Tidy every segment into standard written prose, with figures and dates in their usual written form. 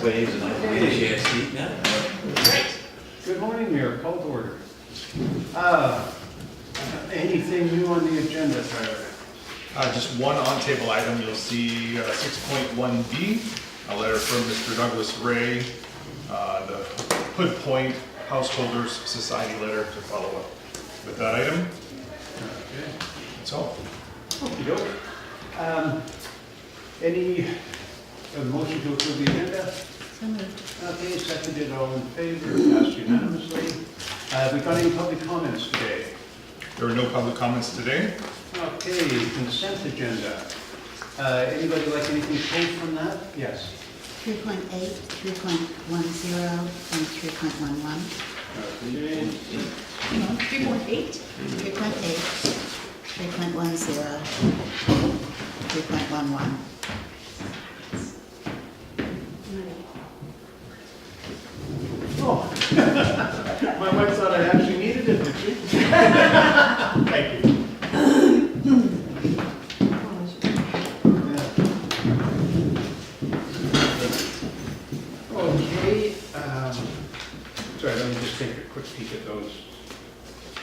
waves and I appreciate it. Yeah. Good morning, Mayor. Call to order. Anything new on the agenda, Tyler? Just one on-table item, you'll see 6.1B, a letter from Mr. Douglas Ray, the Hood Point Householders Society letter to follow up with that item. Okay. That's all. Okey-doke. Any motion to approve the agenda? So moved. Okay, seconded, all in favor, passed unanimously. Have we got any public comments today? There were no public comments today. Okay, consent agenda. Anybody like anything pulled from that? Yes. 3.8, 3.10, and 3.11. Okay. 3.8? 3.8, 3.10, 3.11. Oh, my wife thought I actually needed it, did she? Thank you. Okay, sorry, let me just take a quick peek at those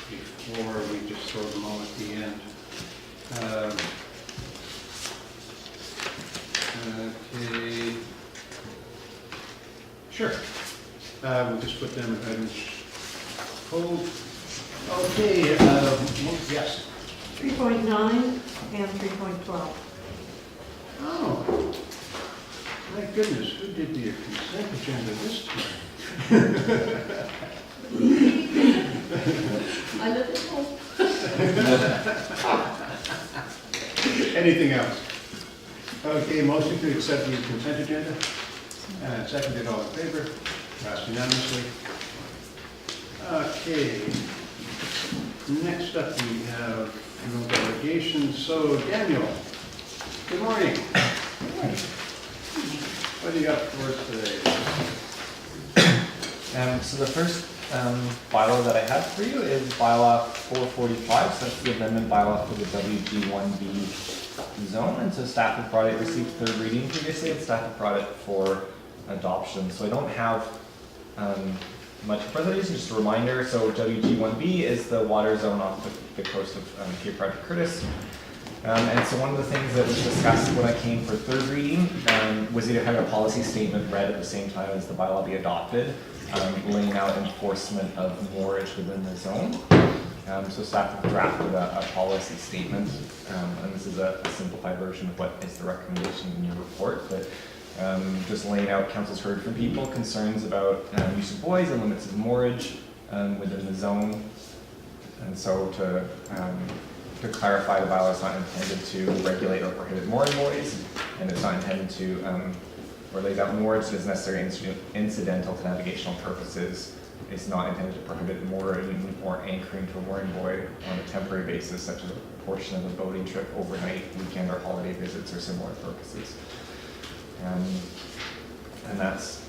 before we just throw them all at the end. Okay. Sure. We'll just put them in code. Okay, yes. 3.9 and 3.12. Oh, my goodness, who did the consent agenda this time? I live at home. Anything else? Okay, motion to accept the consent agenda. Seconded, all in favor? Passed unanimously. Okay. Next up, we have no delegations. So, Daniel, good morning. What do you got for us today? So the first bylaw that I have for you is bylaw 445, so that's the amendment bylaw for the WG1B zone. And so staff had brought it, received third reading previously, and staff had brought it for adoption. So I don't have much further, just a reminder. So WG1B is the water zone off the coast of Cape Breton Curtis. And so one of the things that was discussed when I came for third reading was either having a policy statement read at the same time as the bylaw be adopted, laying out enforcement of moorage within the zone. So staff have drafted a policy statement, and this is a simplified version of what is the recommendation in your report, but just laying out, council's heard from people concerns about use of buoys and limits of moorage within the zone. And so to clarify, the bylaw is not intended to regulate or prohibit mooring buoys, and it's not intended to, or lays out moorage that is necessary incidental to navigational purposes. It's not intended to prohibit mooring or anchoring to a mooring buoy on a temporary basis, such as a portion of a boating trip, overnight, weekend, or holiday visits, or similar purposes. And that's,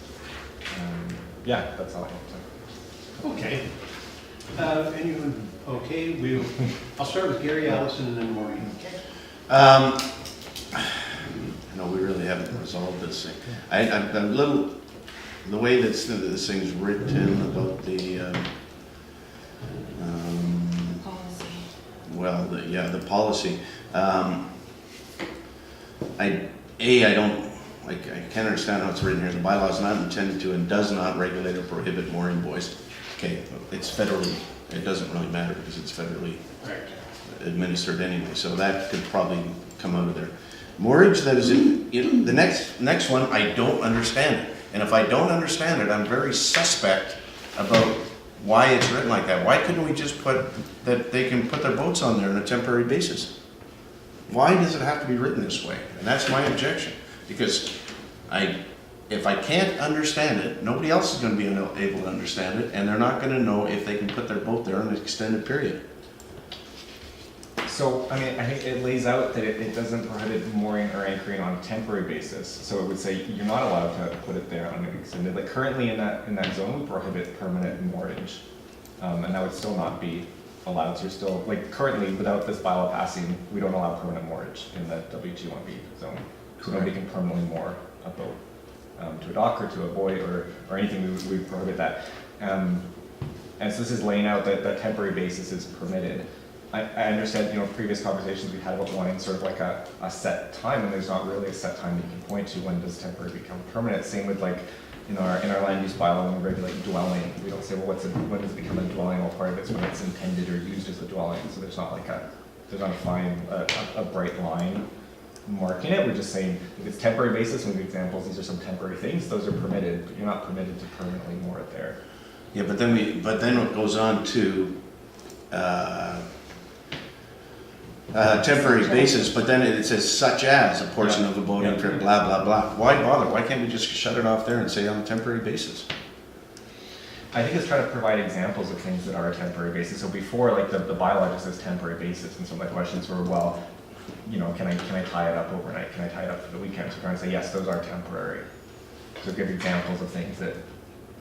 yeah, that's all I have to say. Okay. Anyone, okay, I'll start with Gary, Allison, and then Maureen. No, we really haven't resolved this thing. I'm a little, the way that this thing's written about the, Policy. well, the policy. I can't understand how it's written here. The bylaw is not intended to and does not regulate or prohibit mooring buoys. Okay, it's federally, it doesn't really matter because it's federally administered anyway, so that could probably come out of there. Moorage that is in the next one, I don't understand it. And if I don't understand it, I'm very suspect about why it's written like that. Why couldn't we just put that they can put their boats on there on a temporary basis? Why does it have to be written this way? And that's my objection. Because if I can't understand it, nobody else is going to be able to understand it, and they're not going to know if they can put their boat there on an extended period. So, I mean, I think it lays out that it doesn't prohibit mooring or anchoring on a temporary basis. So it would say you're not allowed to put it there on an extended, like currently in that zone, we prohibit permanent moorage. And that would still not be allowed. So you're still, like currently without this bylaw passing, we don't allow permanent moorage in the WG1B zone. So nobody can permanently moor a boat to a dock or to a buoy or anything, we would prohibit that. And so this is laying out that temporary basis is permitted. I understand, previous conversations we've had about wanting sort of like a set time, and there's not really a set time that you can point to when does temporary become permanent. Same with like, in our land use bylaw, when we regulate dwelling, we don't say, well, when does it become a dwelling? Well, part of it's when it's intended or used as a dwelling. So there's not a fine, a bright line marking it. We're just saying, if it's temporary basis, and the examples, these are some temporary things, those are permitted, but you're not permitted to permanently moor it there. Yeah, but then it goes on to, temporary basis, but then it says such as a portion of a boating trip, blah, blah, blah. Why bother? Why can't we just shut it off there and say on a temporary basis? I think it's trying to provide examples of things that are a temporary basis. So before, like the bylaw just says temporary basis, and so my questions were, well, can I tie it up overnight? Can I tie it up for the weekend? So we're trying to say, yes, those are temporary. So give examples of things that,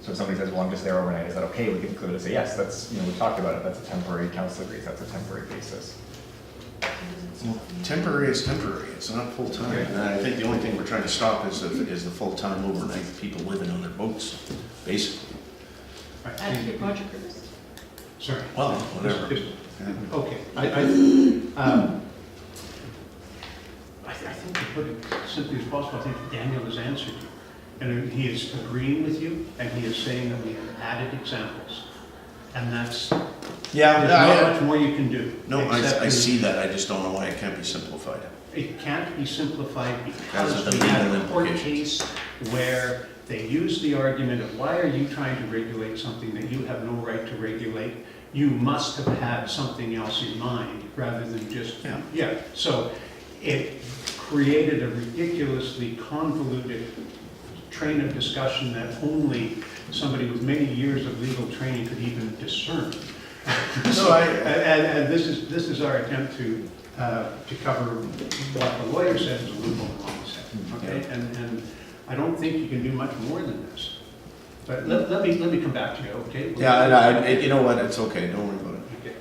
so if somebody says, well, I'm just there overnight, is that okay? We can include it and say, yes, that's, we talked about it, that's a temporary, council agrees, that's a temporary basis. Well, temporary is temporary, it's not full-time. Okay. And I think the only thing we're trying to stop is the full-time overnight people living on their boats, basically. Right. Add to your project list. Sorry. Well, whatever. Yeah. Okay, I think to put it simply as possible, I think Daniel has answered you. And he is agreeing with you, and he is saying that we have added examples. And that's, Yeah, there's not much more you can do. no, except I to- see that, I just don't know why it can't be simplified. It can't be simplified Because because of the we had legal a court implications. case where they used the argument of, why are you trying to regulate something that you have no right to regulate? You must have had something else in mind, rather than just, Yeah. So it created a ridiculously convoluted train of discussion that only somebody with many years of legal training could even discern. No, And this is our attempt to cover what the lawyer said is a loophole in law said, okay? And I don't think you can do much more than this. But let me come back to you, okay? Yeah, you know what, it's okay, don't worry about it. Okay.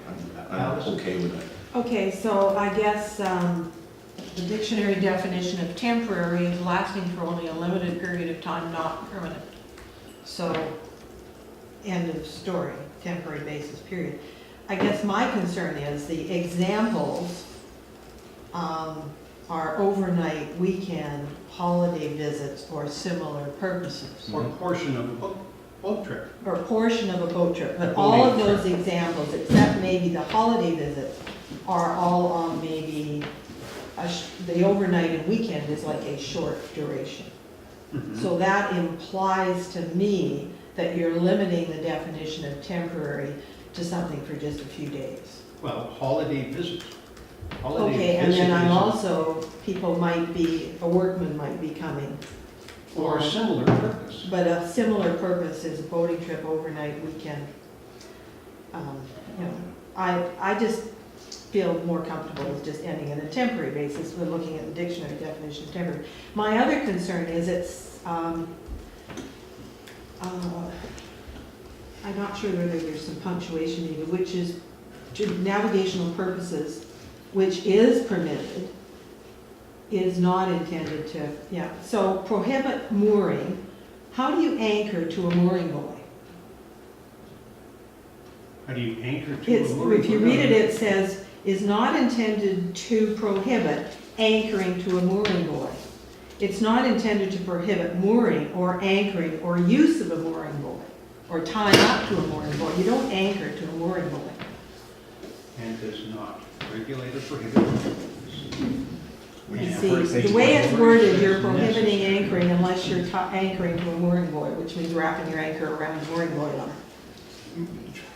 I'm Alice? okay with it. Okay, so I guess the dictionary definition of temporary is lasting for only a limited period of time, not permanent. So, end of story, temporary basis, period. I guess my concern is the examples are overnight, weekend, holiday visits, or similar purposes. Or a portion of a boat trip. Or a portion of a boat trip, but A all of boating those examples, except maybe the holiday visits, are all on maybe, the overnight and weekend is like a short duration. Mhm. So that implies to me that you're limiting the definition of temporary to something for just a few days. Well, holiday visit. Okay, and then I'm also, people might be, a workman might be coming. For a similar purpose. But a similar purpose is a boating trip, overnight, weekend. I just feel more comfortable with just ending in a temporary basis when looking at the dictionary definition of temporary. My other concern is I'm not sure whether there's some punctuation needed, which is to navigational purposes, which is permitted, is not intended to, so prohibit mooring. How do you anchor to a mooring buoy? How do you anchor to a It's, mooring? if you read it, it says, is not intended to prohibit anchoring to a mooring buoy. It's not intended to prohibit mooring or anchoring or use of a mooring buoy, or tying up to a mooring buoy. You don't anchor to a mooring buoy. And does not regulate or prohibit. We Yeah. prefer to say See, the way it's worded, you're Yes. prohibiting anchoring unless you're anchoring to a mooring buoy, which means wrapping your anchor around the mooring buoy on it.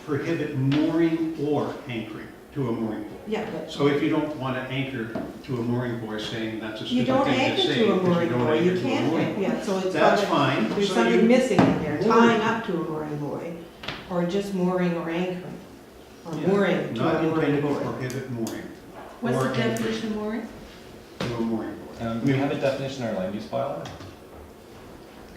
Prohibit mooring or anchoring to a mooring buoy. Yeah, but So if you don't want to anchor to a mooring buoy, saying that's a you stupid don't thing to anchor say. to a because mooring don't buoy, anchor you to a can't, mooring buoy. yeah, so it's. That's gotta- fine. There's So something you- missing in there, Mooring. tying up to a mooring buoy, or just mooring or anchoring, or Yeah. mooring to Not a mooring intended to buoy. prohibit mooring. What's or the anchoring definition of mooring? To a mooring buoy. We have a definition in our land use bylaw.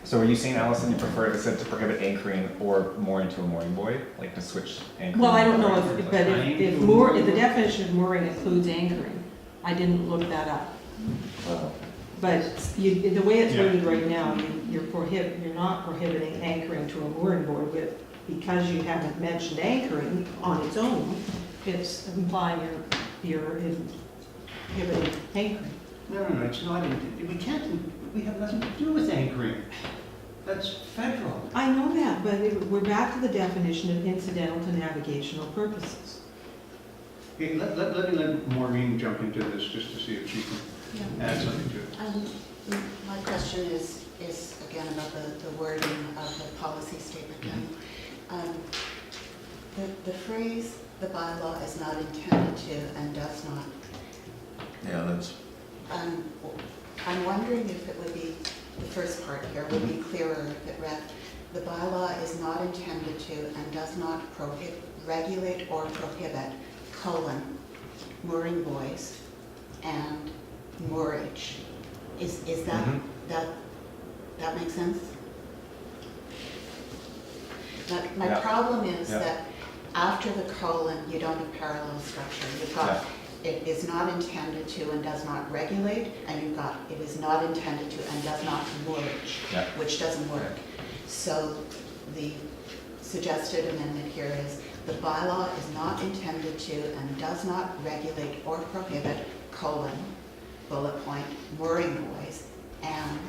So are you saying, Allison, you prefer it said to prohibit anchoring or mooring to a mooring buoy, like to switch anchoring? Well, I don't know mooring? if, but if the definition of mooring includes anchoring, I didn't look that up. Well, But you, the way it's Yeah. worded right now, you're not prohibiting anchoring to a mooring board with, because you haven't mentioned anchoring on its own, it's implying you're prohibiting anchoring. No, it's not, we have nothing to do with anchoring. That's federal. I know that, but we're back to the definition of incidental to navigational purposes. Okay, let Maureen jump into this just to see if she can add something to it. My question is again about the wording of the policy statement. The phrase, "the bylaw is not intended to and does not," Yeah, that's, I'm wondering if it would be, the first part here would be clearer if it read, "The bylaw is not intended to and does not regulate or prohibit, mooring buoys and moorage." Is that, Mhm. that make sense? My Yeah. problem is Yeah. that after the colon, you don't have parallel structure. You've got, it is not intended to and does not regulate, and you've got, it is not intended to and does not moorage, Yeah. which doesn't work. So the suggested amendment here is, "The bylaw is not intended to and does not regulate or prohibit, bullet point, mooring buoys and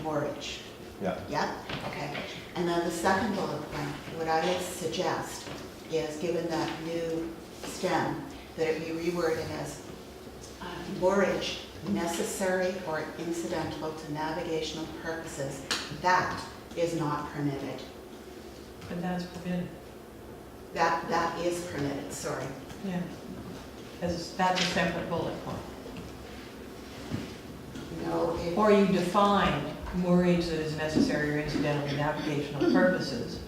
moorage." Yeah. Yeah, okay. And then the second bullet point, what I would suggest is, given that new stem, that it be reworded as moorage necessary or incidental to navigational purposes, that is not permitted. But that's permitted. That is permitted, sorry. Yeah. That's a separate bullet point. No, Or you define moorage that is necessary or incidental to navigational purposes,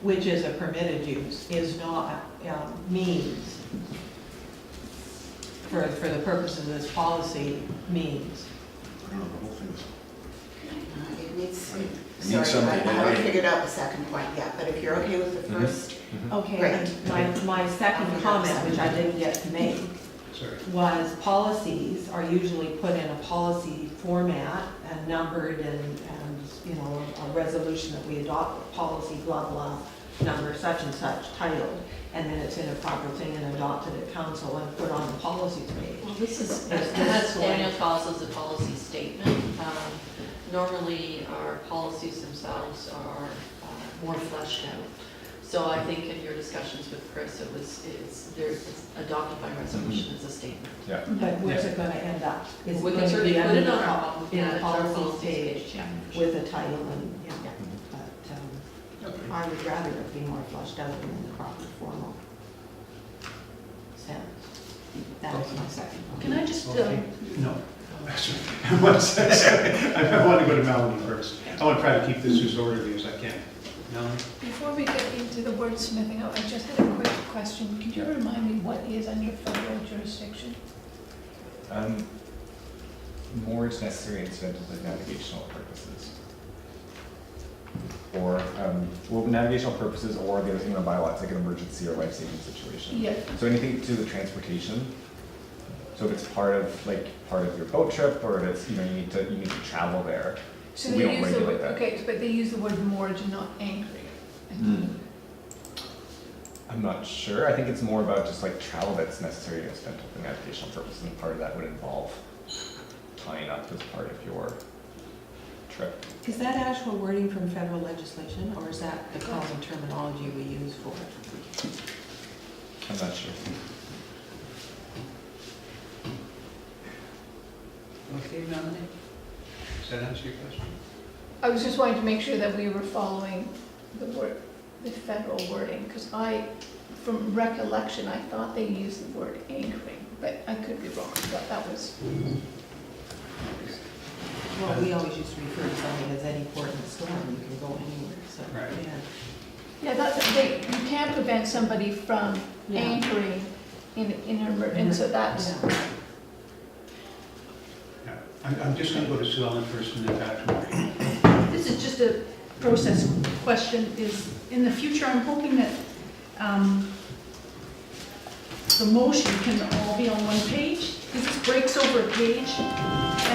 which is a permitted use, is not, means, for the purposes of this policy, means. I don't know, the whole thing's. it needs, needs sorry, I something, haven't right? figured out the second point yet, but if you're okay with the first, Okay, Great. and my second comment, which I didn't get to make, Sorry. was policies are usually put in a policy format and numbered and, you know, a resolution that we adopt, policy blah, blah, number such and such, titled, and then it's in a proper thing and adopted at council and put on the policies page. Well, this is, Is as this Daniel one- calls it, a policy statement. Normally, our policies themselves are more fleshed out. So I think in your discussions with Chris, it's adopted by resolution as a statement. Yeah. But where's it gonna end up? Is it We can going to certainly be put it under on the our, in the our policies policies page page, yeah. with a title and, yeah, but, I would rather it be more fleshed out and in the proper formal sense. That is my second. Can I just, Okay. No. One second. I want to go to Melanie first. I want to try to keep this as orderly as I can. Melanie? Before we get into the wordsmithing, I just had a quick question. Could you remind me what is under federal jurisdiction? Moorage necessary incidental to navigational purposes. Or, well, navigational purposes, or the other thing in the bylaw, it's like an emergency or life-saving situation. Yeah. So anything to do with transportation. So if it's part of your boat trip, or if it's, you need to travel there. So We they don't use the, regulate that. okay, but they use the word moorage and not anchoring. I'm not sure. I think it's more about just like travel that's necessary and incidental for navigational purposes, and part of that would involve tying up as part of your trip. Is that actual wording from federal legislation, or is that the common terminology we use for it? I'm not sure. Okay, Melanie? Does that answer your question? I was just wanting to make sure that we were following the federal wording, because from recollection, I thought they used the word anchoring, but I could be wrong. I thought that was, Well, we always used to refer to something as any port in the storm, you can go anywhere, so, Right. yeah. you can't prevent somebody from Yeah. anchoring in and so that's, Yeah. Yeah. I'm just going to go to Sue Ellen first and then back to Maureen. This is just a process question, is in the future, I'm hoping that the motion can all be on one page, because this breaks over a page,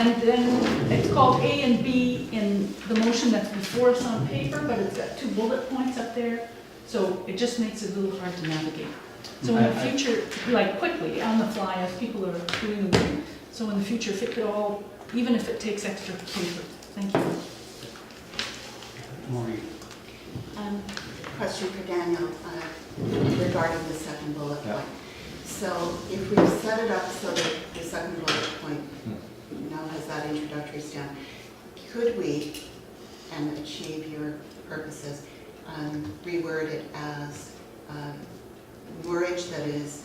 And then it's called A and B in the motion that's before us on paper, but it's got 2 bullet points up there. So it just makes it a little hard to navigate. So in the future, like quickly, on the fly, as people are doing the work, so in the future, if it could all, even if it takes extra paper. Thank you. Maureen? Question for Daniel regarding the second bullet Yeah. point. So if we set it up so that the second bullet point now has that introductory stem, could we, and achieve your purposes, reword it as moorage that is,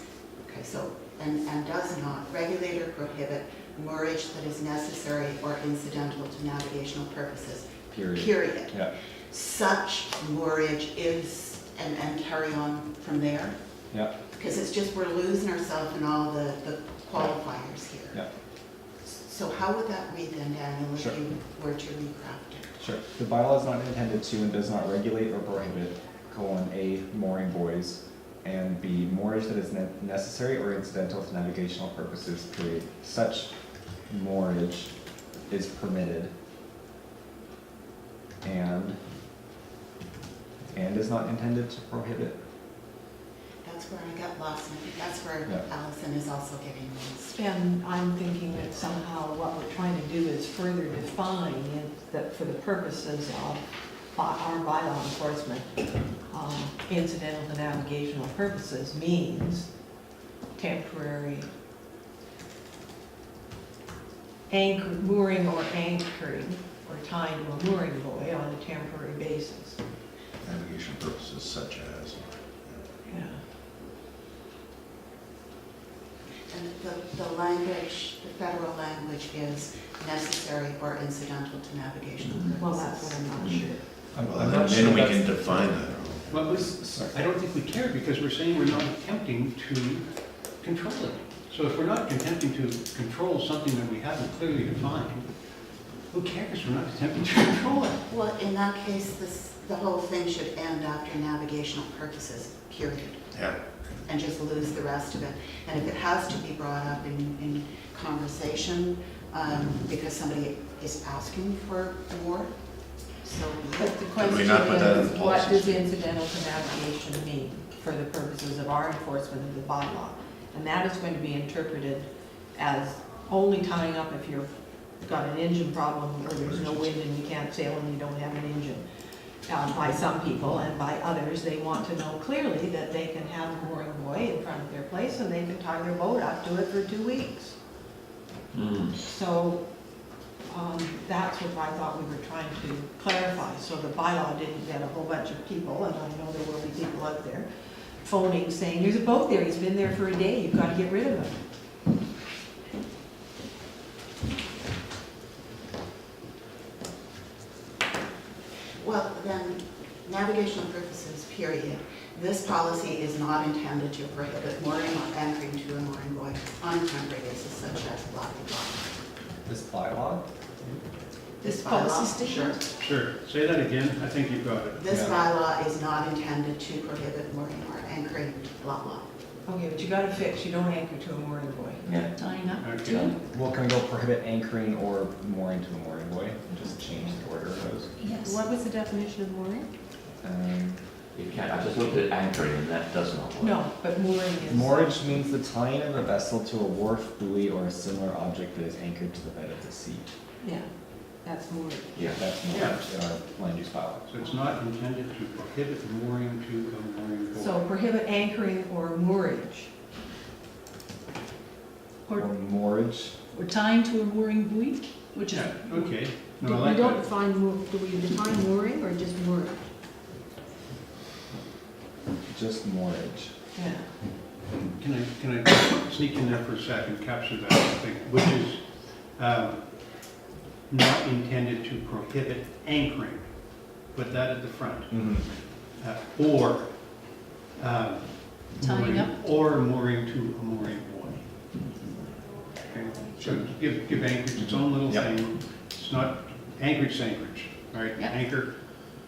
okay, so, and does not regulate or prohibit moorage that is necessary or incidental to navigational purposes, period. Yeah. Such moorage is, and carry on from there? Yeah. Because it's just, we're losing ourselves in all the qualifiers here. Yeah. So how would that read then, Daniel, if Sure. you were to recraft it? Sure. The bylaw is not intended to and does not regulate or prohibit, A, mooring buoys, and B, moorage that is necessary or incidental to navigational purposes, period. Such moorage is permitted and is not intended to prohibit. That's where I got lost, and I think that's where Yeah. Allison is also getting lost. And I'm thinking that somehow what we're trying to do is further define it, that for the purposes of our bylaw enforcement, incidental to navigational purposes means temporary mooring or anchoring or tying to a mooring buoy on a temporary basis. Navigation purposes such as. Yeah. And the language, the federal language is necessary or incidental to navigational purposes. Well, that's what I'm not sure. I'm not sure Then we that's- can define that. Well, Sorry. I don't think we care because we're saying we're not attempting to control it. So if we're not attempting to control something that we haven't clearly defined, who cares? We're not attempting to control it. Well, in that case, the whole thing should end after navigational purposes, period, Yeah. and just lose the rest of it. And if it has to be brought up in conversation, because somebody is asking for more, so be But it. the Could question we not put that in is, the what policies? does incidental to navigation mean for the purposes of our enforcement of the bylaw? And that is going to be interpreted as only tying up if you've got an engine problem or there's no wind and you can't sail and you don't have an engine. By some people, and by others, they want to know clearly that they can have a mooring buoy in front of their place and they can tie their boat up to it for 2 weeks. So that's what I thought we were trying to clarify, so the bylaw didn't get a whole bunch of people, and I know there will be people out there phoning saying, there's a boat there, he's been there for a day, you've got to get rid of him. Well, then, navigational purposes, period. This policy is not intended to prohibit mooring or anchoring to a mooring buoy on a temporary basis such as blah, blah, blah. This bylaw? This Policy bylaw, statement? Sure. Say that again. I think you've got it. This Yeah. bylaw is not intended to prohibit mooring or anchoring, blah, blah. Okay, but you got to fix, you don't anchor to a mooring buoy. Tying up Okay. to, Well, can we go prohibit anchoring or mooring to a mooring buoy and just change the order of those? yes. What was the definition of mooring? You can't, I just looked at anchoring and that does not work. No, but mooring is. Moorage means the tying of a vessel to a wharf, buoy, or a similar object that is anchored to the bed of the sea. Yeah, that's mooring. Yeah. That's moorage in our land use bylaw. So it's not intended to prohibit mooring to a mooring buoy. So prohibit anchoring or moorage. Or moorage, Or tying to a mooring buoy, which is, Yeah, okay. we No, I like don't that. define, do we define mooring or just mooring? just moorage. Yeah. Can I sneak in there for a second, capture that thing, which is not intended to prohibit anchoring. Put that at the front. Or Tying mooring- up? Or mooring to a mooring buoy. Okay, so give anchorage its own little Yep. thing. It's not, anchorage, right? Yep. Anchor,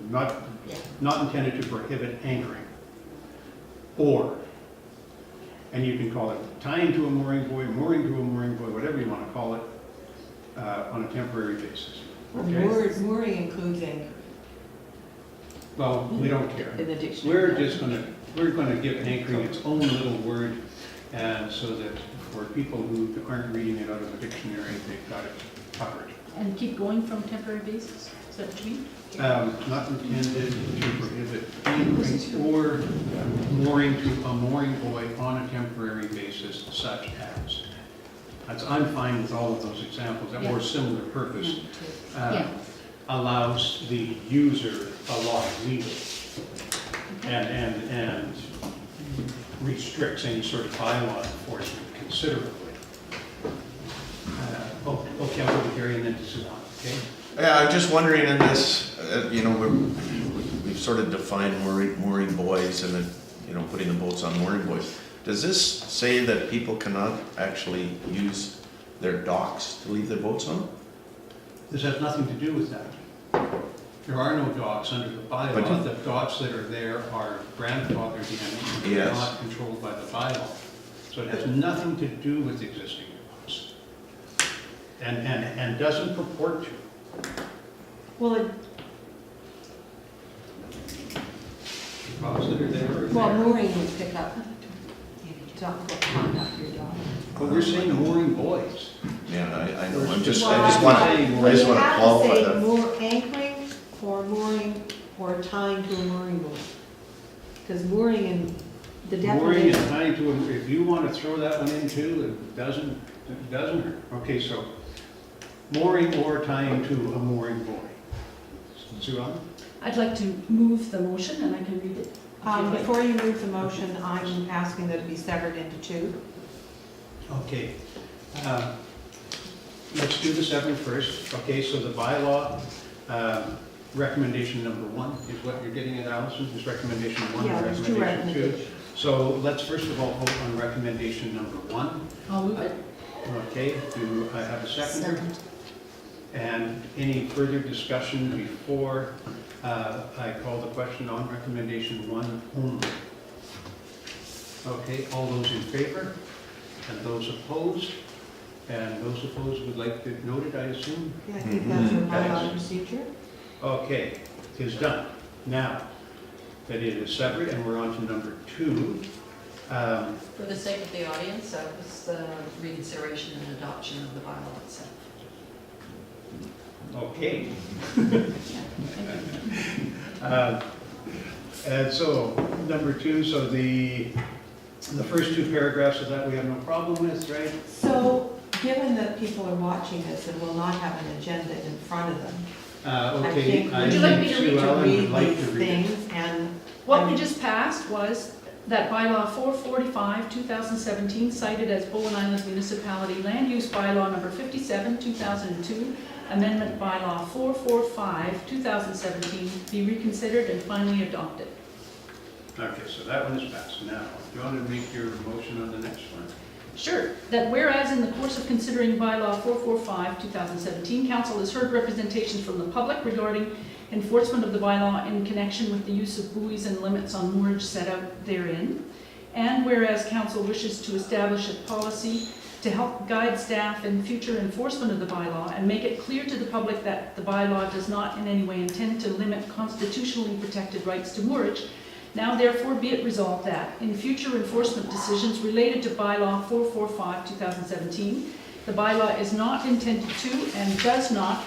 not Yeah. not intended to prohibit anchoring. Or, and you can call it tying to a mooring buoy, whatever you want to call it, on a temporary basis. Okay? Mooring includes anchor Well, we don't care. in the dictionary. We're gonna give anchoring its own little word, and so that for people who aren't reading it out of a dictionary, they've got it covered. And keep going from temporary basis, is that what you mean? Not intended to prohibit anchoring or mooring to a mooring buoy on a temporary basis such as. I'm fine with all of those examples, that more similar purpose Yeah. allows the user a lot of leeway and restricts any sort of bylaw enforcement considerably. Okay, I'll go to Gary and then to Sudan, okay? Yeah, I'm just wondering in this, you know, we've sort of defined mooring buoys and then, you know, putting the boats on mooring buoys. Does this say that people cannot actually use their docks to leave their boats on? This has nothing to do with that. There are no docks under the bylaw. The docks that are there are grandfathered in, and they're Yes. not controlled by the bylaw. So it has nothing to do with existing docks. And doesn't purport to. Well, Docks that are there are well, there. mooring would pick up, talk about conduct your dog. But we're saying mooring buoys. Yeah, I know, I just Well, wanna, I'm saying I just We wanna have to qualify say that. anchoring or mooring or tying to a mooring buoy. Because mooring in the Mooring definition. is tying to, if you want to throw that one in too, it doesn't hurt. Okay, so mooring or tying to a mooring buoy. Sue Ellen? I'd like to move the motion and I can read it. if you like. Before you move the motion, I'm asking that it be severed into two. Okay. Let's do the seven first. Okay, so the bylaw, recommendation number one is what you're getting at, Allison, is recommendation one, Yeah, there's two recommendation two. recommendations. So let's first of all vote on recommendation number one. I'll move it. Okay, do I have a seconder? And any further discussion before I call the question on recommendation one only? Okay, all those in favor? And those opposed? And those opposed would like to note it, I assume? Yeah, I think that's your bylaw procedure. Okay, it is done. Now that it is severed and we're on to number two. For the sake of the audience, that was the reconsideration and adoption of the bylaw itself. Okay. And so, number two, so the first two paragraphs of that we have no problem with, right? So, given that people are watching this and will not have an agenda in front of them, I Okay. think, I would you like think me to Sue read Ellen would like these to read it. things and. What we just passed was that bylaw 445, 2017, cited as Bowen Island Municipality Land Use Bylaw number 57, 2002, Amendment Bylaw 445, 2017, be reconsidered and finally adopted. Okay, so that one is passed. Now, do you want to make your motion on the next one? Sure, that whereas in the course of considering bylaw 445, 2017, council has heard representations from the public regarding enforcement of the bylaw in connection with the use of buoys and limits on moorage set out therein. And whereas council wishes to establish a policy to help guide staff in future enforcement of the bylaw and make it clear to the public that the bylaw does not in any way intend to limit constitutionally protected rights to moorage, now therefore be it resolved that in future enforcement decisions related to bylaw 445, 2017, the bylaw is not intended to and does not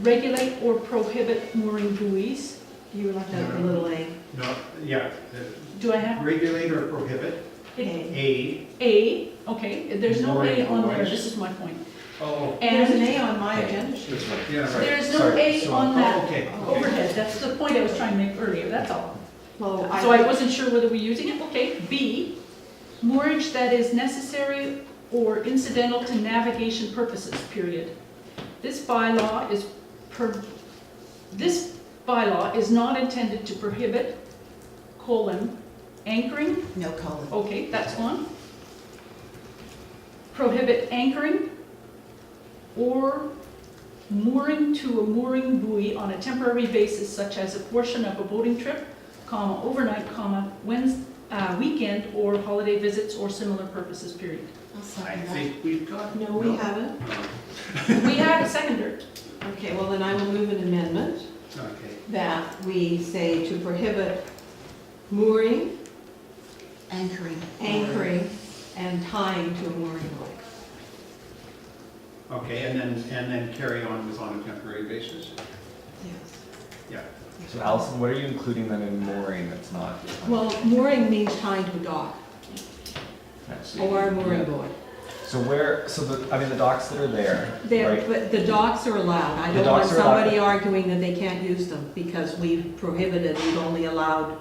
regulate or prohibit mooring buoys. You left out the little a. No, yeah. Do I have Regulate or prohibit A. a, okay, there's no A Mooring on there, buoys. this is my point. oh, There's an And A on my agenda sheet. yeah, right. there's no Sorry, A so- on that Okay. overhead, that's the point I was trying to make earlier, that's all. Well, So I wasn't sure whether we're using it, okay. B, moorage that is necessary or incidental to navigation purposes, period. This bylaw is not intended to prohibit, anchoring, No colon. okay, that's one. Prohibit anchoring or mooring to a mooring buoy on a temporary basis such as a portion of a boating trip, overnight, weekend or holiday visits or similar purposes, period. I'll I second that. think we've got. No, we haven't. We had a seconder. Okay, well then I will move an amendment Okay, that we say to prohibit mooring, Anchoring. anchoring, and tying to a mooring buoy. okay, and then carry on with on a temporary basis? Yes. Yeah. So Allison, what are you including then in mooring that's not? Well, mooring means tying to a dock That's it. or a mooring buoy. So the docks that are there, There, right? but the docks are allowed. I The don't want docks are allowed. somebody arguing that they can't use them because we've prohibited, we've only allowed.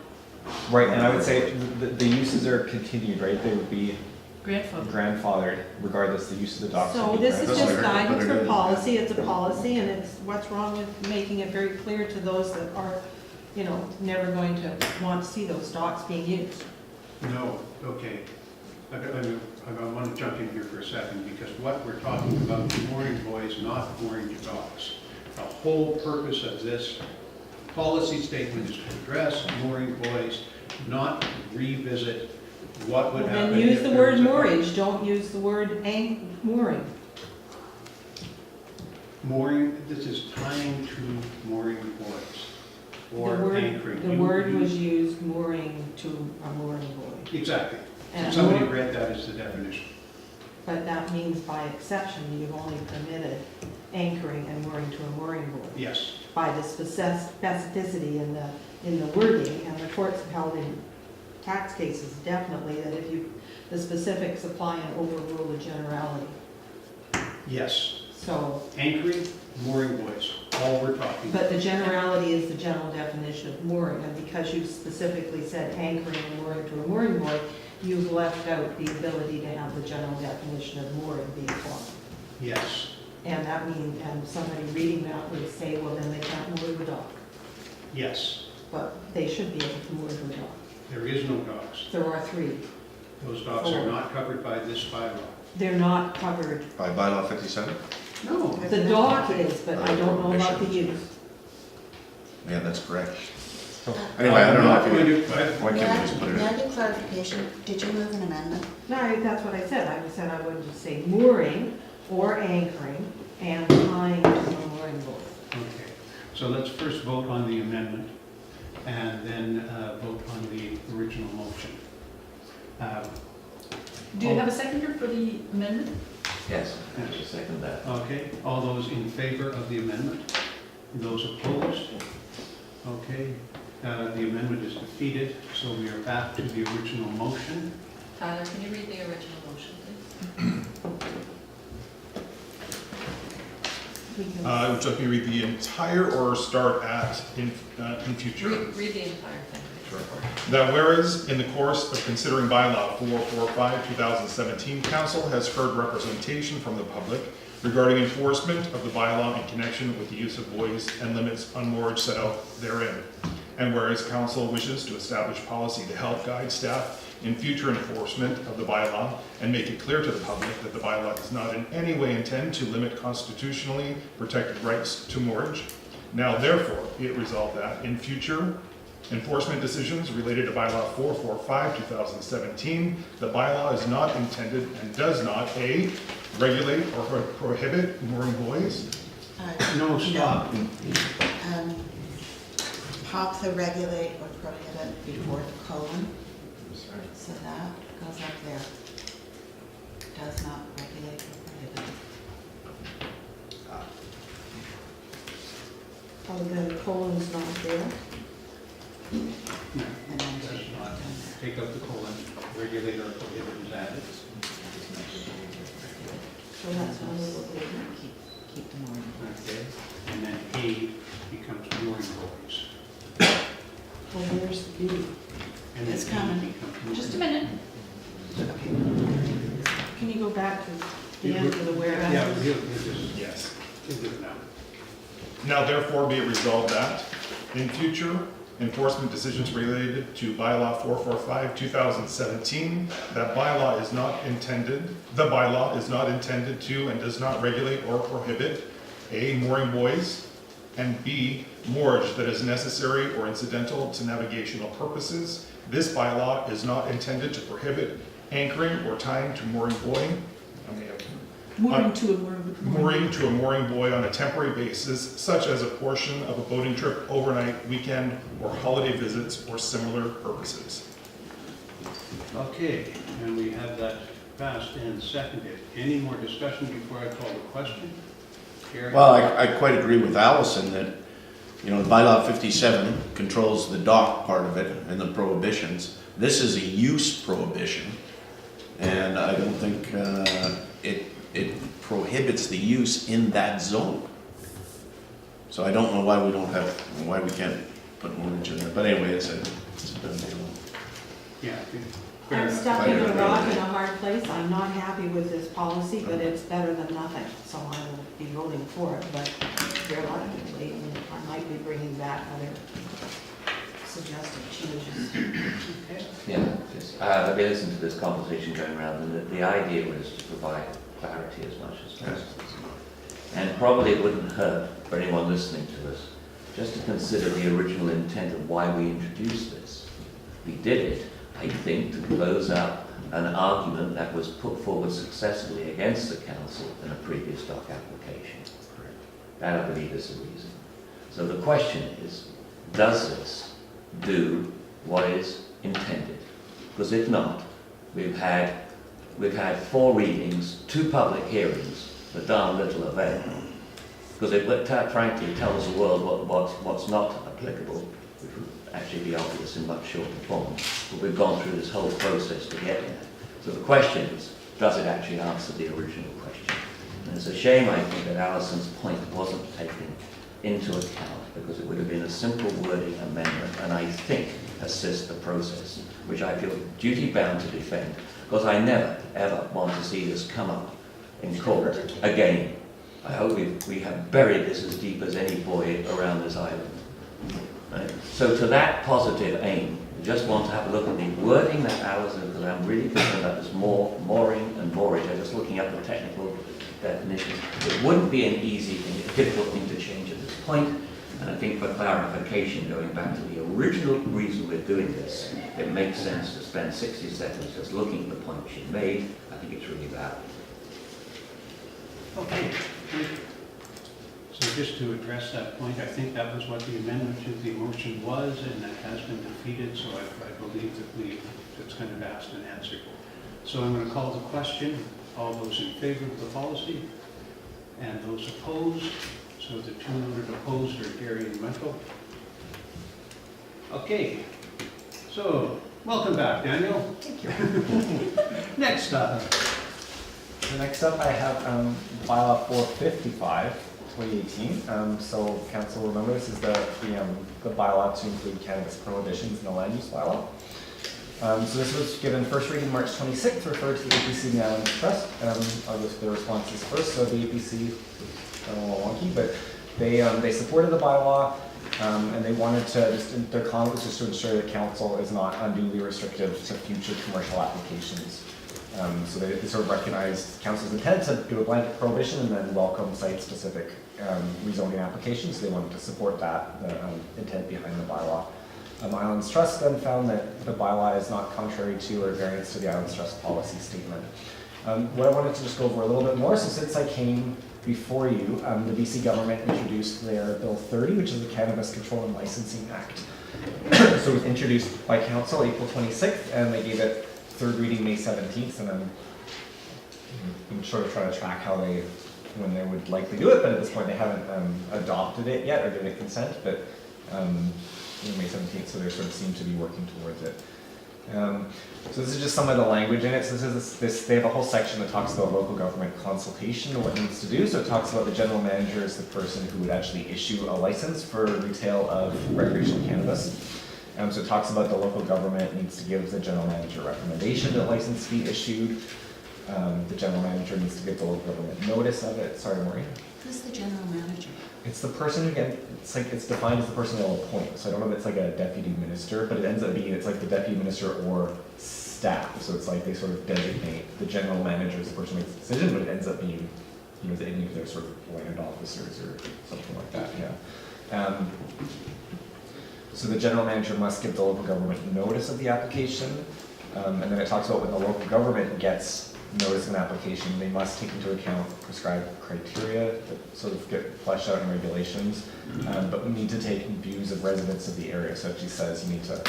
Right, and I would say the uses are continued, right? They would be Grandfather. grandfathered regardless, the use of the docks. So would be this is That's just what I heard, guidance but it for is. policy, it's a policy, and it's, what's wrong with making it very clear to those that are, you know, never going to want to see those docks being used? No, okay. I want to jump in here for a second, because what we're talking about is mooring buoys, not mooring to docks. The whole purpose of this policy statement is to address mooring buoys, not revisit what would Well, happen. then use if the there word was a- moorage, don't use the word mooring. Mooring, this is tying to mooring buoys, The or word, anchoring. the You- word you- was used mooring to a mooring buoy. Exactly. And Somebody moor- read that as the definition. But that means by exception, you've only permitted anchoring and mooring to a mooring buoy. Yes, By the specificity in the wording, and the courts have held in tax cases definitely that if you, the specifics apply and overrule the generality. yes. So, Anchoring, mooring buoys, all we're talking about. but the generality is the general definition of mooring, and because you specifically said anchoring and mooring to a mooring buoy, you've left out the ability to have the general definition of mooring be applied. Yes, And that means, and somebody reading that would say, well, then they can't moor to a dock. yes. But they should be able to moor to a dock. There is no docks. There are three. Those docks are not covered by this bylaw. They're not covered. By bylaw 57? No. The dock is, but I don't know about the use. Yeah, that's correct. So- Anyway, I don't know I'm if not you, going to- why can't we just put it May I in? get clarification? Did you move an amendment? No, that's what I said. I said I would just say mooring or anchoring and tying to a mooring buoy. Okay, so let's first vote on the amendment and then vote on the original motion. Do you have a seconder for the amendment? Yes, I should second that. Okay, all those in favor of the amendment? Those opposed? Okay, the amendment is defeated, so we are back to the original motion. Tyler, can you read the original motion, please? We can- Would you like me to read the entire or start at in future? Read the entire thing. Sure. That whereas in the course of considering bylaw 445, 2017, council has heard representation from the public regarding enforcement of the bylaw in connection with the use of buoys and limits on moorage set out therein. And whereas council wishes to establish policy to help guide staff in future enforcement of the bylaw and make it clear to the public that the bylaw does not in any way intend to limit constitutionally protected rights to moorage. Now therefore, be it resolved that in future enforcement decisions related to bylaw 445, 2017, the bylaw is not intended and does not, A, regulate or prohibit mooring buoys, No, stop. Pop the regulate or prohibit before the colon. So that goes up there. Does not regulate or prohibit. Oh, then the colon's not there. No, And then does take not. it down there. Take out the colon, regulate or prohibit is added. So that's one of what we Keep the mooring. Okay, and then A becomes mooring buoys. Well, there's the B. And then It's E coming. becomes mooring Just a minute. Can you go back to the end of the whereas? Yeah, we'll just, yes. we'll do it now. Now therefore be it resolved that in future enforcement decisions related to bylaw 445, 2017, that bylaw is not intended, the bylaw is not intended to and does not regulate or prohibit A, mooring buoys, and B, moorage that is necessary or incidental to navigational purposes, This bylaw is not intended to prohibit anchoring or tying to mooring buoying. I may have Mooring to a mooring. mooring to a mooring buoy on a temporary basis, such as a portion of a boating trip, overnight, weekend, or holiday visits, or similar purposes. Okay, and we have that passed and seconded. Any more discussion before I call the question? Gary? Well, I quite agree with Allison that, you know, bylaw 57 controls the dock part of it and the prohibitions. This is a use prohibition, and I don't think it prohibits the use in that zone. So I don't know why we can't put moorage in there, but anyway, it's a done deal. Yeah, I think. I'm stuck in a rock in a hard place. I'm not happy with this policy, but it's better than nothing. So I will be voting for it, but reluctantly, and I might be bringing back other suggested changes. Yeah, just, I've listened to this conversation going around, and the idea was to provide clarity as much as possible. And probably it wouldn't hurt for anyone listening to us just to consider the original intent of why we introduced this. We did it, I think, to close up an argument that was put forward successfully against the council in a previous dock application. That, I believe, is the reason. So the question is, does this do what is intended? Because if not, we've had 4 readings, 2 public hearings, for darn little avail. Because it frankly tells the world what's not applicable, which would actually be obvious in much shorter form. But we've gone through this whole process to get there. So the question is, does it actually answer the original question? And it's a shame, I think, that Alison's point wasn't taken into account, because it would have been a simple wording amendment, and I think assist the process, which I feel duty-bound to defend, because I never, ever want to see this come up in court again. I hope we have buried this as deep as any buoy around this island. Right? So to that positive aim, I just want to have a look at the wording that Alison, because I'm really concerned about this mooring and moorage. I'm just looking up the technical definitions. It wouldn't be an easy thing, a difficult thing to change at this point. And I think for clarification, going back to the original reason we're doing this, it makes sense to spend 60 seconds just looking at the point she made. I think it's really valid. Okay. So just to address that point, I think that was what the amendment to the motion was, and that has been defeated, so I believe that it's kind of asked and answered. So I'm going to call the question. All those in favor of the policy? And those opposed? So the 2 that opposed are Gary and Michael. Okay. So, welcome back, Daniel. Thank you. Next up. So next up, I have bylaw 455, 2018. So council will remember this is the bylaw to include cannabis prohibitions in the land use bylaw. So this was given first reading March 26th, referred to the APC and the Island Trust. I'll go through the responses first. So the APC, a little wonky, but they supported the bylaw, and they wanted to their comment was just to ensure that council is not unduly restrictive to future commercial applications. So they sort of recognized council's intent to do a blanket prohibition and then welcome site-specific rezoning applications. They wanted to support that, the intent behind the bylaw. Islands Trust then found that the bylaw is not contrary to or variance to the Islands Trust policy statement. What I wanted to just go over a little bit more, so since I came before you, the BC government introduced their Bill 30, which is the Cannabis Control and Licensing Act. So it was introduced by council April 26th, and they gave it 3rd reading May 17th, and I'm sort of trying to track when they would likely do it, but at this point they haven't adopted it yet or given it consent, but May 17th, so they sort of seem to be working towards it. So this is just some of the language in it. So they have a whole section that talks about local government consultation and what it needs to do. So it talks about the general manager as the person who would actually issue a license for retail of recreational cannabis. So it talks about the local government needs to give the general manager a recommendation that license be issued. The general manager needs to give the local government notice of it. Sorry, Maureen. Who's the general manager? It's the person who it's defined as the person they'll appoint. So I don't know if it's like a deputy minister, but it ends up being, it's like the deputy minister or staff. So it's like they sort of designate the general manager as the person who makes the decision, but it ends up being, any of their sort of land officers or something like that, yeah. So the general manager must give the local government notice of the application. And then it talks about when the local government gets notice of an application, they must take into account prescribed criteria that sort of get fleshed out in regulations. But we need to take views of residents of the area. So it actually says you need to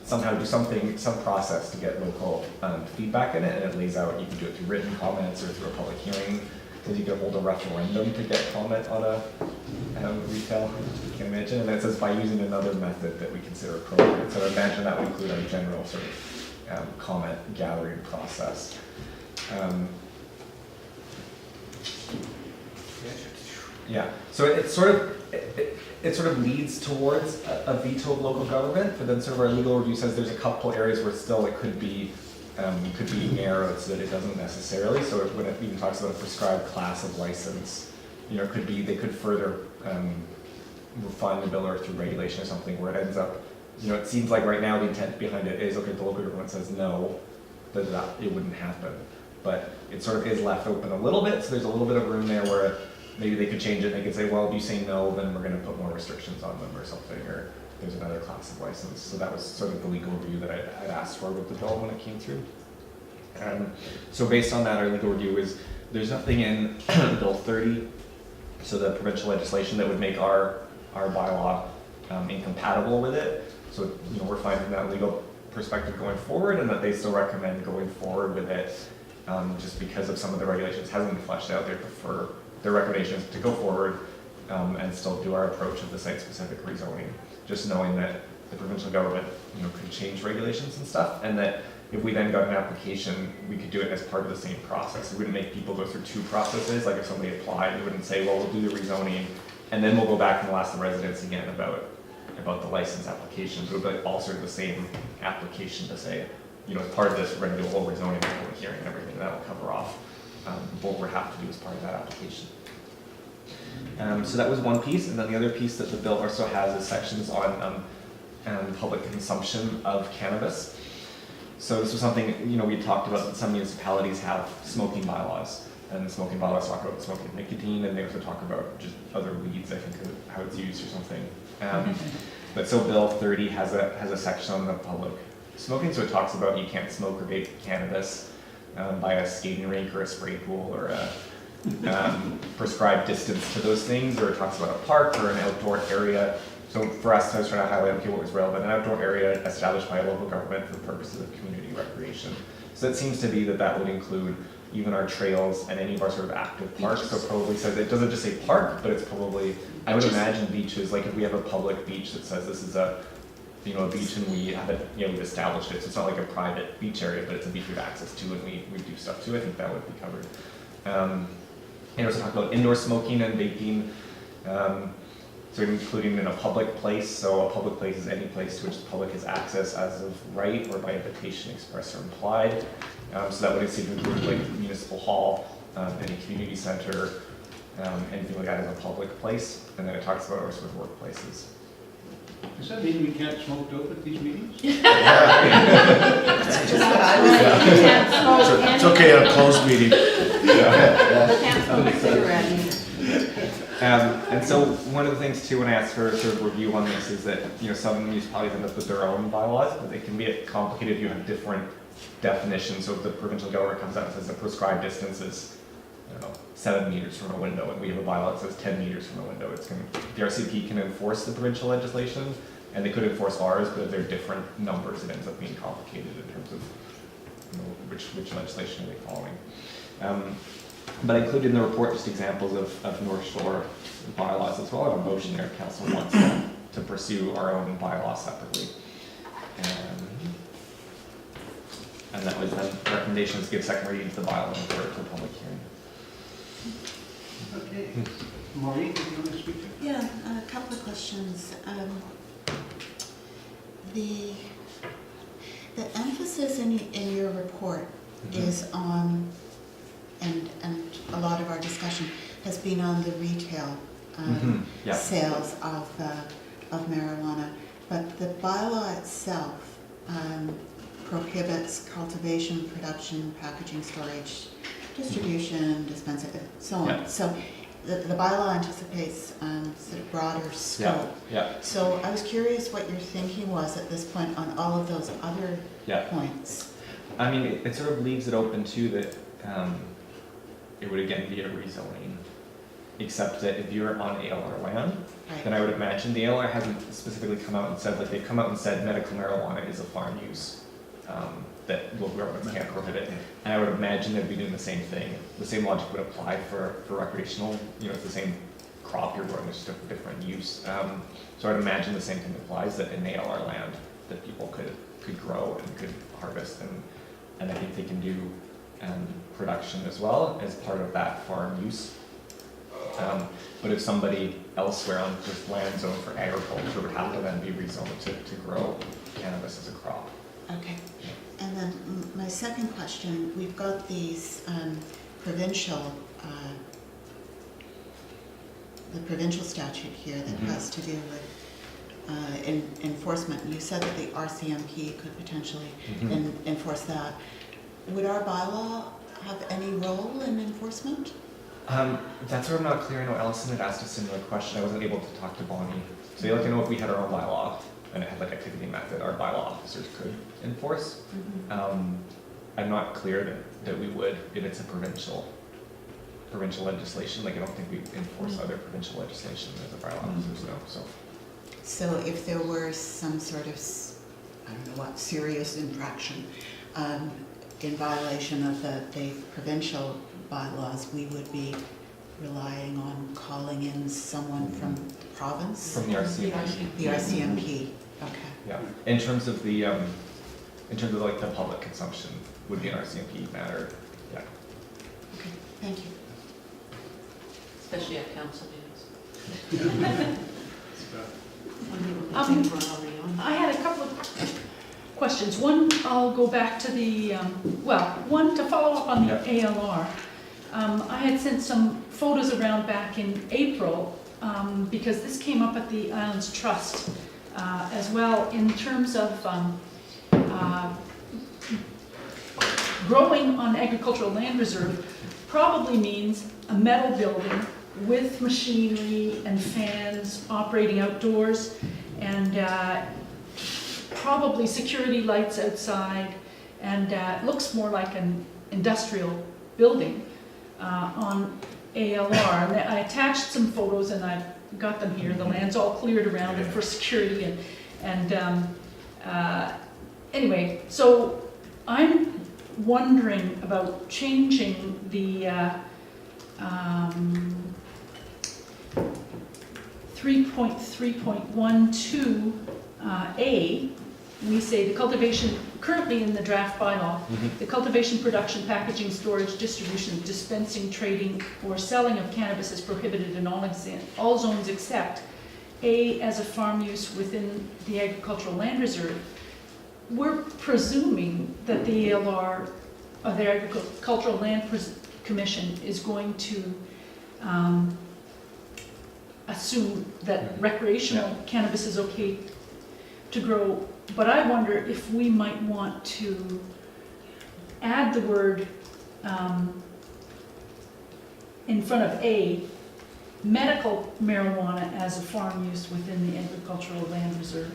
somehow do something, some process to get local feedback in it, and it lays out, you can do it through written comments or through a public hearing, because you can hold a referendum to get comment on a retail, you can imagine, and then it says by using another method that we consider appropriate. So I imagine that would include our general sort of comment gathering process. Yeah, so it sort of leads towards a veto of local government, but then sort of our legal review says there's a couple areas where still it could be narrowed so that it doesn't necessarily. So when it even talks about a prescribed class of license, you know, it could be, they could further refine the bill or through regulation or something where it ends up, you know, it seems like right now the intent behind it is, okay, the local government says no, that it wouldn't happen. But it sort of is left open a little bit, so there's a little bit of room there where maybe they could change it, and they could say, well, if you say no, then we're gonna put more restrictions on them or something, or there's another class of license. So that was sort of the legal review that I'd asked for with the bill when it came through. So based on that, our legal review is, there's nothing in Bill 30, so the provincial legislation, that would make our bylaw incompatible with it. So, you know, we're fine from that legal perspective going forward, and that they still recommend going forward with it, just because of some of the regulations hasn't been fleshed out. They prefer their recommendations to go forward and still do our approach of the site-specific rezoning, just knowing that the provincial government, you know, could change regulations and stuff, and that if we then got an application, we could do it as part of the same process. It wouldn't make people go through two processes. Like if somebody applied, we wouldn't say, well, we'll do the rezoning, and then we'll go back and we'll ask the residents again about the license applications. It would be all sort of the same application to say, you know, as part of this, we're going to do a whole rezoning, public hearing and everything. That'll cover off what we have to do as part of that application. So that was one piece, and then the other piece that the bill also has is sections on public consumption of cannabis. So this was something, you know, we talked about that some municipalities have smoking bylaws, and the smoking bylaws talk about smoking nicotine, and they also talk about just other weeds, I think, how it's used or something. But so Bill 30 has a section on the public smoking, so it talks about you can't smoke or vape cannabis by a skating rink or a spray pool or a prescribed distance to those things, or it talks about a park or an outdoor area. So for us, I was trying to highlight, okay, what was relevant, an outdoor area established by a local government for purposes of community recreation. So it seems to be that would include even our trails and any of our sort of active parks. So it probably says, it doesn't just say park, but it's probably, I would imagine beaches, like if we have a public beach that says this is a, you know, a beach and we have it, you know, we've established it, so it's not like a private beach area, but it's a beach we have access to and we do stuff to, I think that would be covered. And also talk about indoor smoking and vaping, so including in a public place. So a public place is any place to which the public has access as of right or by invitation, express or implied. So that would include like municipal hall, any community center, anything like that is a public place. And then it talks about our sort of workplaces. Does that mean we can't smoke dope at these meetings? That's just what I was thinking. You can't smoke It's okay at a closed meeting. Can't smoke a cigarette either. And so one of the things too, when I asked for sort of review on this, is that, you know, some municipalities end up with their own bylaws, but they can be complicated if you have different definitions. So if the provincial government comes out and says the prescribed distance is, I don't know, 7 meters from a window, and we have a bylaw that says 10 meters from a window, it's going to, the RCP can enforce the provincial legislation, and they could enforce ours, but if they're different numbers, it ends up being complicated in terms of, you know, which legislation are they following. But I included in the report just examples of North Shore bylaws as well. I have a motion there, council wants to pursue our own bylaw separately. And that was then recommendations to give second reading to the bylaw and refer it to a public hearing. Okay. Maureen, do you want to speak to? Yeah, a couple of questions. The emphasis in your report is on, and a lot of our discussion has been on the retail Yeah. sales of marijuana, but the bylaw itself prohibits cultivation, production, packaging, storage, distribution, dispensing, so on. Yeah. So the bylaw anticipates sort of broader scope. Yeah, So I was curious what your thinking was at this point on all of those other yeah. points. I mean, it sort of leaves it open too that it would again be a rezoning, except that if you're on ALR land, then Right. I would imagine the ALR hasn't specifically come out and said, like, they've come out and said medical marijuana is a farm use that local governments can't prohibit. And I would imagine they'd be doing the same thing. The same logic would apply for recreational, you know, it's the same crop you're growing, it's just a different use. So I'd imagine the same thing applies, that in ALR land, that people could grow and could harvest, and I think they can do production as well as part of that farm use. But if somebody elsewhere on this land zone for agriculture would have to then be rezoned to grow cannabis as a crop. Okay. And then my second question, we've got these provincial, the provincial statute here that Mhm. has to do with enforcement. You said that the RCMP could potentially enforce that. Would our bylaw have any role in enforcement? That's where I'm not clear. I know Allison had asked a similar question. I wasn't able to talk to Bonnie. So you'd like to know if we had our own bylaw and it had like a ticketing method our bylaw officers could enforce. I'm not clear that we would if it's a provincial legislation. Like I don't think we enforce other provincial legislation as a bylaw officers, no. So if there were some sort of, I don't know what, serious infraction in violation of the provincial bylaws, we would be relying on calling in someone from the province? From the RCMP. The RCMP, okay. Yeah. In terms of like the public consumption would be an RCMP matter. Yeah. Okay, thank you. Especially at council meetings. I had a couple of questions. One, I'll go back to the, one, to follow up on the ALR. I had sent some photos around back in April, because this came up at the Islands Trust as well, in terms of growing on agricultural land reserve probably means a metal building with machinery and fans operating outdoors, and probably security lights outside, and looks more like an industrial building on ALR. And I attached some photos and I've got them here. The land's all cleared around it for security, and anyway, so I'm wondering about changing the 3.3.12 A. We say the cultivation, currently in the draft bylaw, the cultivation, production, packaging, storage, distribution, dispensing, trading, or selling of cannabis is prohibited in all zones except A, as a farm use within the agricultural land reserve. We're presuming that the ALR, or the Agricultural Land Commission, is going to assume that recreational cannabis is okay to grow. But I wonder if we might want to add the word in front of A, medical marijuana as a farm use within the agricultural land reserve.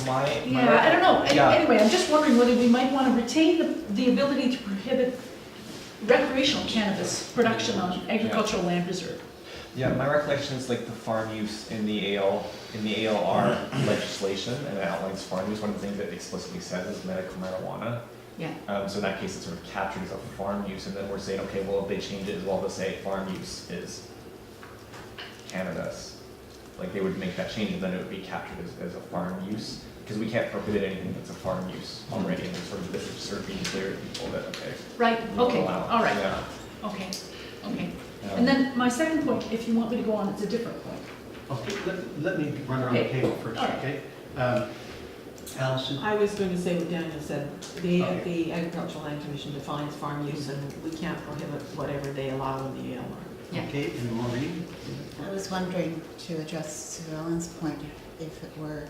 Yeah, I don't know. Anyway, I'm just wondering whether we might want to retain the ability to prohibit recreational cannabis production on agricultural land reserve. Yeah, my recollection is like the farm use in the ALR legislation, and it outlines farm use. One of the things that explicitly says is medical marijuana. Yeah. So in that case, it sort of captures a farm use, and then we're saying, okay, well, if they change it as well to say farm use is cannabis, like they would make that change, and then it would be captured as a farm use, because we can't prohibit anything that's a farm use already, and sort of this is sort of being clear to people that, okay. Right, okay, allow- all right, Yeah. okay. And then my second point, if you want me to go on, it's a different point. Okay, let me run around the Okay. table first, All right. okay? Allison? I was going to say what Daniel said, the Okay. Agricultural Land Commission defines farm use, and we can't prohibit whatever they allow in the ALR. Yeah. Okay, and Maureen? I was wondering, to address Sue Ellen's point, if it were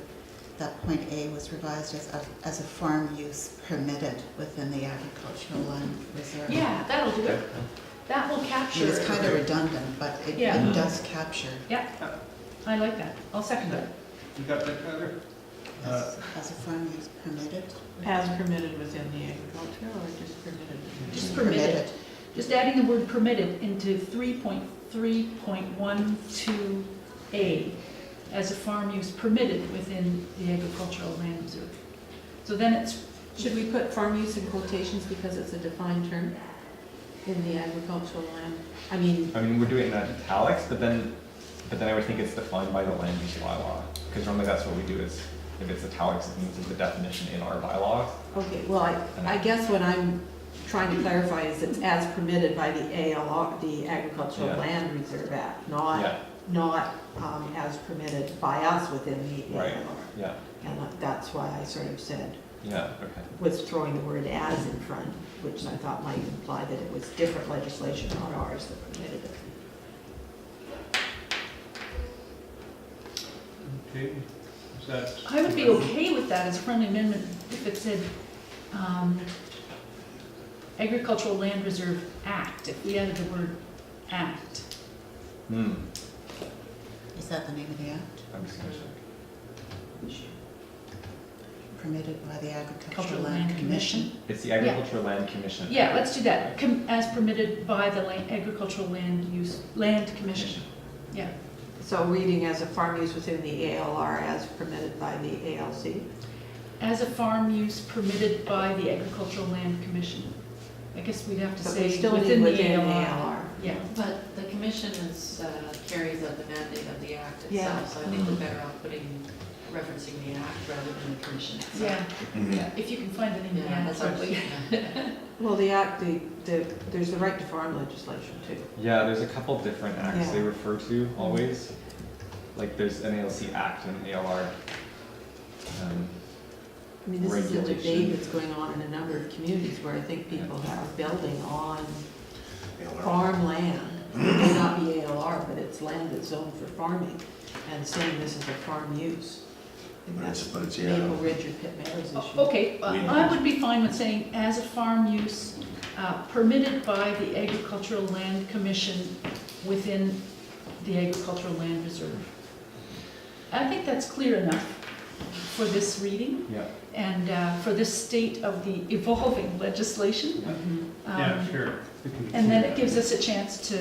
that point A was revised as a farm use permitted within the agricultural land reserve. Yeah, that'll do it. That will I mean, capture. it's kind of redundant, but it Yeah. does capture Yeah, I like that. I'll second that. You got that, Tyler? as a farm use permitted. As permitted within the agricultural or just permitted? Just permitted. Just adding the word permitted into 3.3.12A as a farm use permitted within the agricultural land reserve. So then it's, Should we put farm use in quotations because it's a defined term in the agricultural land? I mean, I mean, we're doing it in italics, but then I would think it's defined by the land use bylaw. Because normally that's what we do is, if it's italics, it means it's the definition in our bylaw. okay, well, I guess what I'm trying to clarify is it's as permitted by the ALR, the Agricultural Yeah. Land Reserve Act, Yeah, not as permitted by us within the Right. ALR. yeah, And that's why I sort of said, yeah, okay. was throwing the word as in front, which I thought might imply that it was different legislation, not ours, that permitted it. Okay, is that? I would be okay with that as a friendly amendment if it said, Agricultural Land Reserve Act, if we added the word act. Hmm, Is that the name of the act? I'm just gonna check. Permitted by the Agricultural Cultural Land Land Commission? It's the Agricultural Land Commission. Yeah, let's do that, as permitted by the Agricultural Land Commission. Yeah, So reading as a farm use within the ALR as permitted by the ALC? as a farm use permitted by the Agricultural Land Commission. I guess we'd have to But say we still need within the within ALR. ALR. Yeah, But the commission is, carries out the mandate of the act Yeah. itself, so I think we're better off referencing the act rather than the commission itself. yeah, Mhm. yeah, if you can find it in the Yeah, act, that's probably. Well, the act, there's the right to farm legislation too. Yeah, there's a couple different acts they Yeah. refer to always. Like there's an ALC Act and ALR. I mean, this is a debate Regulation. that's going on in a number of communities where I think people are building on farmland. It may not be ALR, but it's land that's zoned for farming, and saying this is a farm use. I think that's But it's, yeah. Maple Ridge or Pitt Meadows issue. Okay, I would be fine with saying as a farm use permitted by the Agricultural Land Commission within the Agricultural Land Reserve. I think that's clear enough for this reading Yeah. and for this state of the evolving legislation. Mhm. Yeah, Um, sure. We can And then it consider gives us a chance to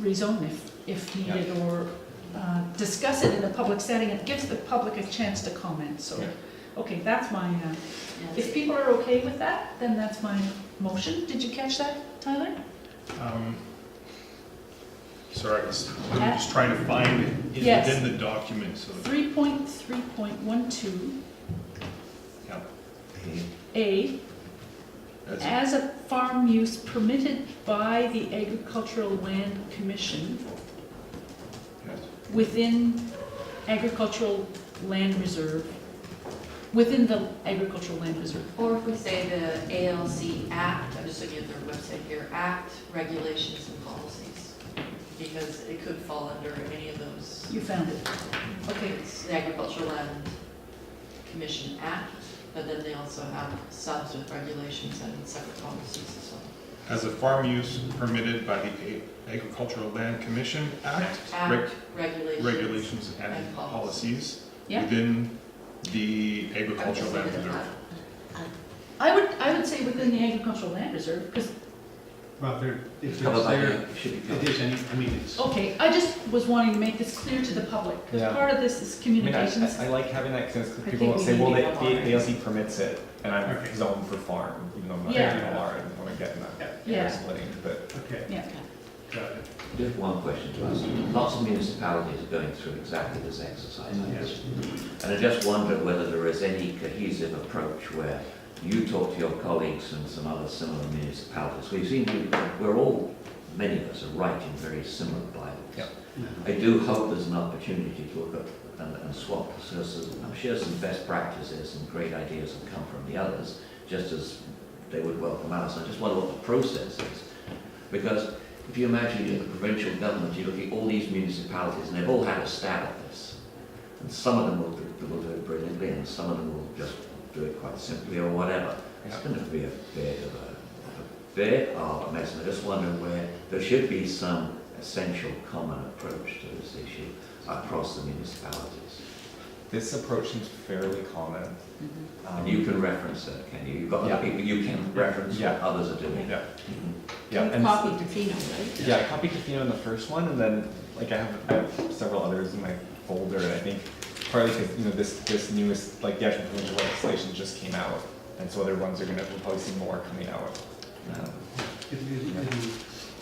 rezone if needed, or discuss it in a public setting. It gives the public a chance to comment, so, Yeah. okay, that's my, if people are okay with that, then that's my motion. Did you catch that, Tyler? Sorry, I'm just trying to find it Yes. within the document, so. 3.3.12, Yeah. A, That's- as a farm use permitted by the Agricultural Land Commission yes. within agricultural land reserve, within the agricultural land reserve. Or if we say the ALC Act, I'm just looking at their website here, Act, Regulations and Policies, because it could fall under any of those. You found it. Okay, It's the Agricultural Land Commission Act, but then they also have subs with regulations and separate policies as well. As a farm use permitted by the Agricultural Land Commission Act, Act, regulations. regulations and And policies yeah. within the Agricultural Land Reserve. I would say within the agricultural land reserve, because, Well, there, if it's Covered by there, the, should be it covered. is any, I mean, it's, okay, I just was wanting to make this clear to the public, because Yeah. part of this is I mean, communications. I like having that because I people think will we say, need well, to the be on it. ALC permits it, and I'm Okay. zoned for farm, even though I'm not Yeah. in ALR, I don't want to get in that Yeah. splitting, but okay, Yeah, got it. Just one question to ask. Lots of municipalities are going through exactly this exercise. Yes. And I just wondered whether there is any cohesive approach where you talk to your colleagues and some other similar municipalities. We seem to, we're all, many of us are writing very similar bylaws. Yep. I do hope there's an opportunity to look at and swap. So I'm sure some best practices and great ideas will come from the others, just as they would welcome ours. I just wonder what the process is. Because if you imagine you're the provincial government, you look at all these municipalities and they've all had a stab at this. And some of them will do it brilliantly and some of them will just do it quite simply or whatever. It's going to be a bit of a they are a mess, and I just wonder where there should be some essential common approach to this issue across the municipalities. This approach seems fairly common. And you can reference that, can you? You've got other Yeah. people, you can reference what Yeah. others are doing. Yeah. Mhm. Yeah, You and copied to Fino, right? yeah, I copied Tofino in the first one, and then like I have several others in my folder, and I think partly because this newest, like the actual provincial legislation just came out, and so other ones are gonna, we'll probably see more coming out.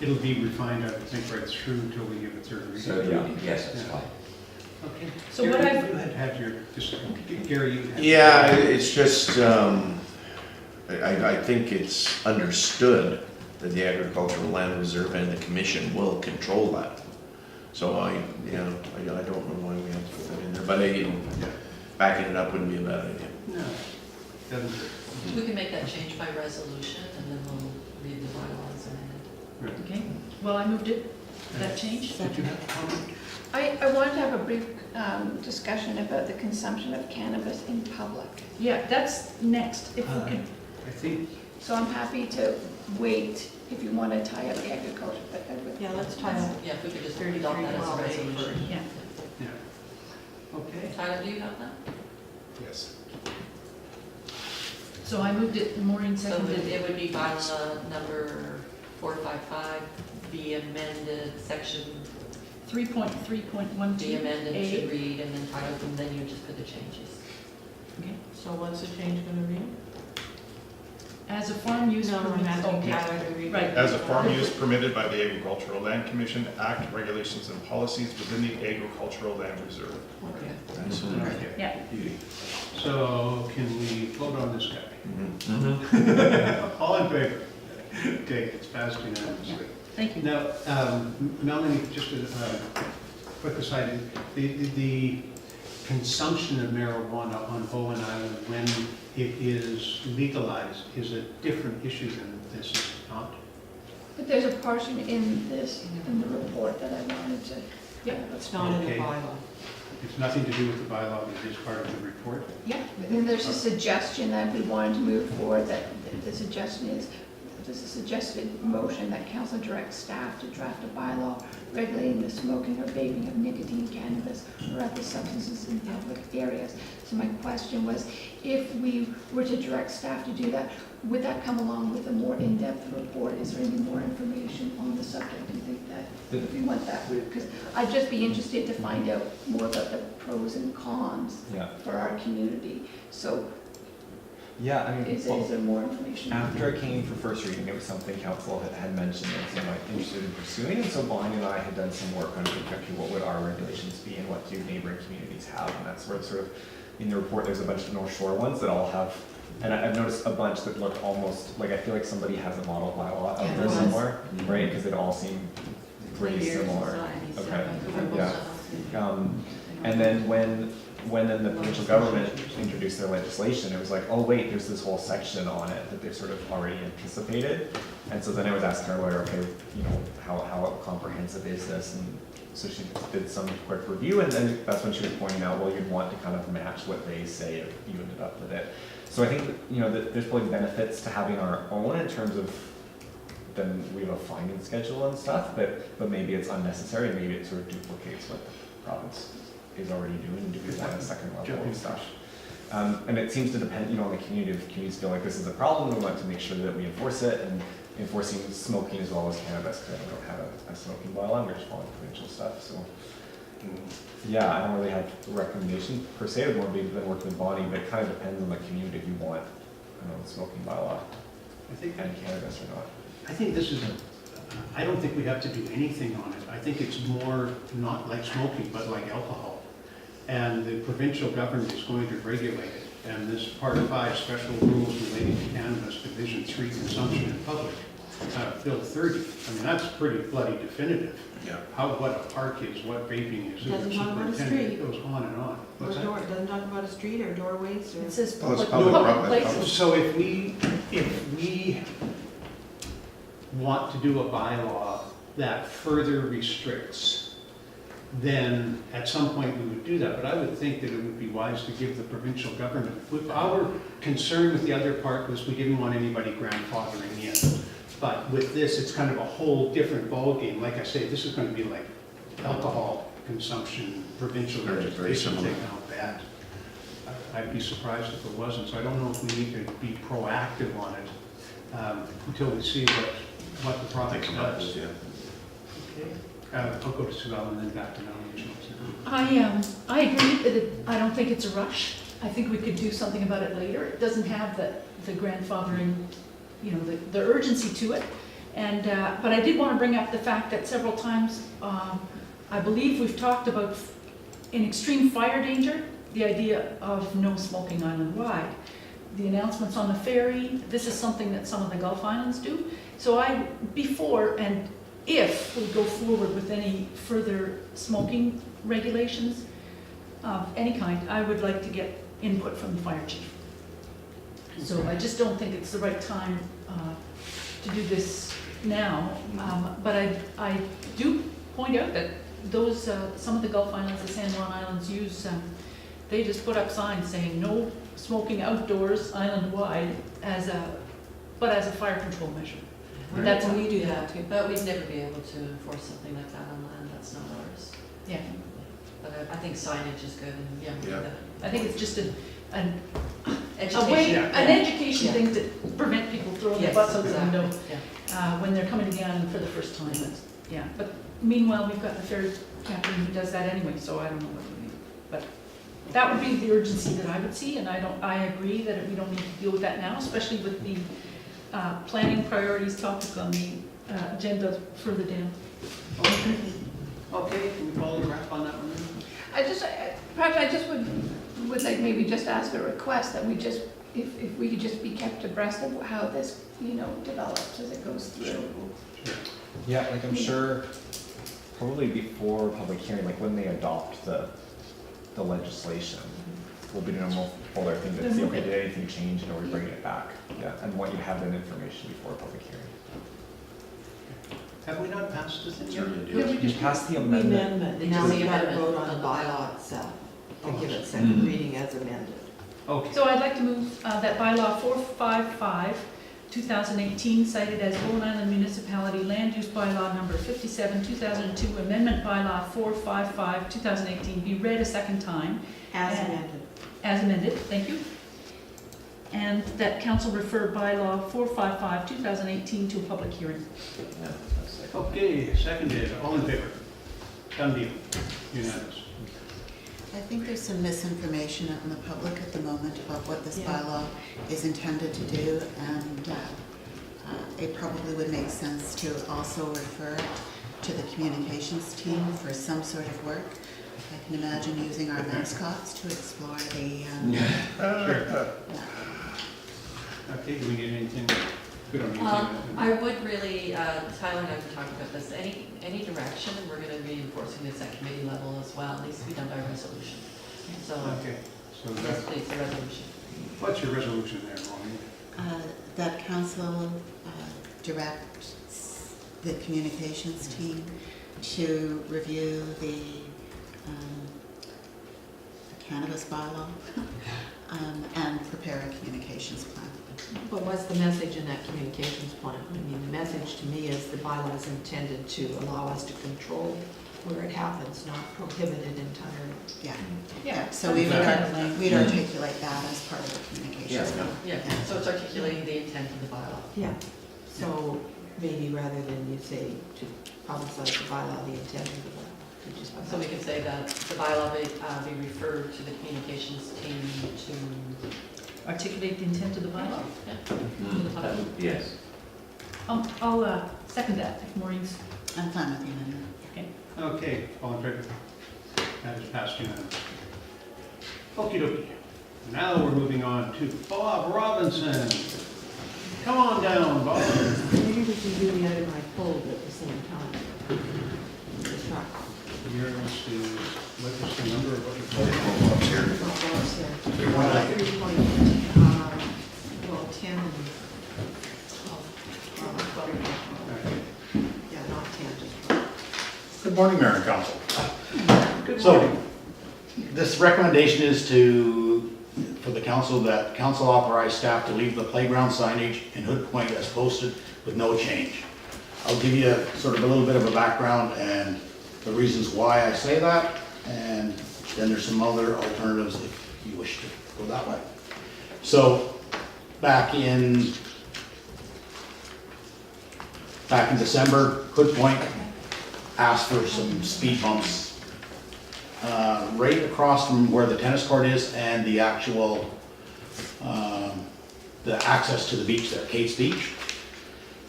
It'll be refined, I would think, right through until we give a third reading. So, Yeah. yes, that's Yeah. fine. Okay. So what Gary, I've- you had your, Gary, you had. Yeah, it's just, I think it's understood that the Agricultural Land Reserve and the commission will control that. So I don't know why we have to put that in there, but backing it up wouldn't be a bad idea. No, doesn't hurt. We can make that change by resolution, and then we'll read the bylaws amended. Okay, well, I moved it, that change. Did you have a comment? I wanted to have a brief discussion about the consumption of cannabis in public. Yeah, that's next, if we could, I think, So I'm happy to wait if you want to tie up the agriculture, but I would. Yeah, let's tie up. Yeah, if we could just 33, adopt that as a 12A resolution. first. yeah. yeah. Okay. Tyler, do you have that? Yes. So I moved it, Maureen So seconded it it. would be bylaw number 455, be amended, section 3.3.12 be amended, A. should read, and then title, and then you just put the changes. Okay, so what's the change gonna be? As a farm use No, I'm permit. asking Okay. Tyler to read. Right. it. As a farm use permitted by the Agricultural Land Commission Act, regulations and policies within the Agricultural Land Reserve. Okay. Absolutely. Okay. Yeah, Beauty. So can we vote on this guy? Mhm. All in favor? Okay, it's passed unanimously. thank you. Now, Melanie, just a quick aside, the consumption of marijuana on Bowen Island when it is legalized is a different issue than this, is it not? But there's a portion in this, in the report that I wanted to. Yep. It's not in the Okay. bylaw. It's nothing to do with the bylaw, it is part of the report. Yeah, And there's a suggestion that we wanted to move forward, that the suggestion is, there's a suggested motion that council directs staff to draft a bylaw regulating the smoking or vaping of nicotine, cannabis, or other substances in public areas. So my question was, if we were to direct staff to do that, would that come along with a more in-depth report? Is there any more information on the subject? Do you think that, if you went that route? Because I'd just be interested to find out more about the pros and cons Yeah, for our community. So yeah, I mean, is well, there more information? after it came for first reading, it was something council had mentioned and seemed like interested in pursuing, and so Bonnie and I had done some work on thinking, okay, what would our regulations be and what do neighboring communities have, and that's where it's sort of, in the report, there's a bunch of North Shore ones that all have, and I've noticed a bunch that look almost, like I feel like somebody has a model bylaw out there Yeah. somewhere, right, because it all seem pretty similar. Okay, yeah. And then when then the provincial government introduced their legislation, it was like, oh wait, there's this whole section on it that they've sort of already anticipated. And so then I was asking our lawyer, okay, how comprehensive is this? And so she did some quick review, and then that's when she was pointing out, well, you'd want to kind of match what they say if you ended up with it. So I think, that there's probably benefits to having our own in terms of, then we have a finding schedule and stuff, but maybe it's unnecessary, and maybe it sort of duplicates what the province is already doing. Do we want a second level of stuff? And it seems to depend, on the community. If communities feel like this is a problem, we want to make sure that we enforce it, and enforcing smoking as well as cannabis, because I don't have a smoking bylaw, we're just following provincial stuff, so. Yeah, I don't really have a recommendation per se, I'd more be than working with Bonnie, but it kind of depends on the community if you want, a smoking bylaw I think, and cannabis or not. I think this is, I don't think we have to do anything on it. I think it's more not like smoking, but like alcohol. And the provincial government is going to regulate it. And this Part 5 special rules relating to cannabis, Division 3 consumption in public, Bill 30. I mean, that's pretty bloody definitive. Yeah. What a park is, what vaping is. Doesn't talk about a Superintendent, street. It goes on and on. Or What's that? door, it doesn't talk about a street or doorways or. It says Well, it's public, public public property. places. So if we want to do a bylaw that further restricts, then at some point we would do that. But I would think that it would be wise to give the provincial government, our concern with the other part was we didn't want anybody grandfathering in. But with this, it's kind of a whole different ballgame. Like I say, this is going to be like alcohol consumption, provincial Very legislation similar. thing out that. I'd be surprised if it wasn't, so I don't know if we need to be proactive on it until we see what the They project come up does. with, yeah. I'll go to Sue Ellen and then back to nominations. I agree that I don't think it's a rush. I think we could do something about it later. It doesn't have the grandfathering, you know, the urgency to it. And, but I did want to bring up the fact that several times, I believe we've talked about in extreme fire danger, the idea of no smoking island-wide. The announcements on the ferry, this is something that some of the Gulf Islands do. So before and if we go forward with any further smoking regulations of any kind, I would like to get input from the fire chief. So I just don't think it's the right time to do this now. But I do point out that those, some of the Gulf Islands, the San Juan Islands use, they just put up signs saying no smoking outdoors island-wide but as a fire control measure. That's We do that too. But we'd never be able to enforce something like that on land, that's not ours. Yeah, But I think signage is good, and yeah, we do Yeah. that. I think it's just a way, Education. an education Yeah. thing to prevent people throwing their Yes, butts out the exactly, window yeah. when they're coming down for the first time. Yeah, but meanwhile, we've got the ferry captain who does that anyway, so I don't know what we need. But that would be the urgency that I would see, and I agree that we don't need to deal with that now, especially with the planning priorities topic on the agenda further down. Okay, can we follow the wrap on that one then? Perhaps I just would like maybe just ask a request that we just, if we could just be kept abreast of how this, you know, develops as it goes through. Yeah, like I'm sure, probably before public hearing, like when they adopt the legislation, we'll be doing a more fuller thing to see, okay, did anything change, and are we bringing it back? Yeah, and what you have that information before public hearing. Have we not passed this yet? Certainly do. Yeah, we You passed the The amendment. amendment, It's now the we've got to amendment vote on of the the bylaw itself, and give it Mm. second reading as amended. Okay. So I'd like to move that bylaw 455, 2018, cited as Bowen Island Municipality Land Use Bylaw number 57, 2002, Amendment Bylaw 455, 2018, be read a second time. As And- amended. As amended, thank you. And that council refer bylaw 455, 2018 to a public hearing. Yeah, that's it. Okay, seconded, all in favor? Done deal, unanimous. I think there's some misinformation out in the public at the moment about what this Yeah. bylaw is intended to do, and it probably would make sense to also refer to the communications team for some sort of work. I can imagine using our mascots to explore the, Sure. Okay, do we need anything? We don't need anything. I would really, Tyler and I have talked about this, any direction, we're gonna be enforcing this at committee level as well, it needs to be done by resolution. So, Okay, so yes, please, a resolution. what's your resolution there, Ronnie? that council directs the communications team to review the cannabis bylaw and prepare a communications plan. But what's the message in that communications plan? I mean, the message to me is the bylaw is intended to allow us to control where it happens, not prohibit it entirely. Yeah. Yeah. So we would, Definitely. we'd articulate that as part of the communications Yeah. plan. Yeah, so it's articulating the intent of the bylaw. Yeah. So maybe rather than you say to publicize the bylaw, the intent of the bylaw, you just. So we can say that the bylaw be referred to the communications team to, Articulate the intent of the bylaw. yeah. Mm, yes. I'll second that, if Maureen's. I'm fine with the amendment. Okay, all in favor? That is passed unanimously. Okey dokey. Now we're moving on to Bob Robinson. Come on down, Bob. Maybe we can do the item I pulled at the same time. Sure. Yours is, what is the number of what you're talking about? Well, it's here. 10 and 12. Yeah, not 10, just 12. Good morning, Mayor and Council. Good So, morning. this recommendation is for the council council that council authorized staff to leave the playground signage in Hood Point as posted with no change. I'll give you sort of a little bit of a background and the reasons why I say that, and then there's some other alternatives if you wish to go that way. So, back in December, Hood Point asked for some speed bumps right across from where the tennis court is and the actual, the access to the beach there, Kate's Beach.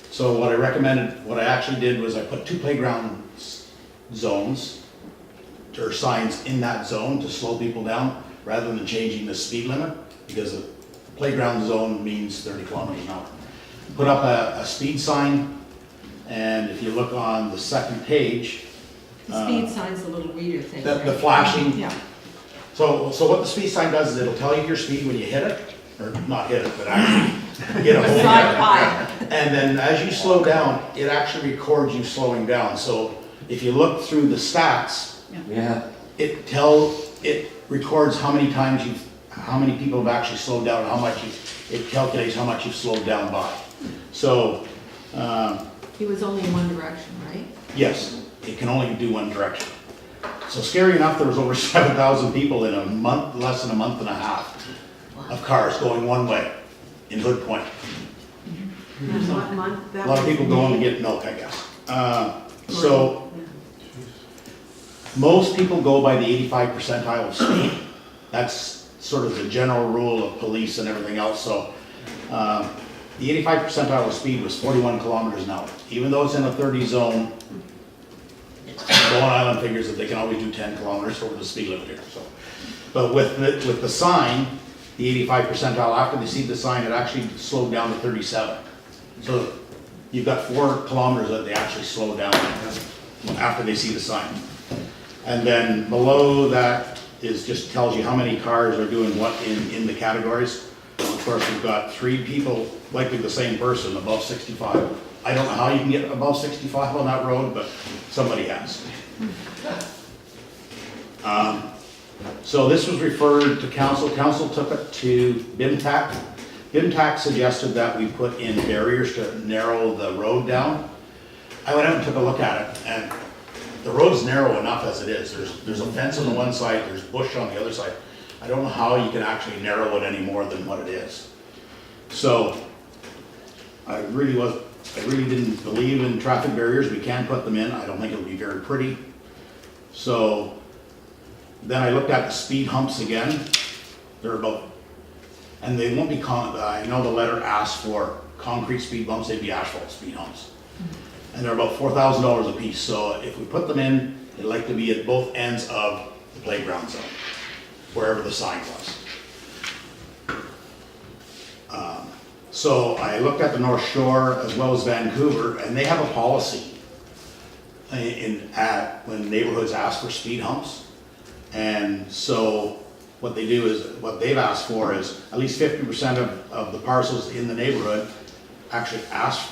So what I actually did was I put 2 playground zones, or signs in that zone to slow people down, rather than changing the speed limit, because a playground zone means 30 kilometers an hour. Put up a speed sign, and if you look on the second page, The speed sign's the little reader thing. the right? flashing. Yeah. So what the speed sign does is it'll tell you your speed when you hit it, or not hit it, but actually get a hold of it. Side by. And then as you slow down, it actually records you slowing down. So if you look through the stats, Yeah, it records how many times how many people have actually slowed down, it calculates how much you've slowed down by. So, It was only in one direction, right? yes, it can only do one direction. So scary enough, there was over 7,000 people in a month, less than a month and a half of cars going one way in Hood Point. And what month? A lot of people going to get milk, I guess. So most people go by the 85 percentile of speed. That's sort of the general rule of police and everything else. So the 85 percentile of speed was 41 kilometers an hour. Even though it's in a 30 zone, Bowen Island figures that they can always do 10 kilometers over the speed limit here. So, but with the sign, the 85 percentile, after they see the sign, it actually slowed down to 37. So you've got 4 kilometers that they actually slow down after they see the sign. And then below that is just tells you how many cars are doing what in the categories. Of course, we've got 3 people, likely the same person, above 65. I don't know how you can get above 65 on that road, but somebody has. So this was referred to council. Council took it to BIMTAC. BIMTAC suggested that we put in barriers to narrow the road down. I went out and took a look at it, and the road's narrow enough as it is. There's a fence on the one side, there's bush on the other side. I don't know how you can actually narrow it any more than what it is. So I really didn't believe in traffic barriers. We can put them in. I don't think it'll be very pretty. So then I looked at the speed humps again. They're about, and they won't be, I know the letter asked for concrete speed bumps, they'd be asphalt speed humps. And they're about $4,000 a piece. So if we put them in, they'd like to be at both ends of the playground zone, wherever the sign was. So I looked at the North Shore as well as Vancouver, and they have a policy when neighborhoods ask for speed humps. And so what they do is, what they've asked for is at least 50% of the parcels in the neighborhood actually ask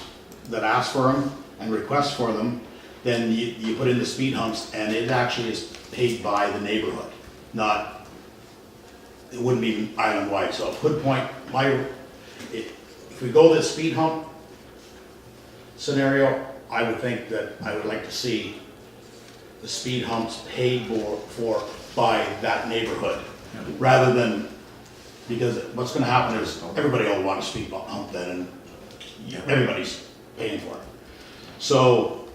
for them and request for them. Then you put in the speed humps, and it actually is paid by the neighborhood, not, it wouldn't be island-wide. So Hood Point, if we go this speed hump scenario, I would think that I would like to see the speed humps paid for by that neighborhood, rather than, because what's going to happen is everybody will want a speed hump then, and everybody's paying for it. So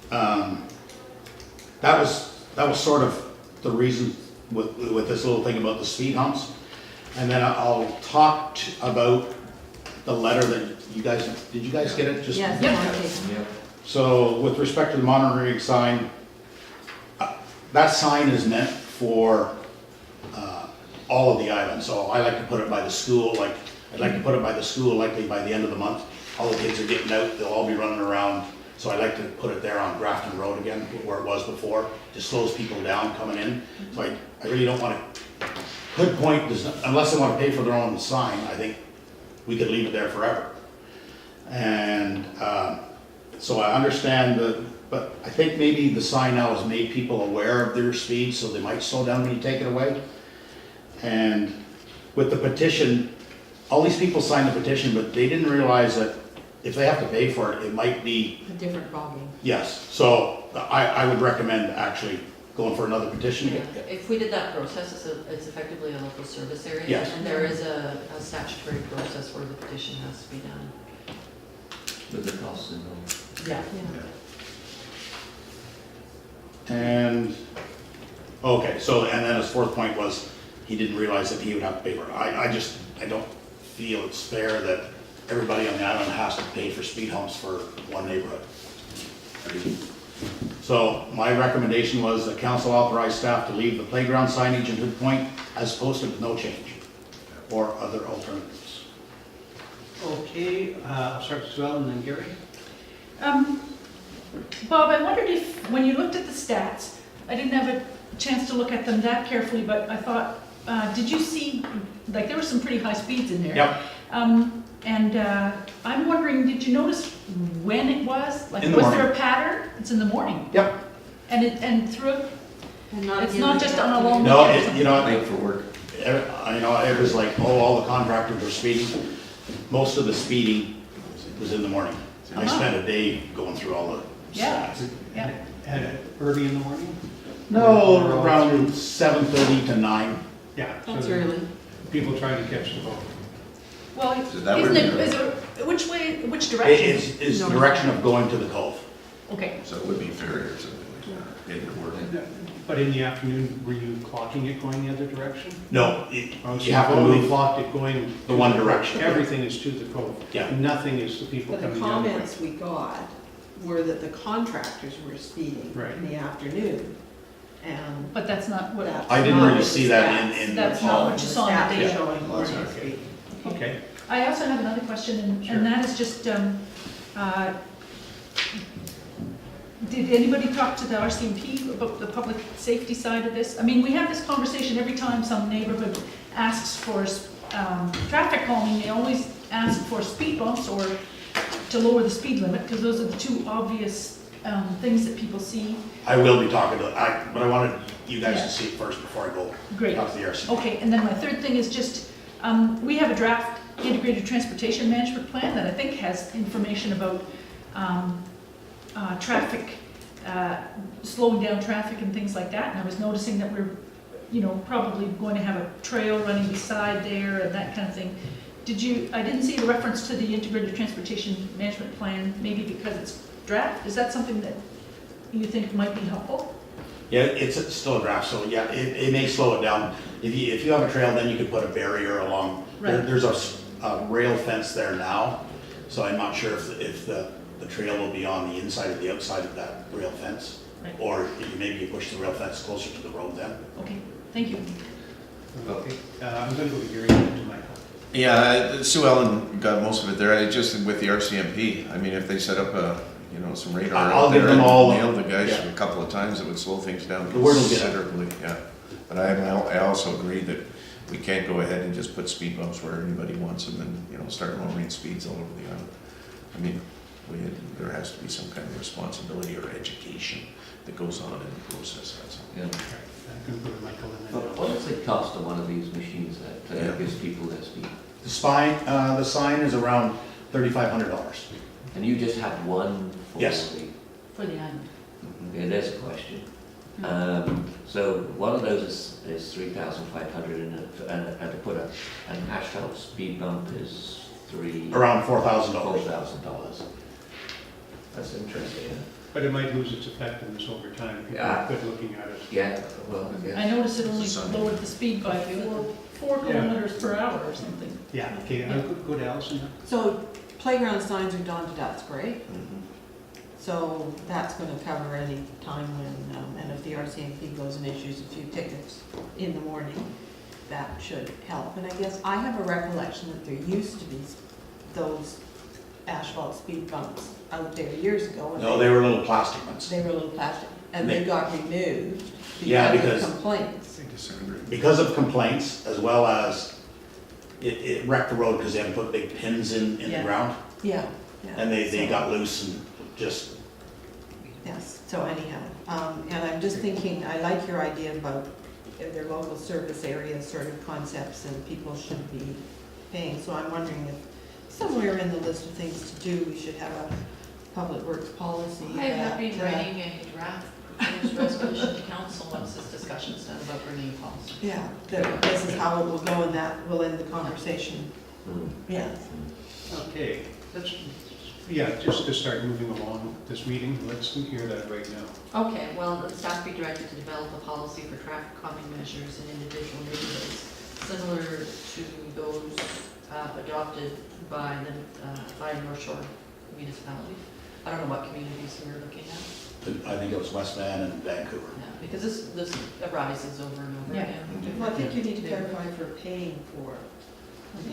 that was sort of the reason with this little thing about the speed humps. And then I'll talk about the letter that you guys, did you guys get it? Just Yes. yeah. So with respect to the monitoring sign, that sign is meant for all of the islands. So I like to put it by the school, I'd like to put it by the school likely by the end of the month. All the kids are getting out, they'll all be running around. So I like to put it there on Grafton Road again, where it was before. Just slows people down coming in. So I really don't want to, Hood Point does not, unless they want to pay for their own sign, I think we could leave it there forever. And so I understand but I think maybe the sign now has made people aware of their speed, so they might slow down when you take it away. And with the petition, all these people signed the petition, but they didn't realize that if they have to pay for it, it might be, A different ballgame. yes. So I would recommend actually going for another petition. Yeah, if we did that process, it's effectively a local service area. Yes. And there is a statutory process where the petition has to be done. With the costs involved. Yeah. And, okay, so, and then his fourth point was, he didn't realize that he would have to pay for it. I don't feel it's fair that everybody on the island has to pay for speed humps for one neighborhood. So my recommendation was that council authorize staff to leave the playground signage in Hood Point as posted with no change, or other alternatives. Okay, I'll start with Sue Ellen and then Gary. Bob, I wondered if, when you looked at the stats, I didn't have a chance to look at them that carefully, but I thought, did you see, like, there were some pretty high speeds in there. Yep. I'm wondering, did you notice when it was? Like, In the was morning. there a pattern? It's in the morning. Yep. And through, And not it's in not the just on a long No, weekend. you know, Late for work. it was like, oh, all the contractors were speeding. Most of the speeding was in the morning. I spent a day going through all the Yeah. stats. Yeah. At early in the morning? No, around 7:30 to 9. Yeah. so That's the early. People trying to catch the boat. Well, that isn't where it, you're- is it, which way, which direction? It's the direction of going to the cove. Okay. So it would be ferry or something like that, getting to work. But in the afternoon, were you clocking it going the other direction? No, Oh, so you have to only move. clocked it going. The one direction. Everything is to the cove. Yeah. Nothing is the people But the coming the other way. comments we got were that the contractors were speeding Right. in the afternoon. And But that's not what, that's I didn't not really what see the that stats- in the that's not what you saw in the stats are data. showing Well, that's morning okay. speed. Okay. I also have another question, Sure. and that is just, did anybody talk to the RCMP about the public safety side of this? I mean, we have this conversation every time some neighborhood asks for traffic calming, they always ask for speed bumps or to lower the speed limit, because those are the two obvious things that people see. I will be talking to, but I wanted you guys Yeah. to see it first before I go Great. talk to the RC. Okay, and then my third thing is just, we have a draft integrated transportation management plan that I think has information about traffic, slowing down traffic and things like that. And I was noticing that we're, probably going to have a trail running beside there and that kind of thing. I didn't see a reference to the integrated transportation management plan, maybe because it's draft. Is that something that you think might be helpful? Yeah, it's still a draft, so yeah, it may slow it down. If you have a trail, then you could put a barrier along. Right. There's a rail fence there now, so I'm not sure if the trail will be on the inside or the outside of that rail fence. Right. Or maybe you push the rail fence closer to the road then. Okay, thank you. Okay. I'm going to go to Gary and to Michael. Yeah, Sue Ellen got most of it there, just with the RCMP. I mean, if they set up some radar I'll out give there them and all- nail the guys yeah. a couple of times, it would slow things down The word will get out. considerably, yeah. But I also agree that we can't go ahead and just put speed bumps where anybody wants them and, start lowering speeds all over the island. I mean, there has to be some kind of responsibility or education that goes on in the process, that's all. Yeah. I'm going to go to Michael and then. But what does it cost of one of these machines that Yeah. gives people their speed? The sign is around $3,500. And you just have one for Yes. the, For the island. okay, there's a question. So one of those is 3,500 and to put an asphalt speed bump is Around $4,000. $4,000. That's interesting. But it might lose its effectiveness over time. People Yeah. are good looking at it. Yeah, well, I yeah. noticed it only Sun. lowered the speed by four Yeah. kilometers per hour or something. Yeah, okay, I'll go to Allison now. So playground signs are dawn to dusk, right? Mhm. So that's gonna cover any time when, and if the RCMP goes and issues a few tickets in the morning, that should help. And I guess I have a recollection that there used to be those asphalt speed bumps out there years ago. and No, they were little plastic ones. They were little plastic, and they got removed Yeah, because because- of complaints. I disagree. Because of complaints, as well as it wrecked the road because they had to put big pins in the Yeah. ground. Yeah, yeah. And they So- got loose and just, Yes, so anyhow, and I'm just thinking, I like your idea about they're local service area sort of concepts and people should be paying. So I'm wondering if somewhere in the list of things to do, we should have a public works policy. I have been that, writing a draft proposed resolution to council once this discussion's done about bringing a policy. Yeah, that this is how it will go and that will end the conversation. Yeah. Okay, just to start moving along this meeting, let's hear that right now. Okay, well, the staff be directed to develop a policy for traffic calming measures in individual neighborhoods, similar to those adopted by North Shore municipalities. I don't know what communities we're looking at, I think it was West Van and Vancouver. yeah, because this arises over and over Yeah. again. Well, I think you need to clarify for paying for.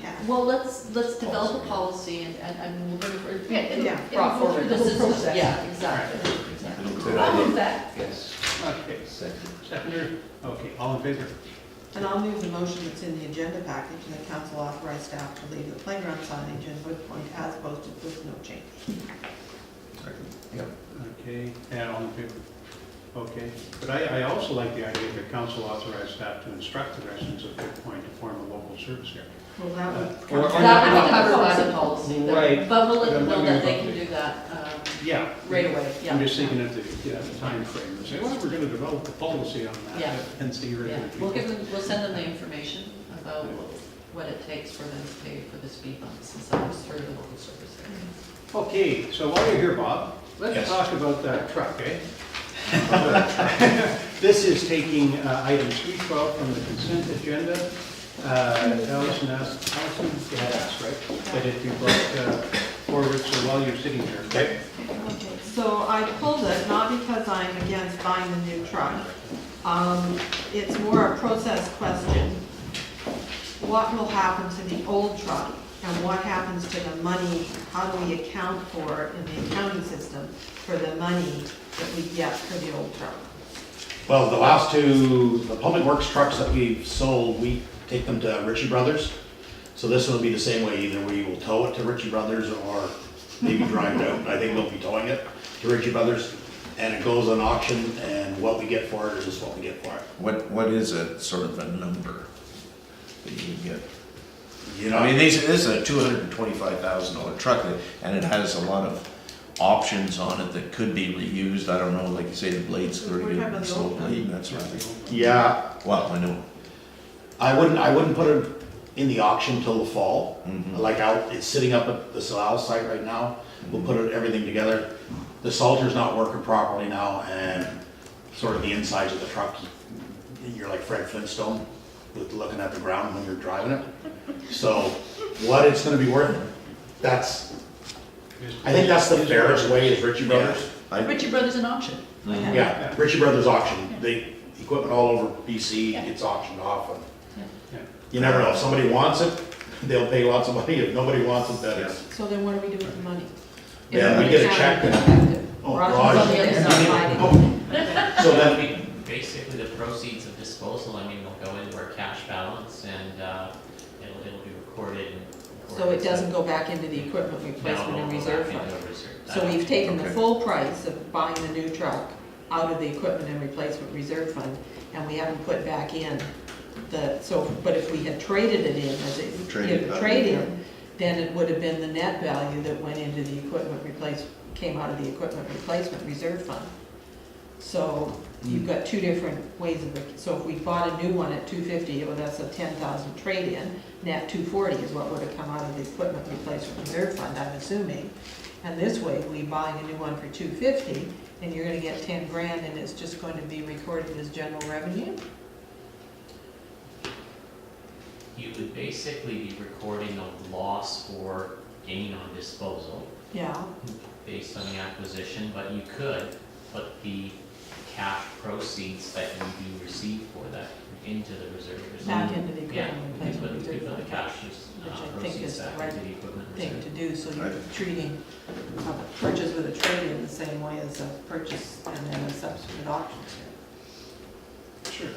Yeah. Well, let's develop a policy and we're going to, Yeah, it'll- Yeah, it'll brought go forward. through the This whole is, process. yeah, exactly. Good I'll idea. move that. Yes. Okay, Second. seconder, okay, all in favor? And I'll move the motion that's in the agenda package and the council authorize staff to leave the playground signage in Wood Point as posted with no change. Yep. Okay, and all in favor? Okay, but I also like the idea that council authorize staff to instruct the residents of Good Point to form a local service area. Well, that would. Or- That would be covered by the policy, Right. but we'll let them But know I'm that they wondering can about do that Yeah. right away, yeah. I'm just thinking of the timeframe, and say, well, we're gonna develop a policy on that, Yeah. hence the Yeah, irregular we'll people. we'll send them the information about what it takes for them to pay for the speed bumps and stuff through the local service area. Okay, so while you're here, Bob, let's Yes. talk about that truck, eh? This is taking item 312 from the consent agenda. Allison asked, you had asked, right? That it be brought forward, so while you're sitting here. Okay. Okay, so I pulled it, not because I'm against buying the new truck. It's more a process question. What will happen to the old truck? And what happens to the money? How do we account for, in the accounting system, for the money that we get for the old truck? Well, the last two, the public works trucks that we've sold, we take them to Ritchie Brothers. So this will be the same way, either we will tow it to Ritchie Brothers or maybe drive it out. I think they'll be towing it to Ritchie Brothers. And it goes on auction, and what we get for it is just what we get for it. What is a sort of a number that you would get? You know, I mean, this is a $225,000 truck, and it has a lot of options on it that could be reused. I don't know, like you say, the blade's We're pretty talking good, about the slow old one. blade, that sort of thing. yeah, Well, I know. I wouldn't put it in the auction till the fall. Mhm. Like it's sitting up at the Salau site right now. We'll put everything together. The salter's not working properly now, and sort of the insides of the truck, you're like Fred Flintstone with looking at the ground when you're driving it. So what it's gonna be worth, I think that's the fairest way is Ritchie Brothers. Ritchie Brothers in auction. Yeah, Ritchie Brothers auction. The equipment all over BC gets auctioned off, and Yeah. you never know. If somebody wants it, they'll pay lots of money. If nobody wants it, then it's. So then what do we do with the money? Yeah, we get a check and, oh, Raj Raj. is on the other side hiding. So then, Basically, the proceeds of disposal, I mean, they'll go into our cash balance and it'll be recorded. So it doesn't go back into the equipment replacement and reserve fund? So we've taken the Okay. full price of buying the new truck out of the equipment and replacement reserve fund, and we haven't put back in but if we had traded it in as Traded a back. trade-in, then it would have been the net value that went into the came out of the equipment replacement reserve fund. So you've got two different ways of, so if we bought a new one at $250, well, that's a $10,000 trade-in, net $240 is what would have come out of the equipment replacement reserve fund, I'm assuming. And this way, we buying a new one for $250, and you're gonna get 10 grand, and it's just going to be recorded as general revenue? You would basically be recording a loss or gain on disposal Yeah, based on the acquisition, but you could put the cash proceeds that you do receive for that into the reserve. back into the Yeah, equipment you replacement put reserve the fund, cash which I think proceeds is the back right into the equipment thing reserve. to do, so you're Right. treating a purchase with a trade-in the same way as a purchase and then a subsequent auction. Sure.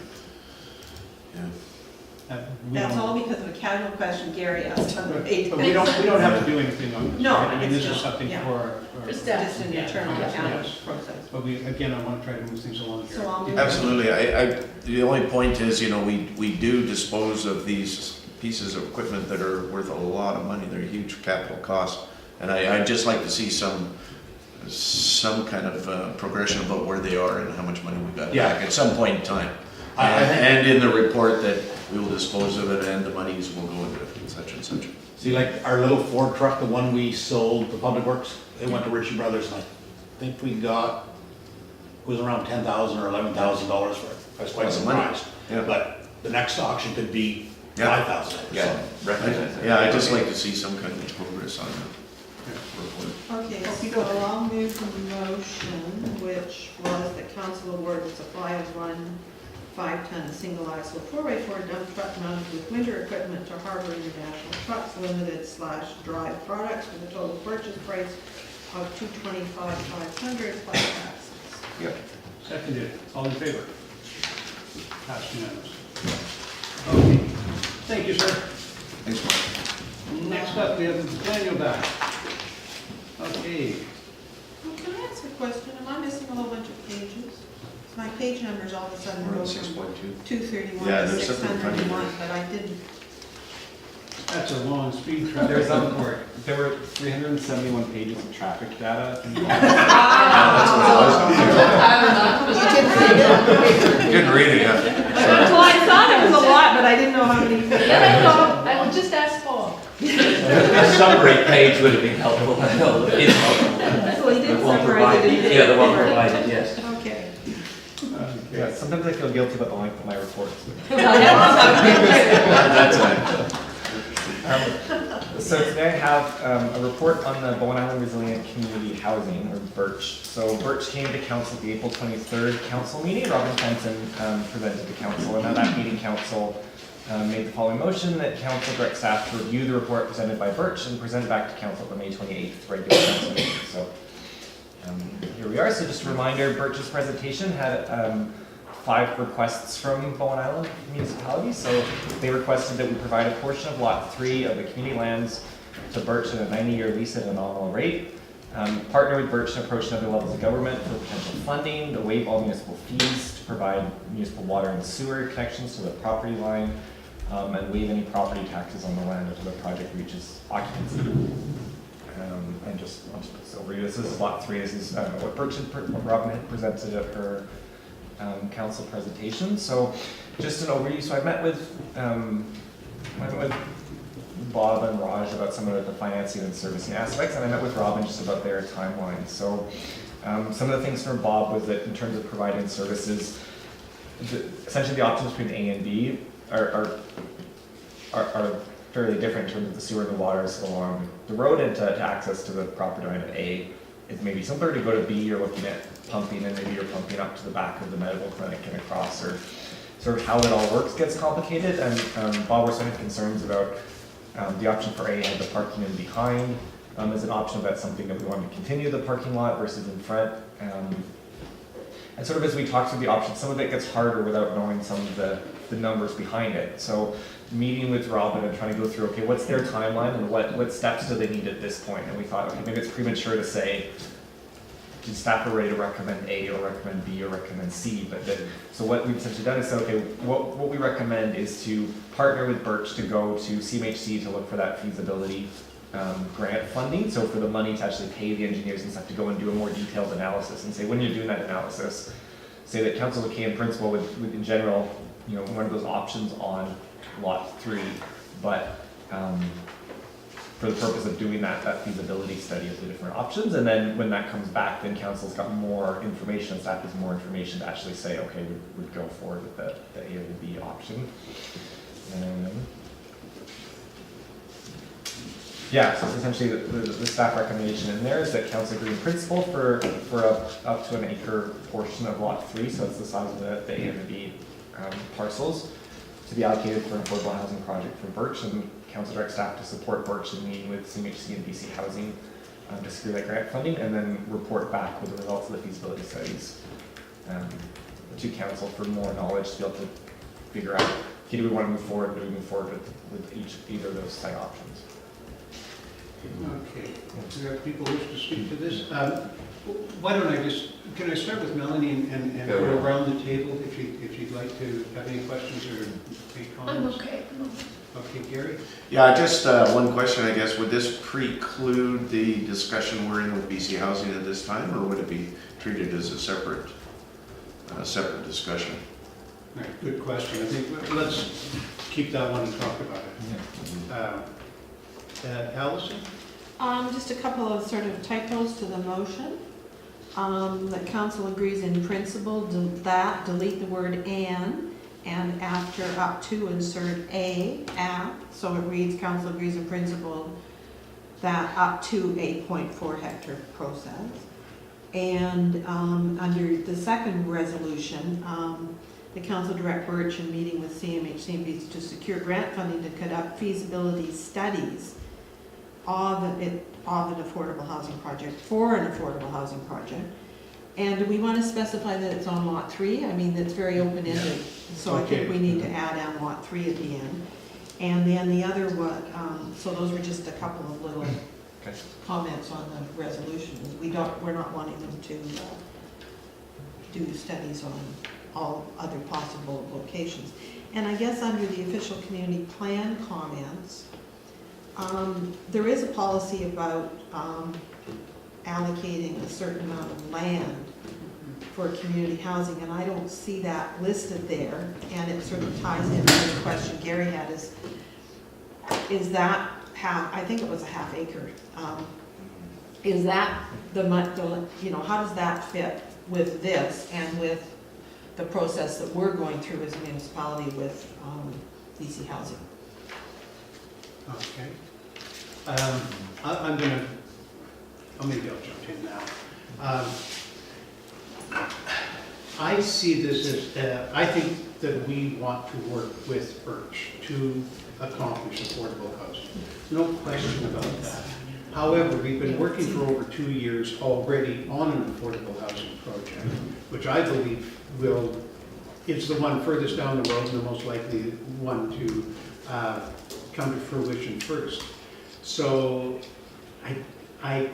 Yeah. We That's don't- all because of a casual question Gary asked on the But page. we don't have to do anything on this. No, right? I mean, this it's is not, something yeah. for our. For staff. Just an Yeah. internal Yeah. accounting Yes. process. But we, again, I want to try to move things along here. So I'll move. Absolutely, the only point is, we do dispose of these pieces of equipment that are worth a lot of money, they're huge capital costs. And I'd just like to see some kind of progression about where they are and how much money we've got Yeah. back at some point in time. I think- And in the report that we will dispose of it and the monies will go into such and such. See, like our little Ford truck, the one we sold to Public Works, it went to Ritchie Brothers, and I think we got, it was around $10,000 or $11,000 for it. I was quite Lots of money. surprised. Yeah. But the next auction could be Yeah. 5,000. Yeah, recognize it. Yeah, I'd just like to see some kind of progress on that report. Okay, so I'll move the motion, which was that council award the supply of one 5-ton single axle 4x4 dump truck mounted with winter equipment to Harbor International Trucks Limited / Drive Products with a total purchase price of $225,500 plus taxes. Yep. Seconded, all in favor? Passed unanimously. Okay, thank you, sir. Thanks, Mark. Next up, we have Daniel back. Okay, Well, can I ask a question? Am I missing a whole bunch of pages? My page numbers all of a sudden We're go at from 6.2. 231 Yeah, to there's something in front of you. 601, but I didn't. that's a long speed traffic There's report. there were 371 pages of traffic data. You didn't read it? Good reading, yeah. Well, I thought it was a lot, but I didn't know how many. I will just ask Paul. A summary page would have been helpful. So he did The one summarize it. provided, yeah, the one provided, yes. Okay. Yeah, sometimes I feel guilty about the length of my reports. That's So today I have a report on the Bowen Island Resilient Community Housing, or BIRCH. So BIRCH came to council at the April 23rd council meeting. Robin Fenton presented to council, and at that meeting, council made the following motion that council direct staff to review the report presented by BIRCH and present back to council at the May 28th regular council meeting. So here we are. So just a reminder, BIRCH's presentation had 5 requests from Bowen Island municipalities. So they requested that we provide a portion of Lot 3 of the community lands to BIRCH at a 90-year lease at a nominal rate. Partner with BIRCH and approach other levels of government for potential funding, to waive all municipal fees, to provide municipal water and sewer connections to the property line, and waive any property taxes on the land until the project reaches occupancy. And just I'll just put this over you. This is Lot 3. This is what BIRCH and what Robin had presented at her council presentation. So just an overview. So I met with Bob and Raj about some of the financing and servicing aspects, and I met with Robin just about their timeline. So some of the things from Bob was that in terms of providing services, essentially the options between A and B are fairly different in terms of the sewer and the water is along the road, and to access to the property line at A is maybe simpler. To go to B, you're looking at pumping, and maybe you're pumping up to the back of the medical clinic and across, or sort of how it all works gets complicated. And Bob was having concerns about the option for A had the parking in behind as an option. That's something that we wanted to continue the parking lot versus in front. And sort of as we talk through the options, some of it gets harder without knowing some of the numbers behind it. So meeting with Robin and trying to go through, okay, what's their timeline and what steps do they need at this point? And we thought, okay, maybe it's premature to say, do staff are ready to recommend A or recommend B or recommend C, so what we've essentially done is say, okay, what we recommend is to partner with BIRCH to go to CMHC to look for that feasibility grant funding. So for the money to actually pay the engineers and stuff to go and do a more detailed analysis, and say when you're doing that analysis, say that council okay in principle with in general, one of those options on Lot 3, but for the purpose of doing that feasibility study of the different options, and then when that comes back, then council's got more information, staff has more information to actually say, okay, we'd go forward with the A or the B option. Yeah, so it's essentially the staff recommendation in there is that council agree in principle for up to an acre portion of Lot 3, so it's the size of the A and the B parcels, to be allocated for an affordable housing project for BIRCH, and council direct staff to support BIRCH in meeting with CMHC and BC Housing to secure that grant funding, and then report back with the results of the feasibility studies to council for more knowledge to be able to figure out do we want to move forward, do we move forward with either of those site options? Okay, we have people who wish to speak to this. Why don't I just, can I start with Melanie and Go go ahead. around the table if you'd like to have any questions or make I'm comments? okay. Okay, Gary? Yeah, just one question, I guess. Would this preclude the discussion we're in with BC Housing at this time, or would it be treated as a separate discussion? All right, good question. I think let's keep that one and talk about it. Allison? Just a couple of sort of typos to the motion. That council agrees in principle, delete the word and after up to insert at, so it reads, council agrees in principle that up to 8.4 hectare process. And under the second resolution, the council direct Birch in meeting with CMHC to secure grant funding to conduct feasibility studies of an affordable housing project, for an affordable housing project. And do we want to specify that it's on lot 3? I mean, that's very open-ended, so I think we need to add on lot 3 at the end. And then the other one, so those were just a couple of little Okay. comments on the resolution. We're not wanting them to do studies on all other possible locations. And I guess under the official community plan comments, there is a policy about allocating a certain amount of land for community housing, and I don't see that listed there, and it sort of ties into the question Gary had, is that half, I think it was a half acre, is that how does that fit with this and with the process that we're going through as a municipality with BC Housing? Okay. Maybe I'll jump in now. I see this as, I think that we want to work with Birch to accomplish affordable housing. No question about that. However, we've been working for over 2 years already on an affordable housing project, which I believe is the one furthest down the road and the most likely one to come to fruition first. So I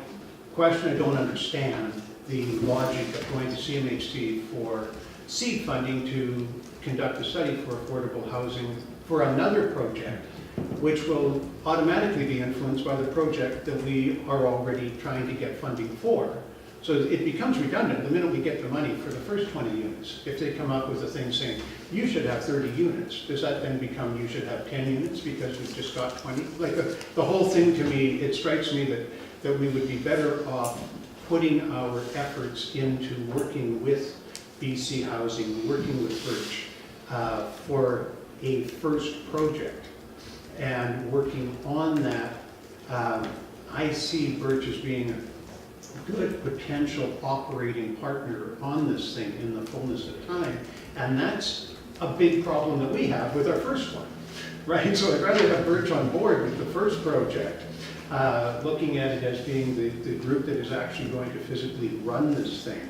don't understand the logic of going to CMHC for seed funding to conduct a study for affordable housing for another project, which will automatically be influenced by the project that we are already trying to get funding for. So it becomes redundant the minute we get the money for the first 20 units. If they come up with a thing saying, you should have 30 units, does that then become you should have 10 units because we've just got 20? Like the whole thing, to me, it strikes me that we would be better off putting our efforts into working with BC Housing, working with Birch for a first project and working on that. I see Birch as being a good potential operating partner on this thing in the fullness of time, and that's a big problem that we have with our first one, right? So I'd rather have Birch on board with the first project, looking at it as being the group that is actually going to physically run this thing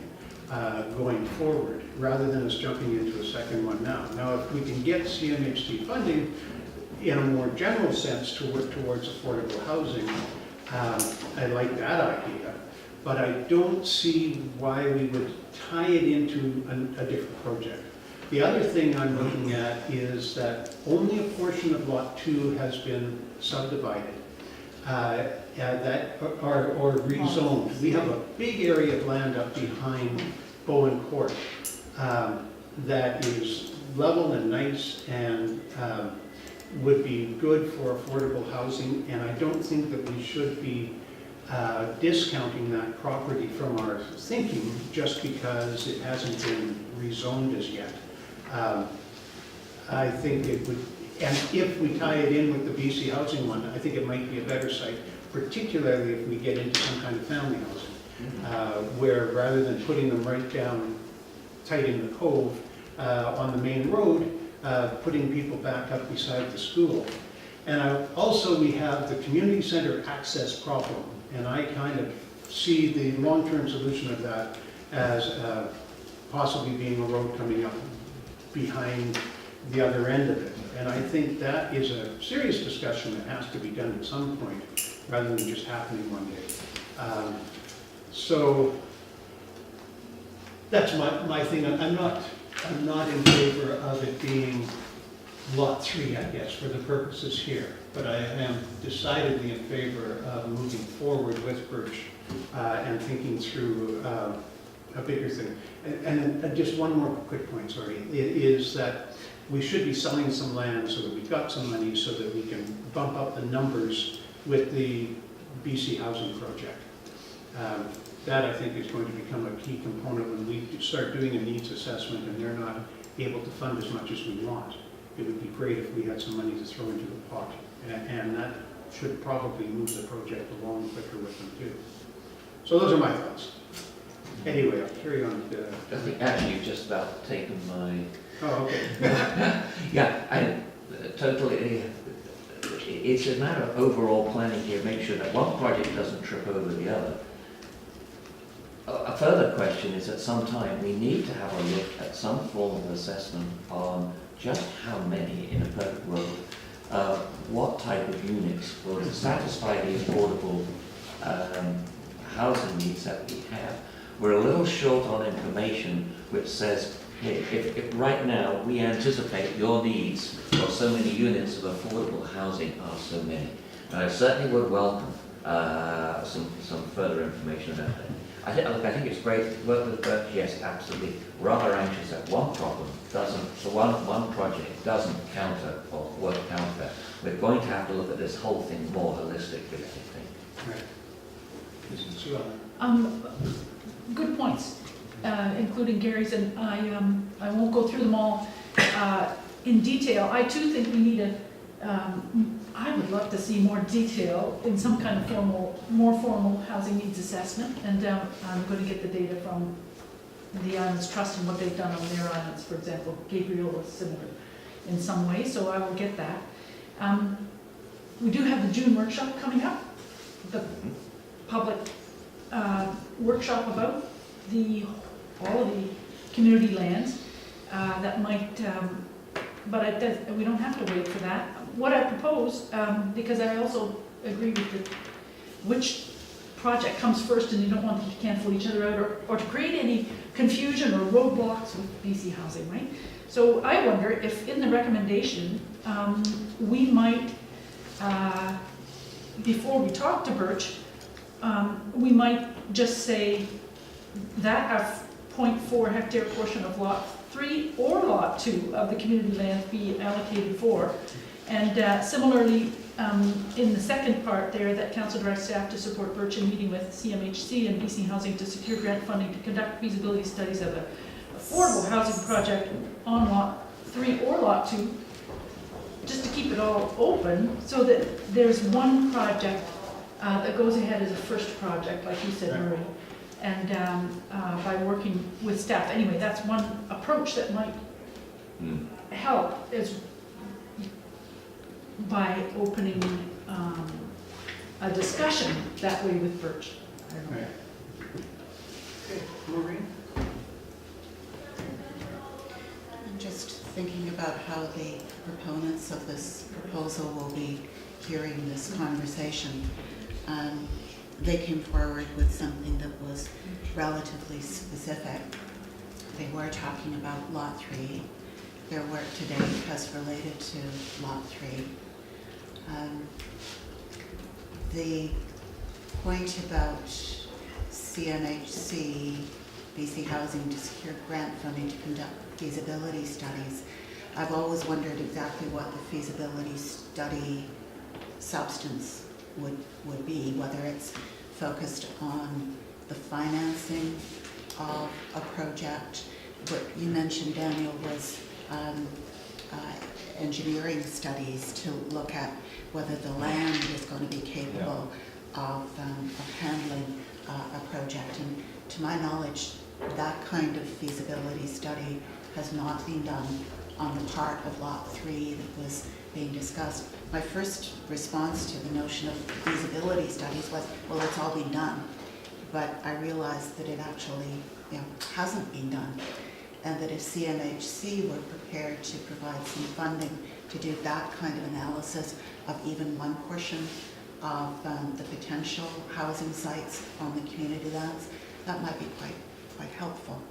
going forward, rather than us jumping into a second one now. Now, if we can get CMHC funding in a more general sense to work towards affordable housing, I like that idea, but I don't see why we would tie it into a different project. The other thing I'm looking at is that only a portion of Lot 2 has been subdivided or rezoned. We have a big area of land up behind Bowen Court that is level and nice and would be good for affordable housing, and I don't think that we should be discounting that property from our thinking just because it hasn't been rezoned as yet. I think it would, and if we tie it in with the BC Housing one, I think it might be a better site, particularly if we get into some kind of family housing, where rather than putting them right down tight in the cove on the main road, putting people back up beside the school. And also we have the community center access problem, and I kind of see the long-term solution of that as possibly being a road coming up behind the other end of it. And I think that is a serious discussion that has to be done at some point, rather than just happening one day. So that's my thing. I'm not in favor of it being lot 3, I guess, for the purposes here. But I am decidedly in favor of moving forward with Birch and thinking through a bigger thing. And just one more quick point, sorry, is that we should be selling some land so that we've got some money so that we can bump up the numbers with the BC Housing Project. That, I think, is going to become a key component when we start doing a needs assessment and they're not able to fund as much as we want. It would be great if we had some money to throw into the pot. And that should probably move the project along quicker with them too. So those are my thoughts. Anyway, I'll carry on. I think actually you've just about taken my... Oh, okay. Yeah, I totally, it's a matter of overall planning here, make sure that one project doesn't trip over the other. A further question is at some time we need to have a look at some form of assessment on just how many in a perfect world, what type of units will satisfy the affordable housing needs that we have. We're a little short on information which says, hey, if right now we anticipate your needs for so many units of affordable housing are so many. And I certainly would welcome some further information about that. I think it's great to work with Birch, yes, absolutely. Rather anxious that one problem doesn't, so one project doesn't counter or work counter. We're going to have to look at this whole thing more holistically, I think. Right. This is Sue Ellen. Good points, including Gary's, and I won't go through them all in detail. I too think we need I would love to see more detail in some kind of more formal housing needs assessment, and I'm going to get the data from the Islands Trust and what they've done on their islands. For example, Gabriel was similar in some way, so I will get that. We do have the June workshop coming up, the public workshop about all of the community lands that might, but we don't have to wait for that. What I propose, because I also agree with which project comes first and you don't want to cancel each other out or to create any confusion or roadblocks with BC Housing, right? So I wonder if in the recommendation, we might, before we talk to Birch, we might just say that a 0.4 hectare portion of lot 3 or lot 2 of the community land be allocated for. And similarly, in the second part there, that council directs staff to support Birch in meeting with CMHC and BC Housing to secure grant funding to conduct feasibility studies of an affordable housing project on lot 3 or lot 2, just to keep it all open so that there's one project that goes ahead as a first project, like you said, Murray. And by working with staff. Anyway, that's one approach that might help, is by opening a discussion that way with Birch. I don't know. Right. Okay, Maureen? I'm just thinking about how the proponents of this proposal will be hearing this conversation. They came forward with something that was relatively specific. They were talking about lot 3. Their work today has related to lot 3. The point about CMHC, BC Housing to secure grant funding to conduct feasibility studies, I've always wondered exactly what the feasibility study substance would be, whether it's focused on the financing of a project. What you mentioned, Daniel, was engineering studies to look at whether the land is going to be capable of handling a project. And to my knowledge, that kind of feasibility study has not been done on the part of lot 3 that was being discussed. My first response to the notion of feasibility studies was, well, it's all been done. But I realized that it actually hasn't been done. and that if CMHC were prepared to provide some funding to do that kind of analysis of even one portion of the potential housing sites on the community lands, that might be quite helpful.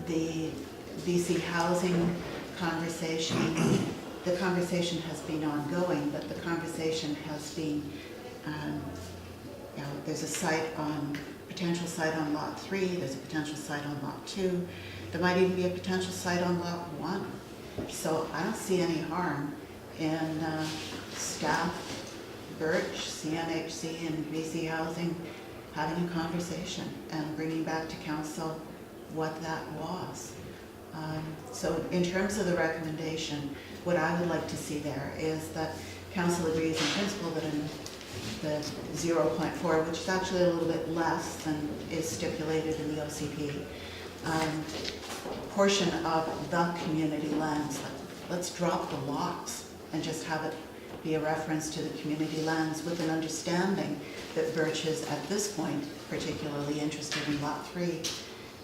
The BC housing conversation, the conversation has been ongoing, but the conversation has been, there's a site on, potential site on lot 3, there's a potential site on lot 2, there might even be a potential site on lot 1. So I don't see any harm in staff, Birch, CMHC, and BC Housing having a conversation and bringing back to council what that was. So in terms of the recommendation, what I would like to see there is that council agrees in principle that in the 0.4, which is actually a little bit less than is stipulated in the OCP, portion of the community lands, let's drop the lots and just have it be a reference to the community lands with an understanding that Birch is at this point particularly interested in lot 3,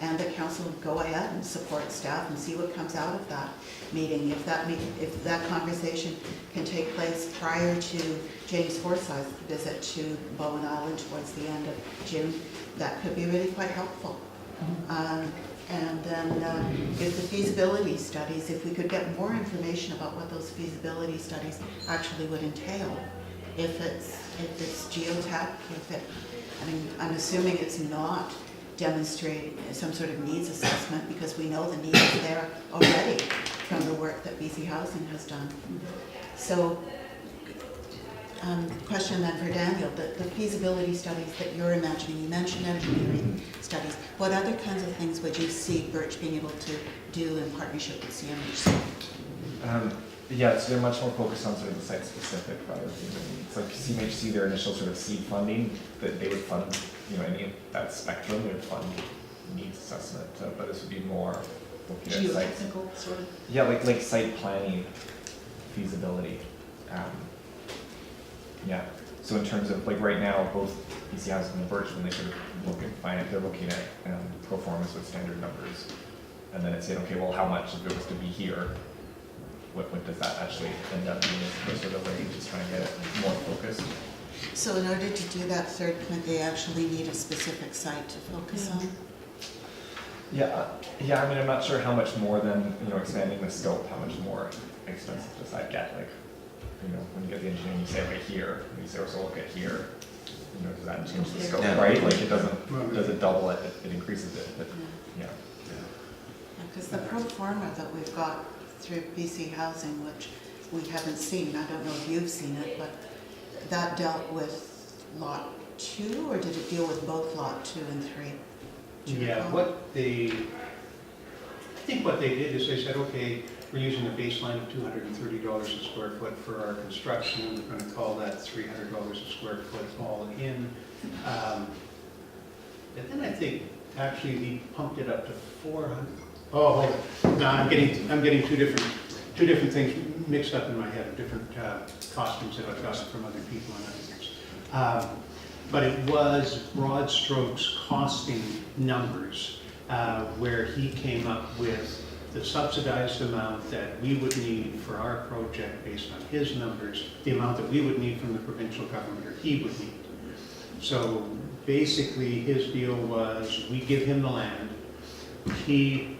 and that council would go ahead and support staff and see what comes out of that meeting. If that conversation can take place prior to James Forsyth's visit to Bowen Island towards the end of June, that could be really quite helpful. And then if the feasibility studies, if we could get more information about what those feasibility studies actually would entail, if it's geotech, I'm assuming it's not demonstrating some sort of needs assessment, because we know the need is there already from the work that BC Housing has done. So, question then for Daniel, the feasibility studies that you're imagining, you mentioned engineering studies, what other kinds of things would you see Birch being able to do in partnership with CMHC? Yeah, so they're much more focused on sort of the site-specific rather than, it's like CMHC, their initial sort of seed funding, that they would fund, any of that spectrum, they would fund needs assessment, but this would be more looking at sites. Geotechnical, sort of. Yeah, like site planning, feasibility. Yeah, so in terms of, like right now, both BC Housing and Birch, when they sort of look at finance, they're looking at pro formas with standard numbers. And then it's saying, okay, well, how much if it was to be here? What does that actually end up being as sort of range, just trying to get it more focused. So in order to do that third point, they actually need a specific site to focus on? Yeah, I mean, I'm not sure how much more than, expanding the scope, how much more expensive does that get? Like, when you get the engineering, you say right here, and you say, so look at here, does that change the scope, Yeah. right? Like, it doesn't, does it double it? It increases it, but, yeah. Because the pro forma that we've got through BC Housing, which we haven't seen, I don't know if you've seen it, but that dealt with lot 2, or did it deal with both lot 2 and 3? Do you Yeah, recall? I think what they did is they said, okay, we're using a baseline of $230 a square foot for our construction. We're going to call that $300 a square foot all in. And then I think actually we pumped it up to 400. Oh, hold on. No, I'm getting two different things mixed up in my head, different costumes that I've got from other people and other things. But it was broad strokes costing numbers where he came up with the subsidized amount that we would need for our project based on his numbers, the amount that we would need from the provincial government, or he would need. So basically his deal was, we give him the land, he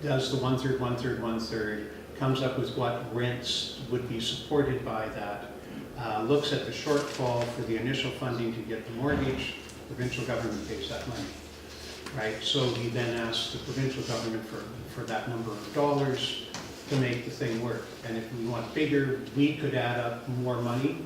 does the 1/3, 1/3, 1/3, comes up with what rents would be supported by that, looks at the shortfall for the initial funding to get the mortgage, the provincial government pays that money. Right, so he then asks the provincial government for that number of dollars to make the thing work. And if we want bigger, we could add up more money,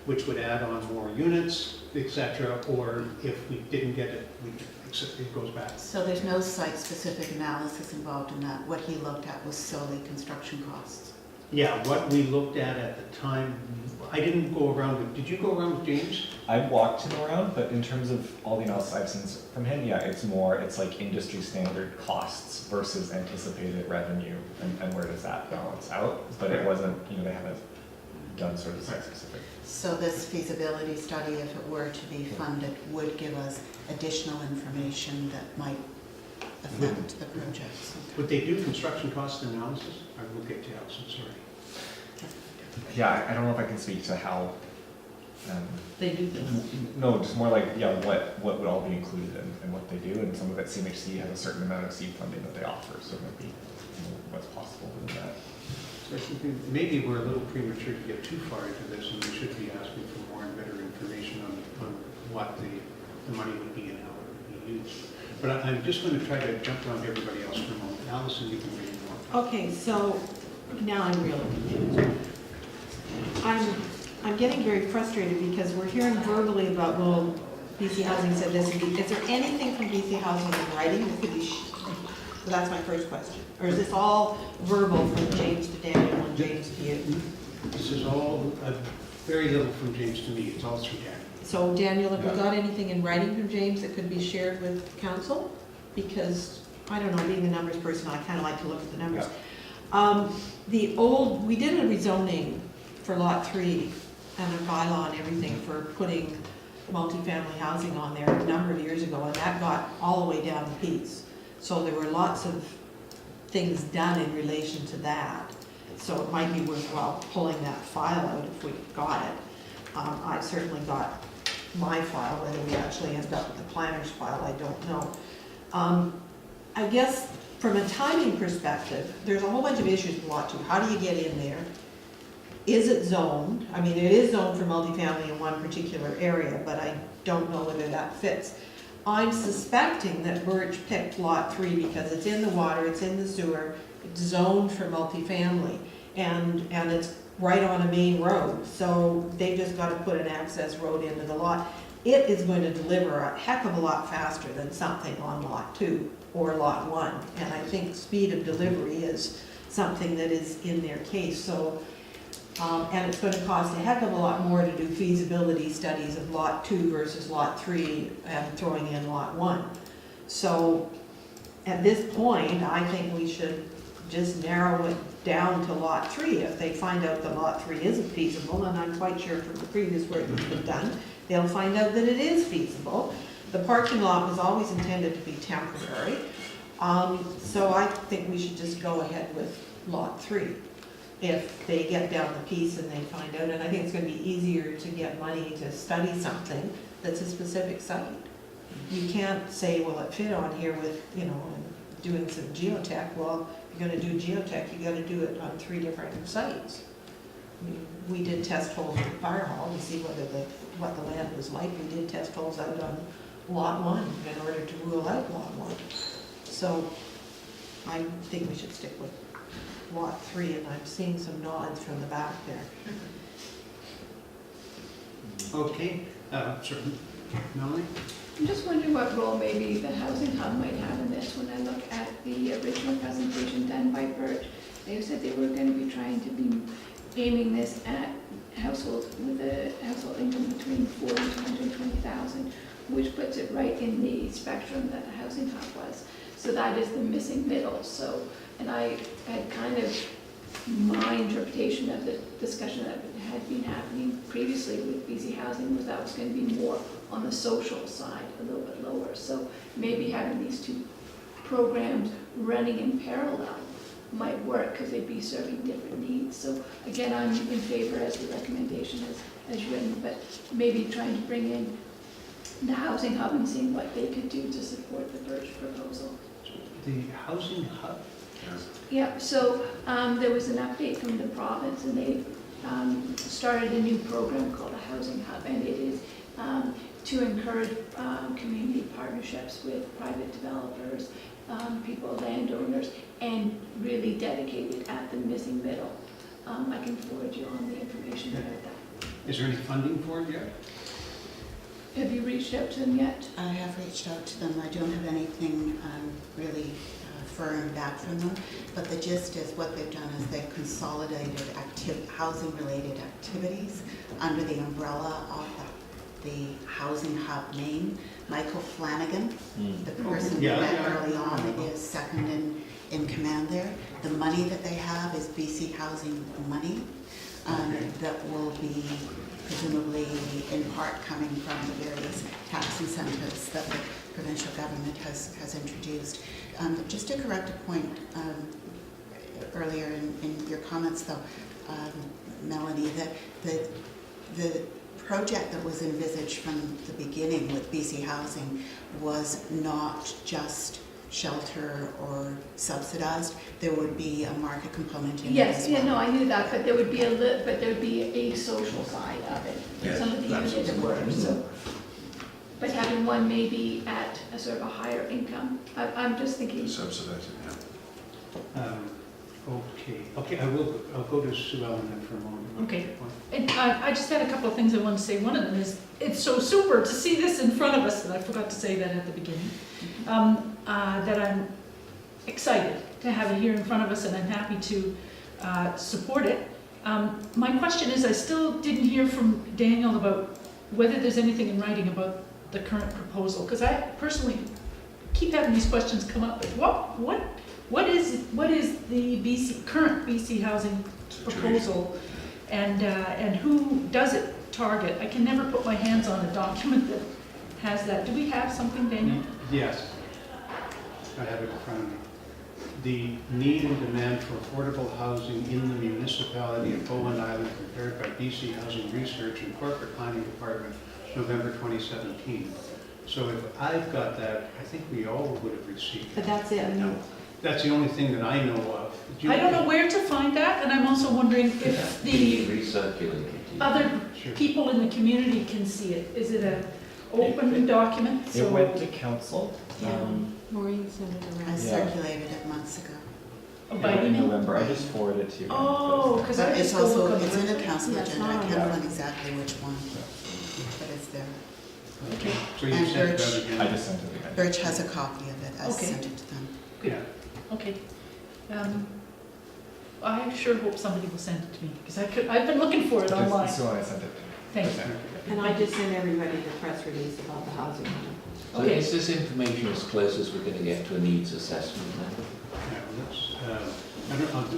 which would add on more units, etc. Or if we didn't get it, it goes back. So there's no site-specific analysis involved in that. What he looked at was solely construction costs. Yeah, what we looked at the time, I didn't go around with, did you go around with James? I walked him around, but in terms of all the analysis I've seen from him, yeah, it's like industry standard costs versus anticipated revenue, and where does that balance out? But it wasn't, they haven't done sort of site specific. So this feasibility study, if it were to be funded, would give us additional information that might affect the projects. Would they do construction cost analysis? I will get to Allison, sorry. Yeah, I don't know if I can speak to how, They do this. no, just more like, yeah, what would all be included in what they do, and some of it CMHC has a certain amount of seed funding that they offer, so maybe what's possible within that. So I think maybe we're a little premature to get too far into this, and we should be asking for more and better information on what the money would be and how it would be used. But I'm just going to try to jump around everybody else for a moment. Allison, you can read more. Okay, so now I'm really confused. I'm getting very frustrated because we're hearing verbally about, well, BC Housing said this, is there anything from BC Housing in writing that could be, so that's my first question. Or is this all verbal from James to Daniel and James to you? This is all, very little from James to me. It's all through Daniel. So Daniel, have we got anything in writing from James that could be shared with council? Because, I don't know, being the numbers person, I kind of like to look at the numbers. We did a rezoning for Lot 3 and a bylaw and everything for putting multifamily housing on there a number of years ago, and that got all the way down to Peace. So there were lots of things done in relation to that. So it might be worthwhile pulling that file out if we got it. I certainly got my file, whether we actually end up with the planner's file, I don't know. I guess from a timing perspective, there's a whole bunch of issues with Lot 2. How do you get in there? Is it zoned? I mean, it is zoned for multifamily in one particular area, but I don't know whether that fits. I'm suspecting that Birch picked Lot 3 because it's in the water, it's in the sewer, it's zoned for multifamily, and it's right on a main road, so they just got to put an access road into the lot. It is going to deliver a heck of a lot faster than something on Lot 2 or Lot 1, and I think speed of delivery is something that is in their case. So, and it's going to cost a heck of a lot more to do feasibility studies of Lot 2 versus Lot 3 and throwing in Lot 1. So at this point, I think we should just narrow it down to Lot 3. If they find out that Lot 3 isn't feasible, and I'm quite sure from the previous work that's been done, they'll find out that it is feasible. The parking lot was always intended to be temporary. So I think we should just go ahead with Lot 3. If they get down the piece and they find out, and I think it's going to be easier to get money to study something that's a specific site. You can't say, well, it fit on here with, you know, doing some geotech. Well, if you're going to do geotech, you got to do it on 3 different sites. I mean, we did test holes at the fire hall to see whether what the land was like. We did test holes out on Lot 1 in order to rule out Lot 1. So I think we should stick with Lot 3, and I'm seeing some nods from the back there. Okay, certainly. Melanie? I'm just wondering what role maybe the housing hub might have in this. When I look at the original presentation done by Birch, they said they were going to be trying to be aiming this at households with a household income between 40 to 120,000, which puts it right in the spectrum that the housing hub was. So that is the missing middle. So, and I had kind of my interpretation of the discussion that had been happening previously with BC Housing was that was going to be more on the social side, a little bit lower. So maybe having these 2 programs running in parallel might work because they'd be serving different needs. So again, I'm in favor as the recommendation as written, but maybe trying to bring in the housing hub and seeing what they could do to support the Birch proposal. The housing hub? Yeah, so there was an update from the province, and they started a new program called the Housing Hub, and it is to encourage community partnerships with private developers, people, landowners, and really dedicated at the missing middle. I can forward you on the information about that. Is there any funding for it yet? Have you reached out to them yet? I have reached out to them. I don't have anything really firm back from them, but the gist is what they've done is they've consolidated housing-related activities under the umbrella of the Housing Hub name. Michael Flanagan, the person we met early on, is second in command there. The money that they have is BC Housing money that will be presumably in part coming from the various tax incentives that the provincial government has introduced. Just to correct a point earlier in your comments though, Melanie, that the project that was envisaged from the beginning with BC Housing was not just shelter or subsidized. There would be a market component in it Yes, as yeah, well. no, I knew that, but there would be a social side of it. Yes, Some of the that's units what's were, so. But having one maybe at a sort of a higher income, I'm just thinking, Subsidizing, yeah. Okay, I'll go to Sue Ellen then for a moment. Okay. And I just had a couple of things I want to say. One of them is, it's so super to see this in front of us, and I forgot to say that at the beginning, that I'm excited to have it here in front of us, and I'm happy to support it. My question is, I still didn't hear from Daniel about whether there's anything in writing about the current proposal, because I personally keep having these questions come up. What is the current BC Housing proposal, and who does it target? I can never put my hands on a document that has that. Do we have something, Daniel? Yes. I have it in front of me. The need and demand for affordable housing in the municipality of Bowen Island prepared by BC Housing Research and Corporate Planning Department, November 2017. So if I've got that, I think we all would have received But it. that's it. No. That's the only thing that I know of. I don't know where to find that, and I'm also wondering if the Recirculated. other Sure. people in the community can see it. Is it an open document? It So- went to council, Maureen sent it I around. circulated it months ago. Oh, by in email? November, I just forwarded it to you. Oh, because I But it's just go look also, on the it's in a website. council Yeah, it's agenda, I not on can't there. find exactly which one, but it's there. Okay. So you And sent it Birch- out again? I just sent it again. Birch has a copy of it, I Okay. sent it to them. Yeah. Okay. I sure hope somebody will send it to me, because I've been looking for it online. So I sent it. Thanks. And I just sent everybody the press release about the housing. So Okay. is this information as close as we're going to get to a needs assessment then?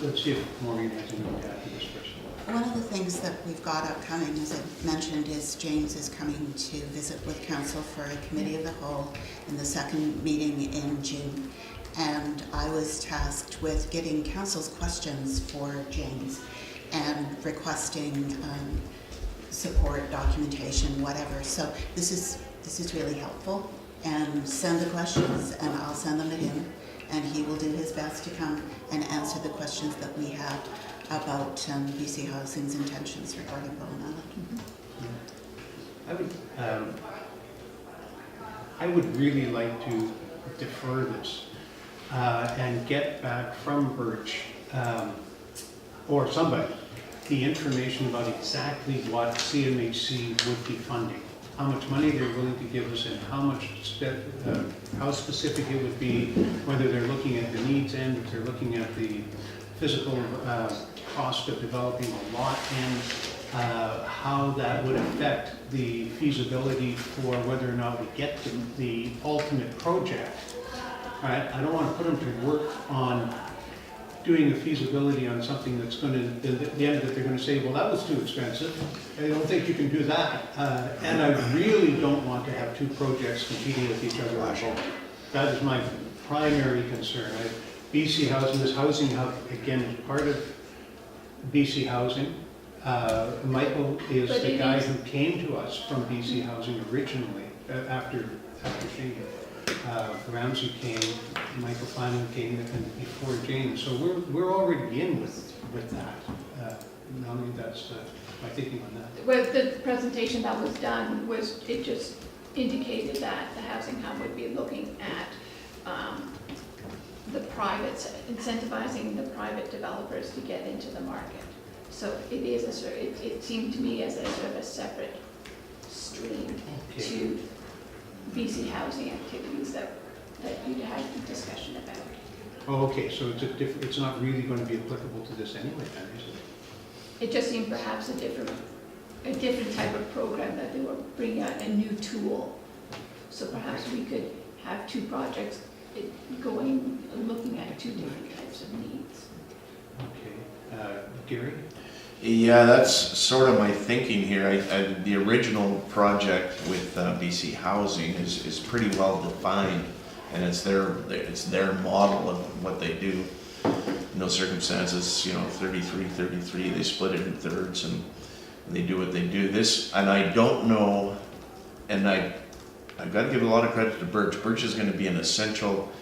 Let's see if Maureen has anything to add to this first. One of the things that we've got upcoming, as I mentioned, is James is coming to visit with council for a committee of the whole in the second meeting in June. And I was tasked with getting council's questions for James and requesting support, documentation, whatever. So this is really helpful. And send the questions, and I'll send them to him, and he will do his best to come and answer the questions that we have about BC Housing's intentions regarding Bowen Island. I would really like to defer this and get back from Birch or somebody the information about exactly what CMHC would be funding, how much money they're willing to give us, and how specific it would be, whether they're looking at the needs end, if they're looking at the physical cost of developing a lot, and how that would affect the feasibility for whether or not we get to the ultimate project. Right? I don't want to put them to work on doing a feasibility on something that's going to, at the end of it, they're going to say, well, that was too expensive. I don't think you can do that. And I really don't want to have two projects competing with each other. That is my primary concern. BC Housing, this housing hub, again, is part of BC Housing. Michael is But the it guy is- who came to us from BC Housing originally, after Shane. Ramsey came, Michael Flanagan came, and before James. So we're already in with that. Melanie, that's my thinking on that. well, the presentation that was done it just indicated that the housing hub would be looking at the privates, incentivizing the private developers to get into the market. So it is it seemed to me as a sort of a separate stream to BC Housing activities that you'd have a discussion about. Oh, okay, so it's not really going to be applicable to this anyway, then, is it? It just seemed perhaps a different type of program that they were bringing out, a new tool. So perhaps we could have two projects looking at two different types of needs. Okay. Gary? Yeah, that's sort of my thinking here. The original project with BC Housing is pretty well defined, and it's their model of what they do. No circumstances, 33, they split it in thirds, and they do what they do. This, and I don't know, and I've got to give a lot of credit to Birch. Birch is going to be an essential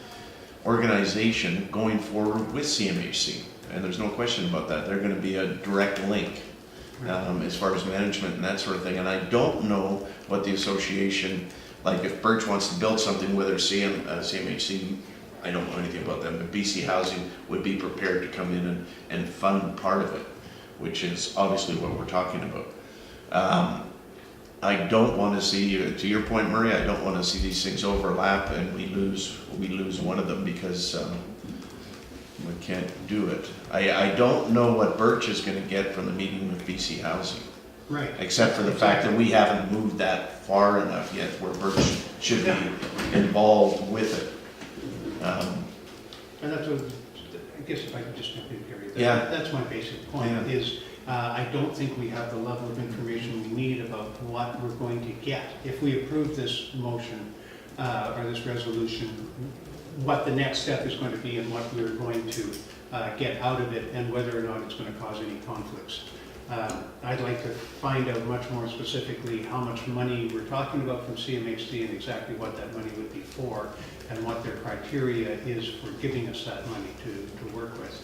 organization going forward with CMHC. And there's no question about that. They're going to be a direct link as far as management and that sort of thing. And I don't know what the association, like if Birch wants to build something, whether CMHC, I don't know anything about them, but BC Housing would be prepared to come in and fund part of it, which is obviously what we're talking about. I don't want to see, to your point, Murray, I don't want to see these things overlap and we lose one of them because we can't do it. I don't know what Birch is going to get from the meeting with BC Housing. Right. Except for the fact that we haven't moved that far enough yet where Birch should be involved with it. And that's what, I guess if I could just jump in, Gary. Yeah. That's my basic point, Yeah. is I don't think we have the level of information we need about what we're going to get. If we approve this motion, or this resolution, what the next step is going to be and what we're going to get out of it and whether or not it's going to cause any conflicts. I'd like to find out much more specifically how much money we're talking about from CMHC and exactly what that money would be for and what their criteria is for giving us that money to work with.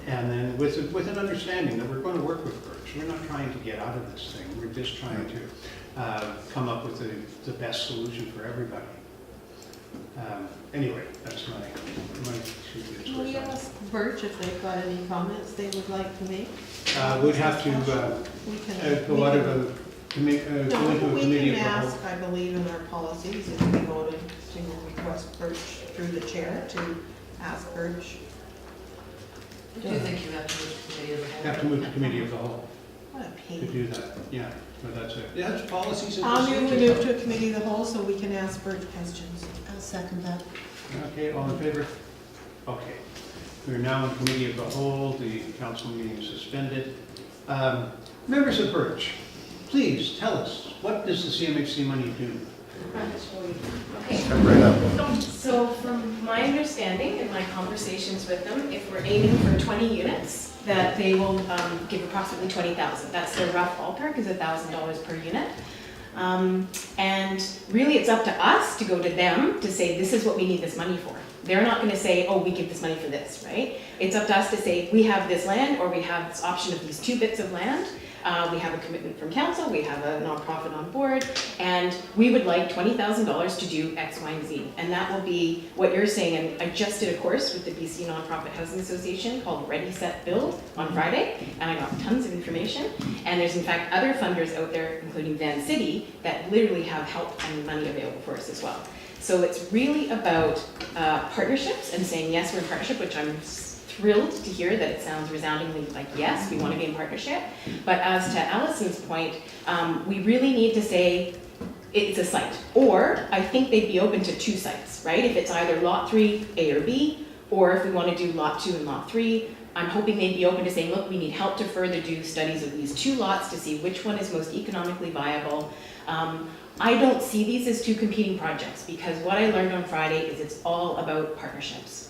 And then with an understanding that we're going to work with Birch. We're not trying to get out of this thing. We're just trying to come up with the best solution for everybody. Anyway, that's my Will you ask Birch if they've got any comments they would like to make? We'd have to We can. go out of a committee, go into a No, committee we of can the whole. ask, I believe, in our policies, if we voted to request Birch through the chair to ask Birch. Do you think you have to move to committee of the whole? Have to move to committee of the whole What a to pain. do that, yeah, but that's it. Yeah, it's policies and I'll move, we procedures. move to a committee of the whole so we can ask Birch questions. I'll second that. Okay, all in favor? Okay. We're now in committee of the whole, the council meeting is suspended. Members of Birch, please tell us, what does the CMHC money do? Okay, Come right up. so from my understanding and my conversations with them, if we're aiming for 20 units, that they will give approximately 20,000. That's their rough ballpark, is $1,000 per unit. And really it's up to us to go to them to say, this is what we need this money for. They're not gonna say, oh, we give this money for this, right? It's up to us to say, we have this land, or we have this option of these 2 bits of land. We have a commitment from council, we have a nonprofit on board, and we would like $20,000 to do X, Y, and Z. And that will be what you're saying, and I just did a course with the BC Nonprofit Housing Association called Ready, Set, Build on Friday, and I got tons of information. And there's in fact other funders out there, including Van City, that literally have help and money available for us as well. So it's really about partnerships and saying, yes, we're in partnership, which I'm thrilled to hear that it sounds resoundingly like, yes, we want to be in partnership. But as to Allison's point, we really need to say it's a site. Or I think they'd be open to 2 sites, right? If it's either lot 3, A or B, or if we want to do lot 2 and lot 3, I'm hoping they'd be open to saying, look, we need help to further do studies of these 2 lots to see which one is most economically viable. I don't see these as 2 competing projects because what I learned on Friday is it's all about partnerships.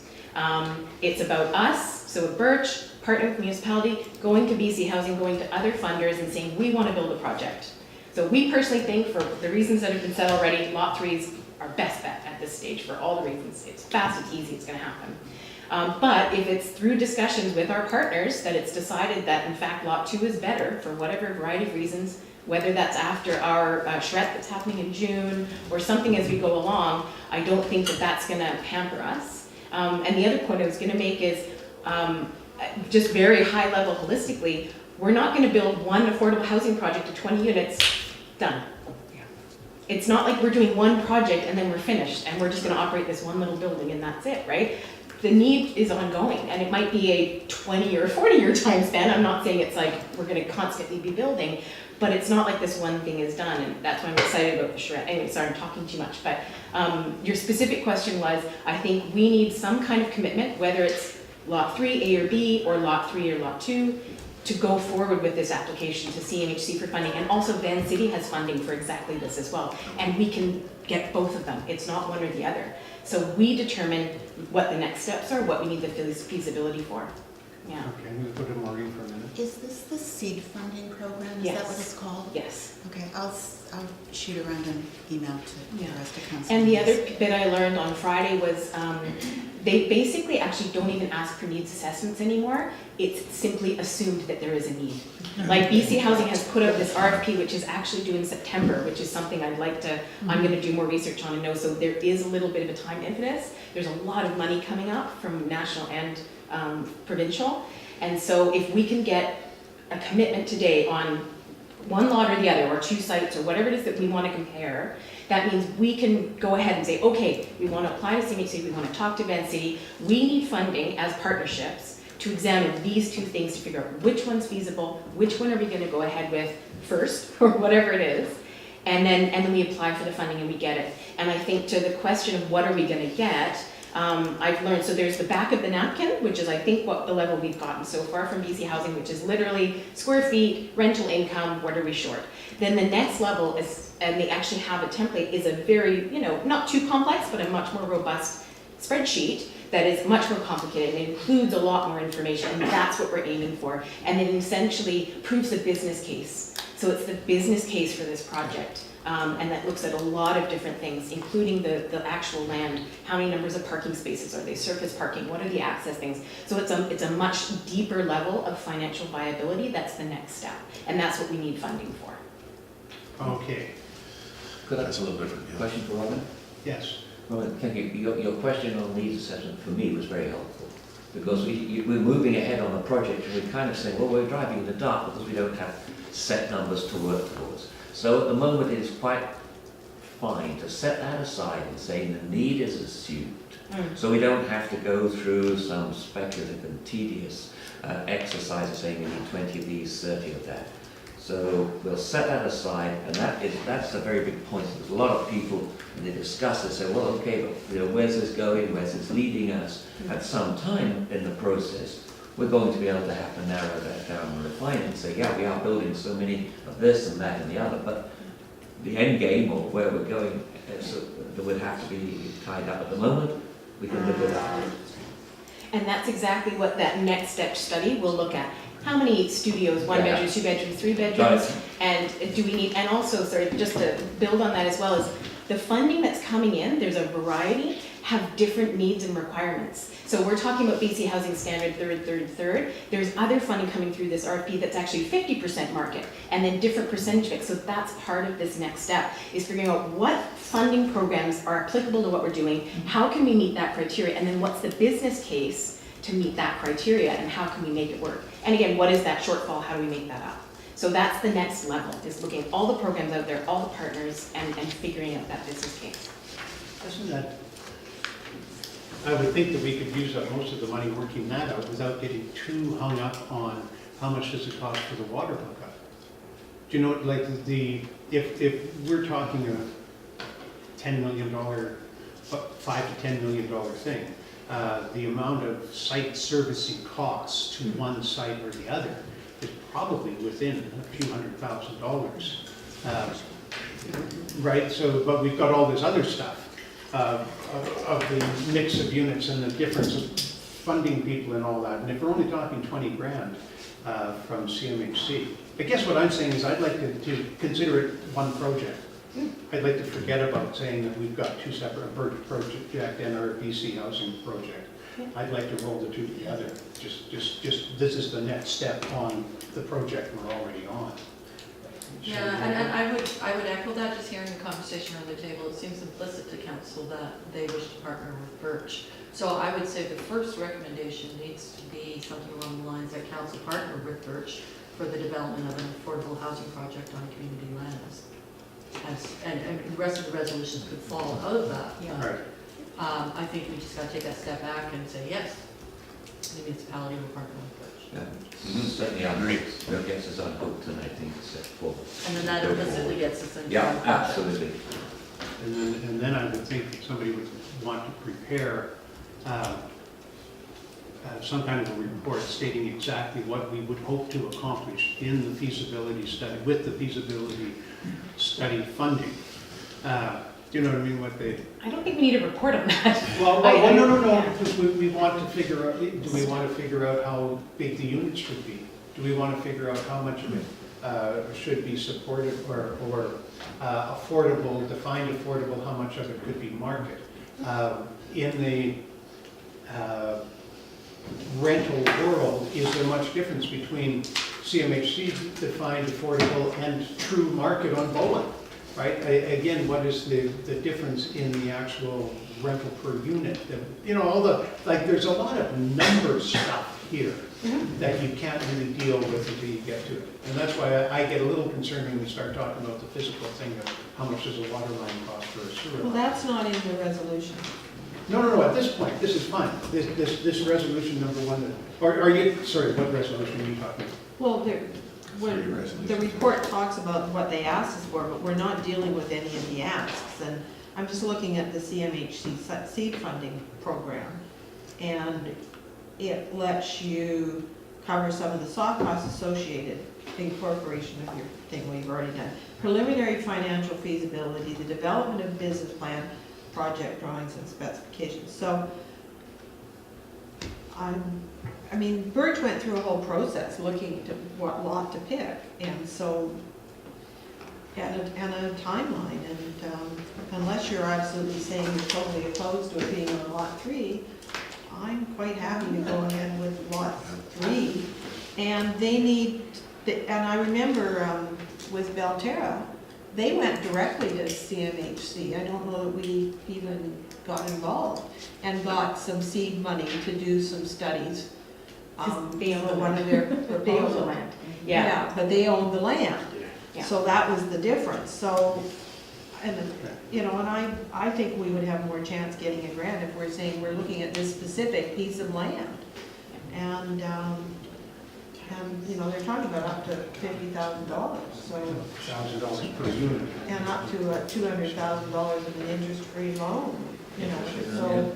It's about us, so at Birch, partner with municipality, going to BC Housing, going to other funders and saying, we want to build a project. So we personally think, for the reasons that have been said already, lot 3 is our best bet at this stage for all the reasons. It's fast, it's easy, it's going to happen. But if it's through discussions with our partners that it's decided that in fact lot 2 is better for whatever variety of reasons, whether that's after our charrette that's happening in June or something as we go along, I don't think that that's going to hamper us. And the other point I was going to make is just very high level holistically, we're not going to build one affordable housing project of 20 units, done. It's not like we're doing one project and then we're finished and we're just going to operate this one little building and that's it, right? The need is ongoing and it might be a 20 or 40 year time span. I'm not saying it's like we're going to constantly be building, but it's not like this one thing is done, and that's why I'm excited about the charrette. Anyway, sorry, I'm talking too much, but your specific question was, I think we need some kind of commitment, whether it's lot 3, A or B, or lot 3 or lot 2, to go forward with this application to CMHC for funding. And also Van City has funding for exactly this as well. And we can get both of them. It's not one or the other. So we determine what the next steps are, what we need the feasibility for. Yeah. Okay, I'm going to go to Maureen for a minute. Is this the seed funding program? Is that what Yes. it's called? Yes. Okay, I'll shoot around an email to the Yeah. rest of council. And the other members. bit I learned on Friday was they basically actually don't even ask for needs assessments anymore. It's simply assumed that there is a need. Like BC Housing has put out this RFP, which is actually due in September, which is something I'd like to, I'm gonna do more research on and know. So there is a little bit of a time impetus. There's a lot of money coming up from national and provincial. And so if we can get a commitment today on one lot or the other, or two sites, or whatever it is that we want to compare, that means we can go ahead and say, okay, we want to apply to CMHC, we want to talk to Van City, we need funding as partnerships to examine these two things to figure out which one's feasible, which one are we going to go ahead with first, or whatever it is, and then we apply for the funding and we get it. And I think to the question of what are we going to get, I've learned, so there's the back of the napkin, which is I think what the level we've gotten so far from BC Housing, which is literally square feet, rental income, what are we short? Then the next level is, and they actually have a template, is a very, not too complex, but a much more robust spreadsheet that is much more complicated. It includes a lot more information, and that's what we're aiming for. And it essentially proves the business case. So it's the business case for this project. And that looks at a lot of different things, including the actual land. How many numbers of parking spaces are they? Surface parking? What are the access things? So it's a much deeper level of financial viability. That's the next step, and that's what we need funding for. Okay, Could I That's a little different. yeah. question for Robin? yes. Robin, thank you. Your question on needs assessment for me was very helpful, because we're moving ahead on the project and we're kind of saying, well, we're driving in the dark because we don't have set numbers to work towards. So at the moment it is quite fine to set that aside and say the need is assumed. So we don't have to go through some speculative and tedious exercise of saying we need 20 of these, 30 of that. So we'll set that aside, and that's a very big point. There's a lot of people, when they discuss it, say, well, okay, but where's this going, where's this leading us? At some time in the process, we're going to be able to have to narrow that down and refine it and say, yeah, we are building so many of this and that and the other, but the end game or where we're going, so that would have to be tied up. At the moment, we can live without it. And that's exactly what that next step study will look at. How many studios, one Yeah. bedroom, two bedrooms, three Got bedrooms? it. And do we need, and also, sorry, just to build on that as well, is the funding that's coming in, there's a variety, have different needs and requirements. So we're talking about BC Housing Standard third. There's other funding coming through this RFP that's actually 50% market, and then different percentage mix. So that's part of this next step, is figuring out what funding programs are applicable to what we're doing, how can we meet that criteria, and then what's the business case to meet that criteria, and how can we make it work? And again, what is that shortfall, how do we make that up? So that's the next level, is looking at all the programs out there, all the partners, and figuring out that business case. Isn't that, I would think that we could use up most of the money working that out without getting too hung up on how much does it cost for the water hookup. Do you know, like if we're talking a $10 million, $5 to $10 million thing, the amount of site servicing costs to one site or the other is probably within a few $100,000. Right, so, but we've got all this other stuff of the mix of units and the difference of funding people and all that. And if we're only talking 20 grand from CMHC, I guess what I'm saying is I'd like to consider it one project. I'd like to forget about saying that we've got two separate, a Birch project and our BC Housing project. I'd like to roll the two together. Just this is the next step on the project we're already on. Yeah, and I would echo that, just hearing the conversation around the table. It seems implicit to council that they wish to partner with Birch. So I would say the first recommendation needs to be something along the lines that council partner with Birch for the development of an affordable housing project on community lands. And the rest of the resolutions could fall out of that. Yeah. Right. I think we just gotta take that step back and say, yes, the municipality will partner with Birch. Yeah, certainly that gets us on hook tonight, I think, to set forward. And then that Go implicitly forward. gets us into. Yeah, the project. absolutely. And then I would think that somebody would want to prepare some kind of a report stating exactly what we would hope to accomplish in the feasibility study, with the feasibility study funding. Do you know what I mean, what they, I don't think we need a report on that. well, I- no, yeah. because we want to figure out, do we want to figure out how big the units should be? Do we want to figure out how much of it should be supported or affordable, defined affordable, how much of it could be market? In the rental world, is there much difference between CMHC defined affordable and true market on Bowen? Right? Again, what is the difference in the actual rental per unit? You know, all the, like, there's a lot of number stuff here that you can't really deal with until you get to it. And that's why I get a little concerned when we start talking about the physical thing of how much does a water line cost for a sewer Well, line. that's not in the resolution. No, at this point, this is fine. This resolution number one, are you, sorry, what resolution are you talking about? Well, Three the resolutions. report talks about what they asked us for, but we're not dealing with any of the asks. And I'm just looking at the CMHC seed funding program, and it lets you cover some of the soft costs associated, incorporation of your thing we've already done. Preliminary financial feasibility, the development of business plan, project drawings and specifications. So, I mean, Birch went through a whole process looking to what lot to pick, and so, and a timeline, and unless you're absolutely saying you're totally opposed to it being on lot 3, I'm quite happy to go ahead with lot 3. And they need, and I remember with Belterra, they went directly to CMHC. I don't know that we even got involved and got some seed money to do some studies. 'Cause they own the one of their proposals. They own the land. Yeah. But they own the land. Yeah. So that was the difference. So, and, you know, and I think we would have more chance getting a grant if we're saying we're looking at this specific piece of land. And, you know, they're talking about up to $50,000, so, $1,000 per unit. and up to $200,000 of an interest-free loan, you know, so,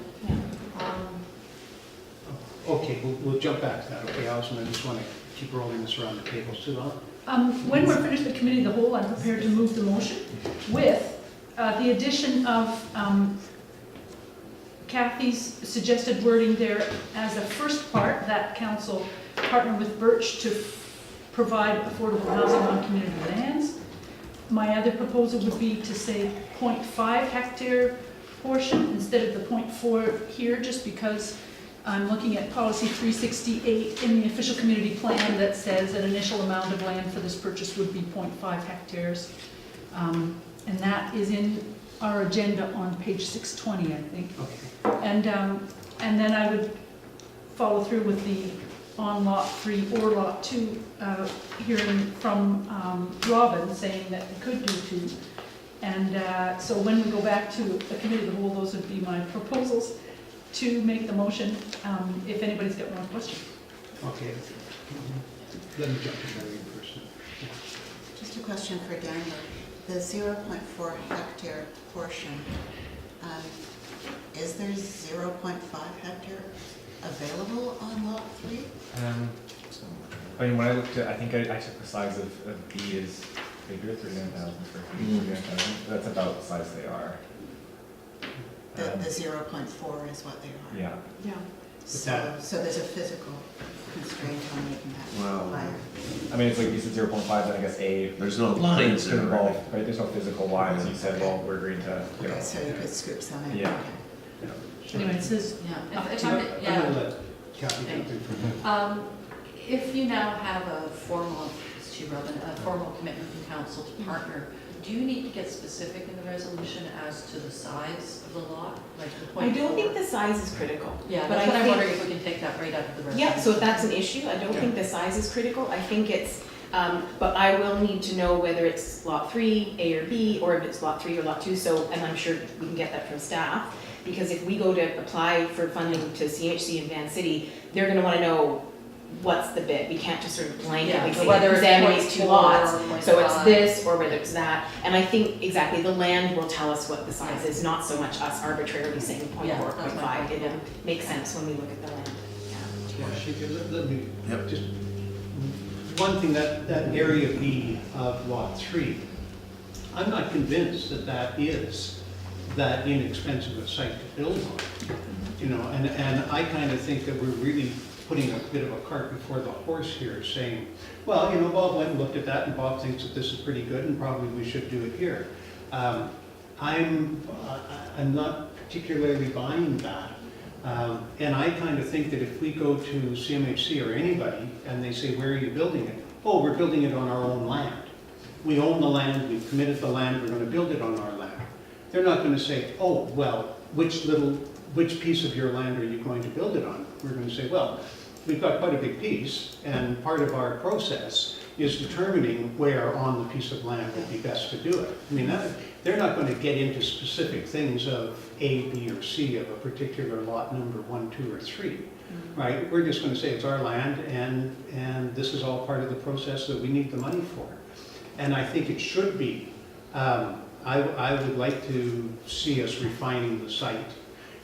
Okay, we'll jump back to that. Okay, Allison, I just want to keep rolling this around the table. Sue Ellen? When we're finished with committee of the whole, I'm prepared to move the motion with the addition of Kathy's suggested wording there as a first part, that council partner with Birch to provide affordable housing on community lands. My other proposal would be to say 0.5 hectare portion instead of the 0.4 here, just because I'm looking at policy 368 in the official community plan that says an initial amount of land for this purchase would be 0.5 hectares. And that is in our agenda on page 620, I think. Okay. And then I would follow through with the on lot 3 or lot 2, hearing from Robin saying that we could do 2. And so when we go back to the committee of the whole, those would be my proposals to make the motion, if anybody's got more questions. Okay. Let me jump to Mary first. Just a question for Daniel. The 0.4 hectare portion, is there 0.5 hectare available on lot 3? I mean, when I looked at, I think I took the size of B is bigger, 39,000 square feet, 39,000. That's about the size they are. The 0.4 is what they are? Yeah. Yeah. So there's a physical constraint on making that Well, higher. I mean, it's like you said 0.5, then I guess A There's no lines could in it, involve, right? right? There's no physical lines. You said, well, we're agreeing to, you know. Okay, so you could scoop some in? Yeah. Okay. Anyway, it says, Yeah, Up if to I'm, I'm yeah. going to let Kathy jump in for that. If you now have a formal, Robin, a formal commitment from council to partner, do you need to get specific in the resolution as to the size of the lot, like the I point? don't think the size is critical. Yeah, but that's I what I'm think- wondering if we can take that right out of the resolution. Yeah, so if that's an issue, I don't think the size is critical. I think it's, but I will need to know whether it's lot 3, A or B, or if it's lot 3 or lot 2, so, and I'm sure we can get that from staff. Because if we go to apply for funding to CHC in Van City, they're gonna wanna know what's the bid. We can't just sort of blanketly Yeah, say, whether it's examine these 2 0.4 lots. or So it's 0.5. this, or whether it's that. And I think, exactly, the land will tell us what the size is, not so much us arbitrarily saying 0.4, Yeah, that's my 0.5. point, It'll make sense when we look at the land. Yeah, she could, let me, Yep. just, one thing, that area B of lot 3, I'm not convinced that that is that inexpensive a site to build on. You know, and I kind of think that we're really putting a bit of a cart before the horse here, saying, well, you know, Bob went and looked at that, and Bob thinks that this is pretty good, and probably we should do it here. I'm not particularly buying that. And I kind of think that if we go to CMHC or anybody, and they say, where are you building it? Oh, we're building it on our own land. We own the land, we've committed the land, we're gonna build it on our land. They're not gonna say, oh, well, which piece of your land are you going to build it on? We're gonna say, well, we've got quite a big piece, and part of our process is determining where on the piece of land would be best to do it. I mean, they're not going to get into specific things of A, B, or C of a particular lot number 1, 2, or 3, right? We're just going to say it's our land, and this is all part of the process that we need the money for. And I think it should be. I would like to see us refining the site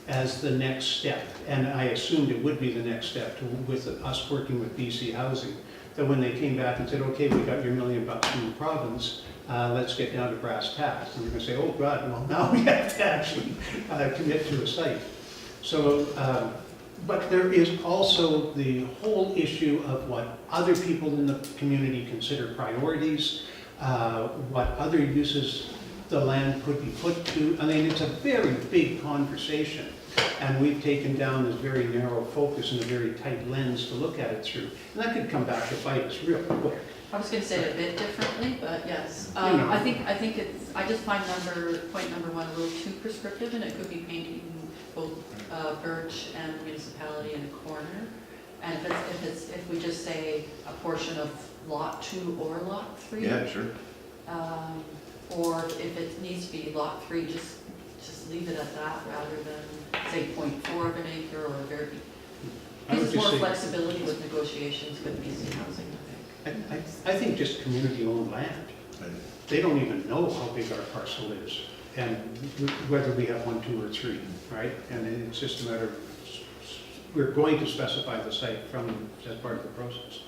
as the next step, and I assumed it would be the next step with us working with BC Housing, that when they came back and said, okay, we got your $1 million from the province, let's get down to brass tacks. And we're going to say, oh God, well now we have to actually commit to a site. So, but there is also the whole issue of what other people in the community consider priorities, what other uses the land could be put to. I mean, it's a very big conversation, and we've taken down this very narrow focus and a very tight lens to look at it through. And that could come back to bite us real quick. I was gonna say it a bit differently, but yes. You know. I think it's, I just find point number 1 a little too prescriptive, and it could be painting both Birch and municipality in a corner. And if we just say a portion of lot 2 or lot 3. Yeah, sure. Or if it needs to be lot 3, just leave it at that rather than say 0.4 of an acre or a very. I would Gives just more say- flexibility with negotiations with BC Housing, I think. I think just community-owned land. They don't even know how big our parcel is, and whether we have 1, 2, or 3, right? And it's just a matter of, we're going to specify the site as part of the process.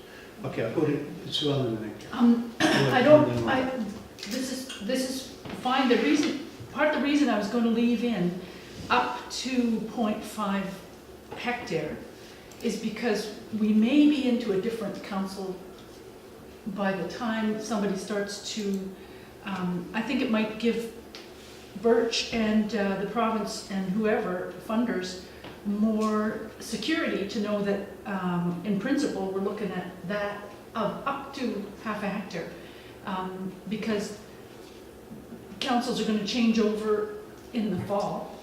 Okay, I'll go to Sue Ellen and then. This is fine. Part of the reason I was going to leave in up to 0.5 hectare is because we may be into a different council by the time somebody starts to, I think it might give Birch and the province and whoever, funders, more security to know that in principle we're looking at that of up to half a hectare. Because councils are going to change over in the fall.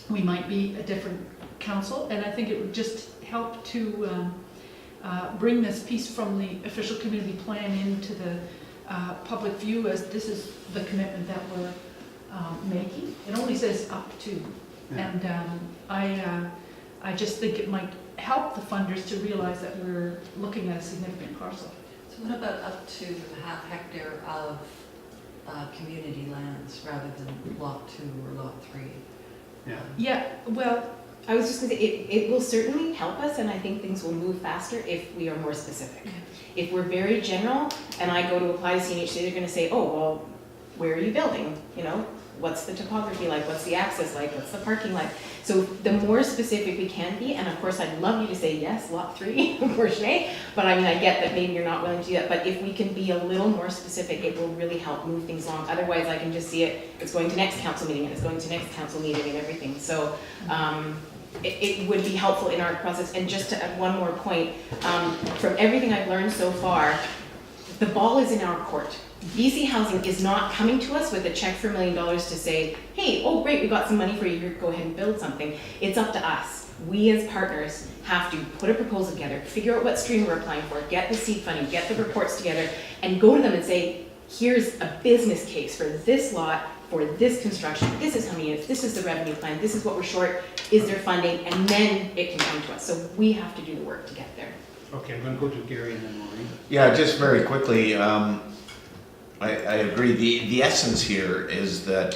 We might be a different council, and I think it would just help to bring this piece from the official community plan into the public view, as this is the commitment that we're making. It only says up to, and I just think it might help the funders to realize that we're looking at a significant parcel. So what about up to half hectare of community lands rather than lot 2 or lot 3? Yeah. Yeah, well, I was just gonna say, it will certainly help us, and I think things will move faster if we are more specific. If we're very general, and I go to apply to CNHC, they're gonna say, oh, well, where are you building? You know, what's the topography like? What's the access like? What's the parking like? So the more specific we can be, and of course I'd love you to say yes, lot 3, Bourget, but I mean, I get that maybe you're not willing to do that, but if we can be a little more specific, it will really help move things along. Otherwise, I can just see it's going to next council meeting, and it's going to next council meeting and everything. So it would be helpful in our process. And just to add one more point, from everything I've learned so far, the ball is in our court. BC Housing is not coming to us with a check for $1 million to say, hey, oh great, we got some money for you, here, go ahead and build something. It's up to us. We as partners have to put a proposal together, figure out what stream we're applying for, get the seed funding, get the reports together, and go to them and say, here's a business case for this lot, for this construction, this is how many units, this is the revenue plan, this is what we're short, is there funding, and then it can come to us. So we have to do the work to get there. Okay, I'm going to go to Gary and then Maureen. Yeah, just very quickly, I agree. The essence here is that,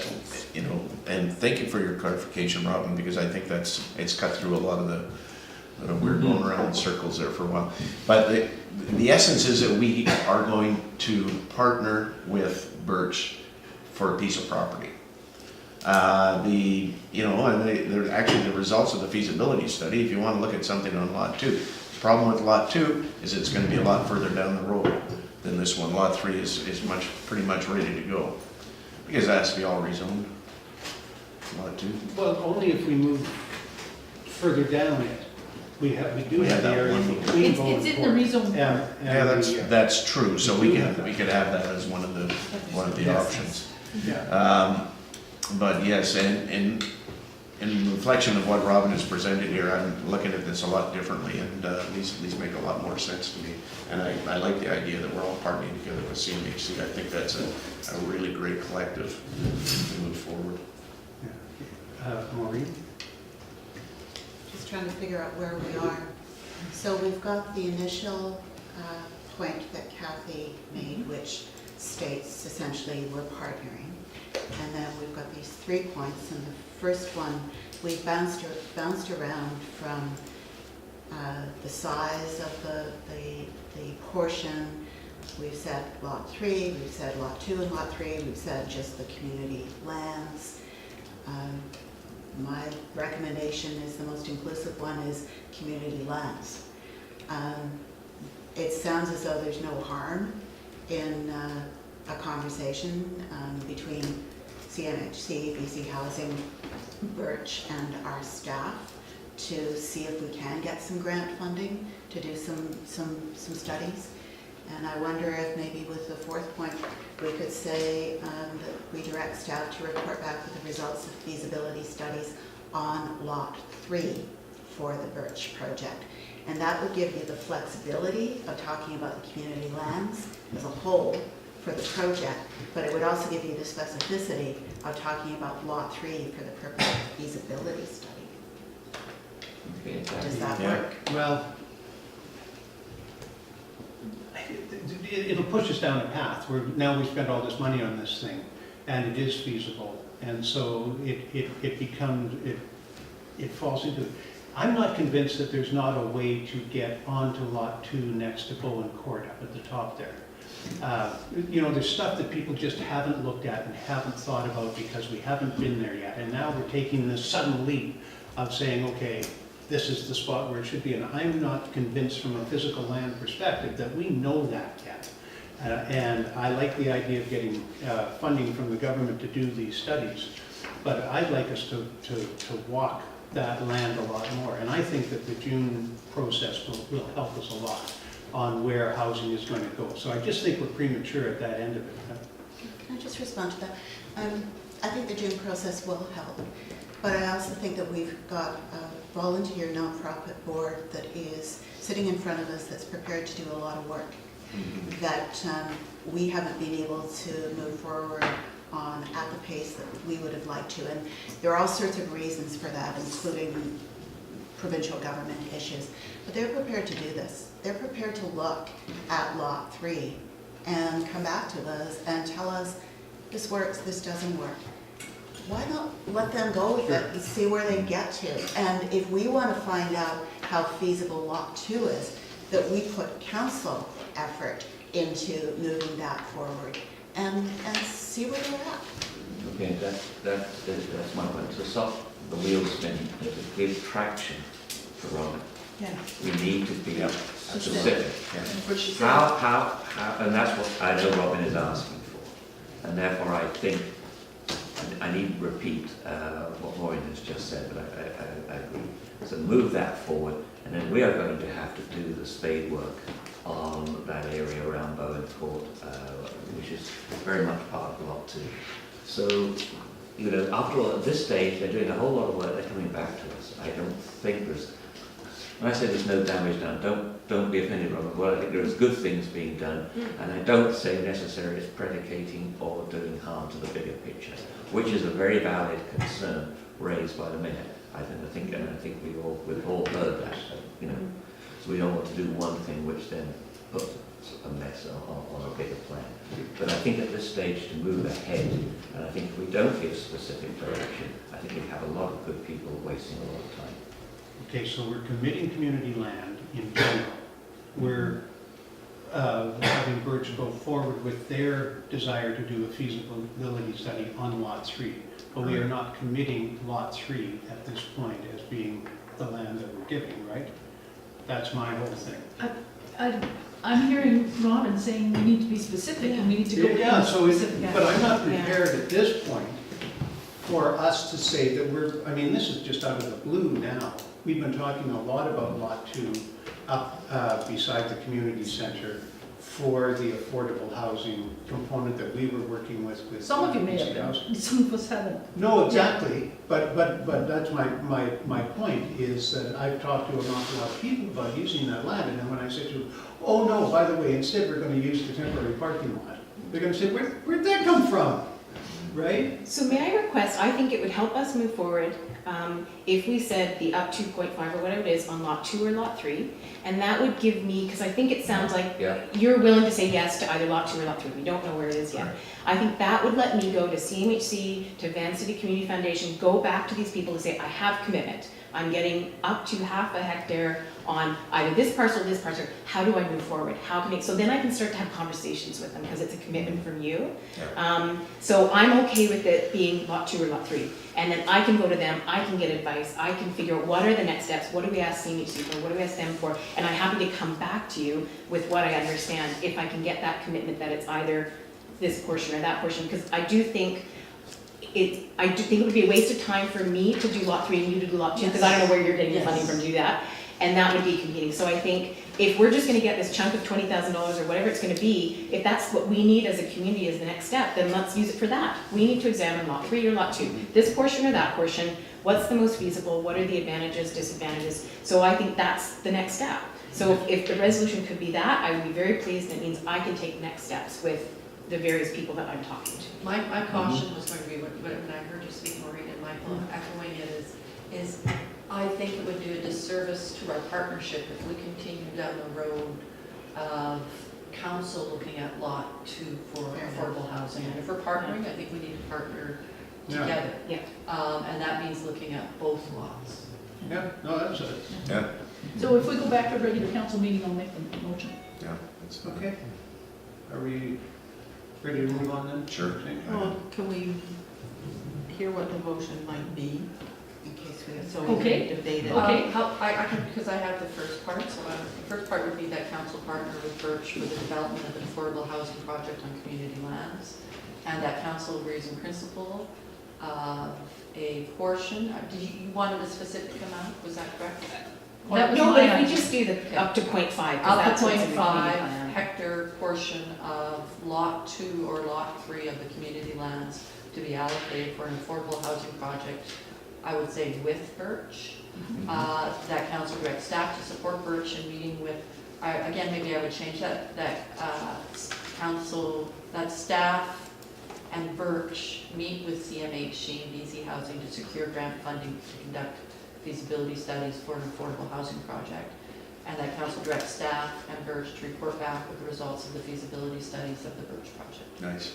and thank you for your clarification, Robin, because I think it's cut through a lot of We're going around in circles there for a while. But the essence is that we are going to partner with Birch for a piece of property. They're actually the results of the feasibility study, if you want to look at something on Lot 2. The problem with Lot 2 is it's going to be a lot further down the road than this one. Lot 3 is pretty much ready to go, because it has to be all rezoned. Lot 2. Well, only if we move further down it. We do We have have the that area one. between It's Bowen in the Court rezone. and That's true, so we do have could that. have that as one of the Yes. options. Yeah. But yes, and in reflection of what Robin has presented here, I'm looking at this a lot differently, and these make a lot more sense to me. And I like the idea that we're all partnering together with CMHC. I think that's a really great collective to move forward. Maureen? Just trying to figure out where we are. So we've got the initial point that Kathy made, which states essentially we're partnering. And then we've got these 3 points, and the first one, we bounced around from the size of the portion. We've said Lot 3, we've said Lot 2 and Lot 3, we've said just the community lands. My recommendation is the most inclusive one is community lands. It sounds as though there's no harm in a conversation between CMHC, BC Housing, Birch, and our staff to see if we can get some grant funding to do some studies. And I wonder if maybe with the 4th point, we could say that we direct staff to report back with the results of feasibility studies on Lot 3 for the Birch project. And that would give you the flexibility of talking about the community lands as a whole for the project, but it would also give you the specificity of talking about Lot 3 for the purpose of the feasibility study. Okay, Does that Yeah. work? Well, it'll push us down a path where now we've spent all this money on this thing, and it is feasible, and so it becomes, it falls into it. I'm not convinced that there's not a way to get onto Lot 2 next to Bowen Court up at the top there. There's stuff that people just haven't looked at and haven't thought about because we haven't been there yet, and now we're taking this sudden leap of saying, okay, this is the spot where it should be, and I'm not convinced from a physical land perspective that we know that yet. And I like the idea of getting funding from the government to do these studies, but I'd like us to walk that land a lot more, and I think that the June process will help us a lot on where housing is going to go. So I just think we're premature at that end of it. Can I just respond to that? I think the June process will help, but I also think that we've got a volunteer nonprofit board that is sitting in front of us that's prepared to do a lot of work that we haven't been able to move forward on at the pace that we would have liked to. And there are all sorts of reasons for that, including provincial government issues. But they're prepared to do this. They're prepared to look at Lot 3 and come back to us and tell us, this works, this doesn't work. Why not let them go with it and see where they get to? And if we want to find out how feasible Lot 2 is, that we put council effort into moving that forward and see where they're at. Okay, that's my point. To stop the wheels spinning, to give traction for Robin, Yeah. we need to be specific. Which is How, and that's what I know Robin is asking for. And therefore I think, I need to repeat what Maureen has just said, but I agree. So move that forward, and then we are going to have to do the spade work on that area around Bowen Court, which is very much part of Lot 2. So, after all, at this stage, they're doing a whole lot of work, they're coming back to us. I don't think when I say there's no damage done, don't be offended, Robert. Well, I think there's good things being done, and I don't say necessarily it's predicating or doing harm to the bigger picture, which is a very valid concern raised by the mayor. I think we've all heard that. So we don't want to do one thing which then puts a mess on a bigger plan. But I think at this stage to move ahead, and I think if we don't give specific direction, I think we have a lot of good people wasting a lot of time. Okay, so we're committing community land in general. We're having Birch go forward with their desire to do a feasibility study on Lot 3. But we are not committing Lot 3 at this point as being the land that we're giving, right? That's my whole thing. I'm hearing Robin saying we need to be specific and we need to go with Yeah, so, specific. but I'm not Yeah. prepared at this point for us to say that we're, I mean, this is just out of the blue now. We've been talking a lot about Lot 2 up beside the community center for the affordable housing component that we were working with. Some of you may have House. done, some of us haven't. No, exactly, but that's my point, is that I've talked to an awful lot of people about using that land, and then when I said to them, oh no, by the way, instead we're gonna use the temporary parking lot, they're gonna say, where'd that come from? Right? So may I request, I think it would help us move forward if we said the up 2.5 or whatever it is on Lot 2 or Lot 3, and that would give me, because I think it sounds like Yeah. you're willing to say yes to either Lot 2 or Lot 3, we don't know where it is yet. I think that would let me go to CMHC, to Van City Community Foundation, go back to these people and say, I have commitment. I'm getting up to half a hectare on either this parcel or this parcel. How do I move forward? How can I, so then I can start to have conversations with them because it's a commitment from you. So I'm okay with it being Lot 2 or Lot 3. And then I can go to them, I can get advice, I can figure out what are the next steps, what do we ask CMHC for, what do we ask them for? And I'm happy to come back to you with what I understand, if I can get that commitment that it's either this portion or that portion. Because I do think it would be a waste of time for me to do Lot 3 and you to do Lot 2, because I don't know where you're getting the funding from to do that. And that would be competing. So I think if we're just gonna get this chunk of $20,000 or whatever it's gonna be, if that's what we need as a community as the next step, then let's use it for that. We need to examine Lot 3 or Lot 2, this portion or that portion, what's the most feasible, what are the advantages, disadvantages? So I think that's the next step. So if the resolution could be that, I would be very pleased, and it means I can take next steps with the various people that I'm talking to. My caution was going to be, when I heard you speak, Maureen, and Michael, echoing it is I think it would do a disservice to our partnership if we continue down the road of council looking at Lot 2 for affordable housing. And if we're partnering, I think we need to partner together. Yeah. And that means looking at both lots. Yeah, no, that's it. Yeah, So if we go back to a regular council meeting, I'll make the motion. yeah, that's Okay. Are we ready to move on then? Sure. Well, can we hear what the motion might be, In case we so we Okay. can debate it? Okay. I can, because I have the first part, so the first part would be that council partner with Birch for the development of an affordable housing project on community lands. And that council agrees in principle of a portion, did you wanted a specific amount, was that correct? That was No, my but if we idea. just do the up to 0.5, because Up that's to what's in the community 0.5 plan. hectare portion of Lot 2 or Lot 3 of the community lands to be allocated for an affordable housing project, I would say with Birch. That council directs staff to support Birch in meeting with, again, maybe I would change that council, that staff and Birch meet with CMHC and BC Housing to secure grant funding to conduct feasibility studies for an affordable housing project. And that council directs staff and Birch to report back with the results of the feasibility studies of the Birch project. nice.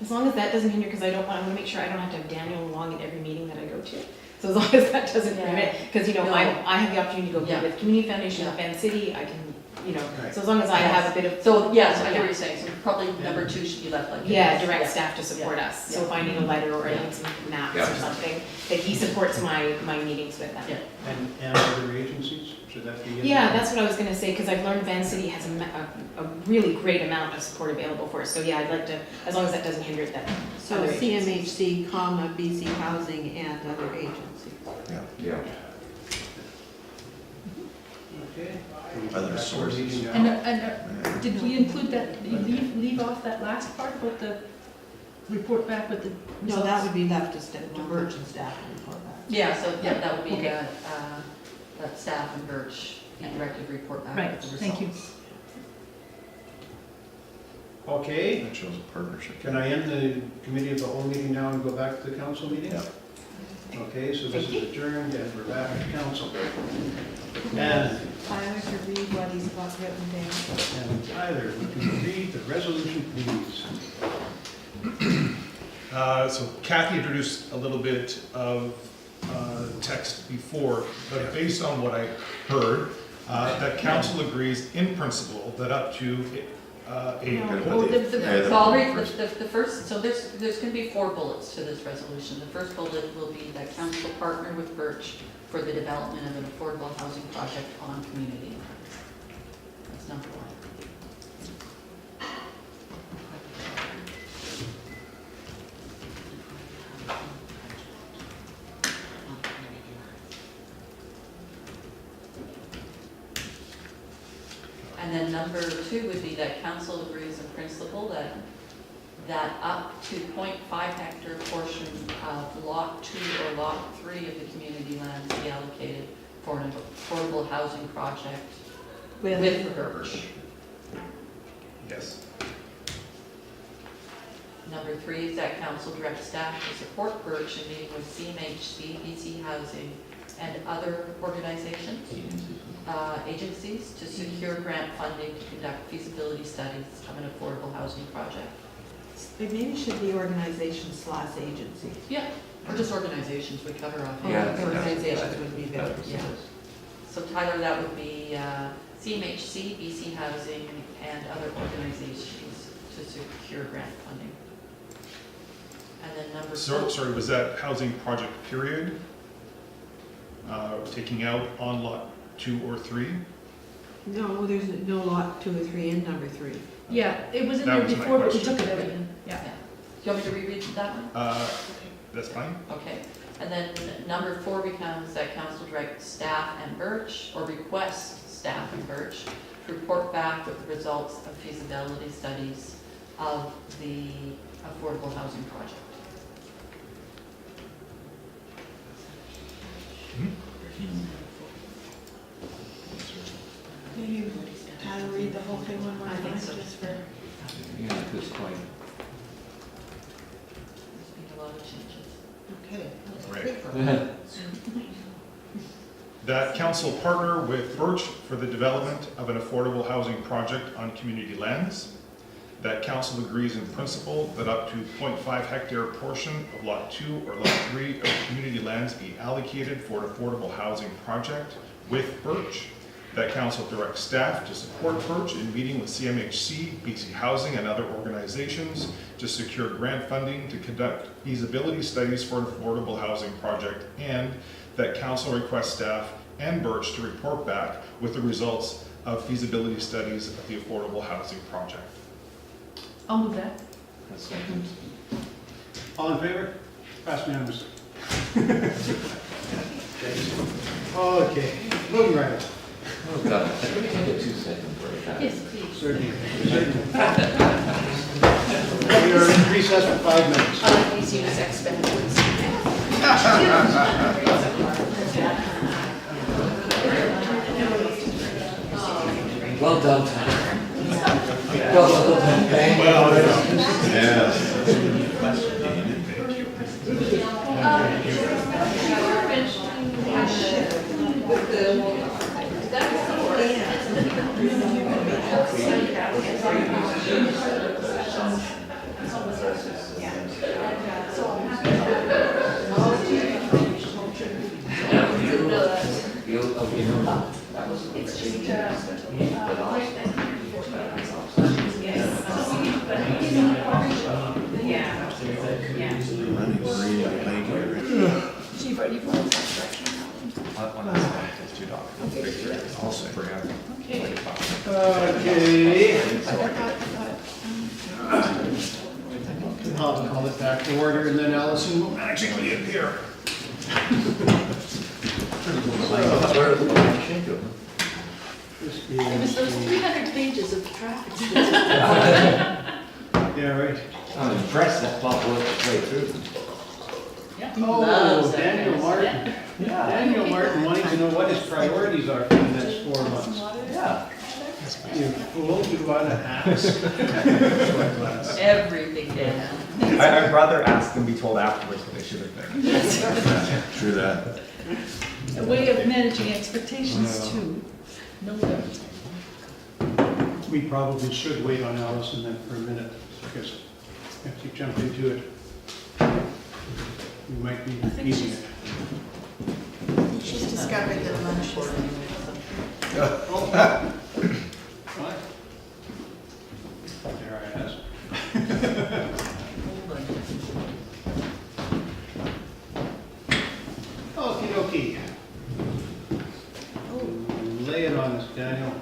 As long as that doesn't hinder, because I want to make sure I don't have to have Daniel along at every meeting that I go to. So as long as that doesn't Yeah. prevent, because, you know, No. I have the opportunity to go Yeah. meet with Community Foundation of Yeah. Van City, I can, you know, Right. so as long as I have a bit of. So, yes, I hear Yeah. what you're saying, so probably number 2 should be left like it Yeah, is. direct staff to support us. So if I need a letter or I need some maps Yeah. or something, that he supports my meetings with them. Yeah. And other agencies, should that be? in Yeah, there? that's what I was gonna say, because I've learned Van City has a really great amount of support available for us. So yeah, I'd like to, as long as that doesn't hinder that. So other agencies. CMHC, comma, BC Housing and other agencies. Yeah. Okay. Other sources. And did we include that, leave off that last part about the report back with the No, results? that would be left to Birch and staff to report back. Yeah, so yeah, that would be Okay. that staff and Birch be directed to report back Right, with the results. thank you. Okay, That shows a partnership. can I end the committee of the whole meeting now and go back to the council meeting? Yeah. Okay, so this is adjourned and we're back to council. And Tyler to read what he's got written down. Tyler, would you read the resolution, please? So Kathy introduced a little bit of text before, but based on what I heard, that council agrees in principle that up to Well, a. I'll read the first, so there's going to be 4 bullets to this resolution. The first bullet will be that council partner with Birch for the development of an affordable housing project on community lands. That's number 1. And then number 2 would be that council agrees in principle that up to 0.5 hectare portion of lot 2 or lot 3 of the community lands be allocated for an affordable housing project with Birch. Yes. Number 3 is that council directs staff to support Birch in meeting with CMHC, BC Housing, and other organizations, agencies to secure grant funding to conduct feasibility studies of an affordable housing project. It maybe should be organization/agency. Yeah, or just organizations would cover off. Yeah. Organizations would be better, That was- yeah. So Tyler, that would be CMHC, BC Housing, and other organizations to secure grant funding. And then number 4. Sorry, was that housing project period? Taking out on lot 2 or 3? No, there's no lot 2 or 3 in number 3. Yeah, it was in That there was my before, but we question. took it out again, yeah. Do you want me to reread that one? That's fine. Okay, and then number 4 becomes that council directs staff and Birch, or requests staff and Birch, to report back with the results of feasibility studies of the affordable housing project. Maybe Tyler read the whole thing one more I think time, so. just for... Yeah, at this point. There's been a lot of changes. Okay. Right. That council partner with Birch for the development of an affordable housing project on community lands. That council agrees in principle that up to 0.5 hectare portion of lot 2 or lot 3 of community lands be allocated for an affordable housing project with Birch. That council directs staff to support Birch in meeting with CMHC, BC Housing, and other organizations to secure grant funding to conduct feasibility studies for an affordable housing project, and that council requests staff and Birch to report back with the results of feasibility studies of the affordable housing project. I'll move that. All in favor? Pass unanimously. Okay, moving right on. Oh, God. Can we take a 2-second break? Yes, please. Certainly. We are in recess for 5 minutes. These unisex benefits. Well done, Tyler. Well done, Payne. Chief, are you going to Okay. I'll call it back to order, and then Allison will magically appear. This It was those is, 300 pages of traffic. yeah, right. I'm impressed that Bob worked his way through them. Oh, Loves that Daniel kind of Martin. Daniel Martin wanting to know what his priorities are for the next 4 months. Yeah. You fool, you want to ask? Everything down. I'd rather ask than be told afterwards what they should have been. True that. A way of managing expectations too. No doubt. We probably should wait on Allison then for a minute, because if you jump into it, you might be I think easy. she's She's discovered that lunch is. What? There I ask. Okey dokey. Lay it on us, Daniel.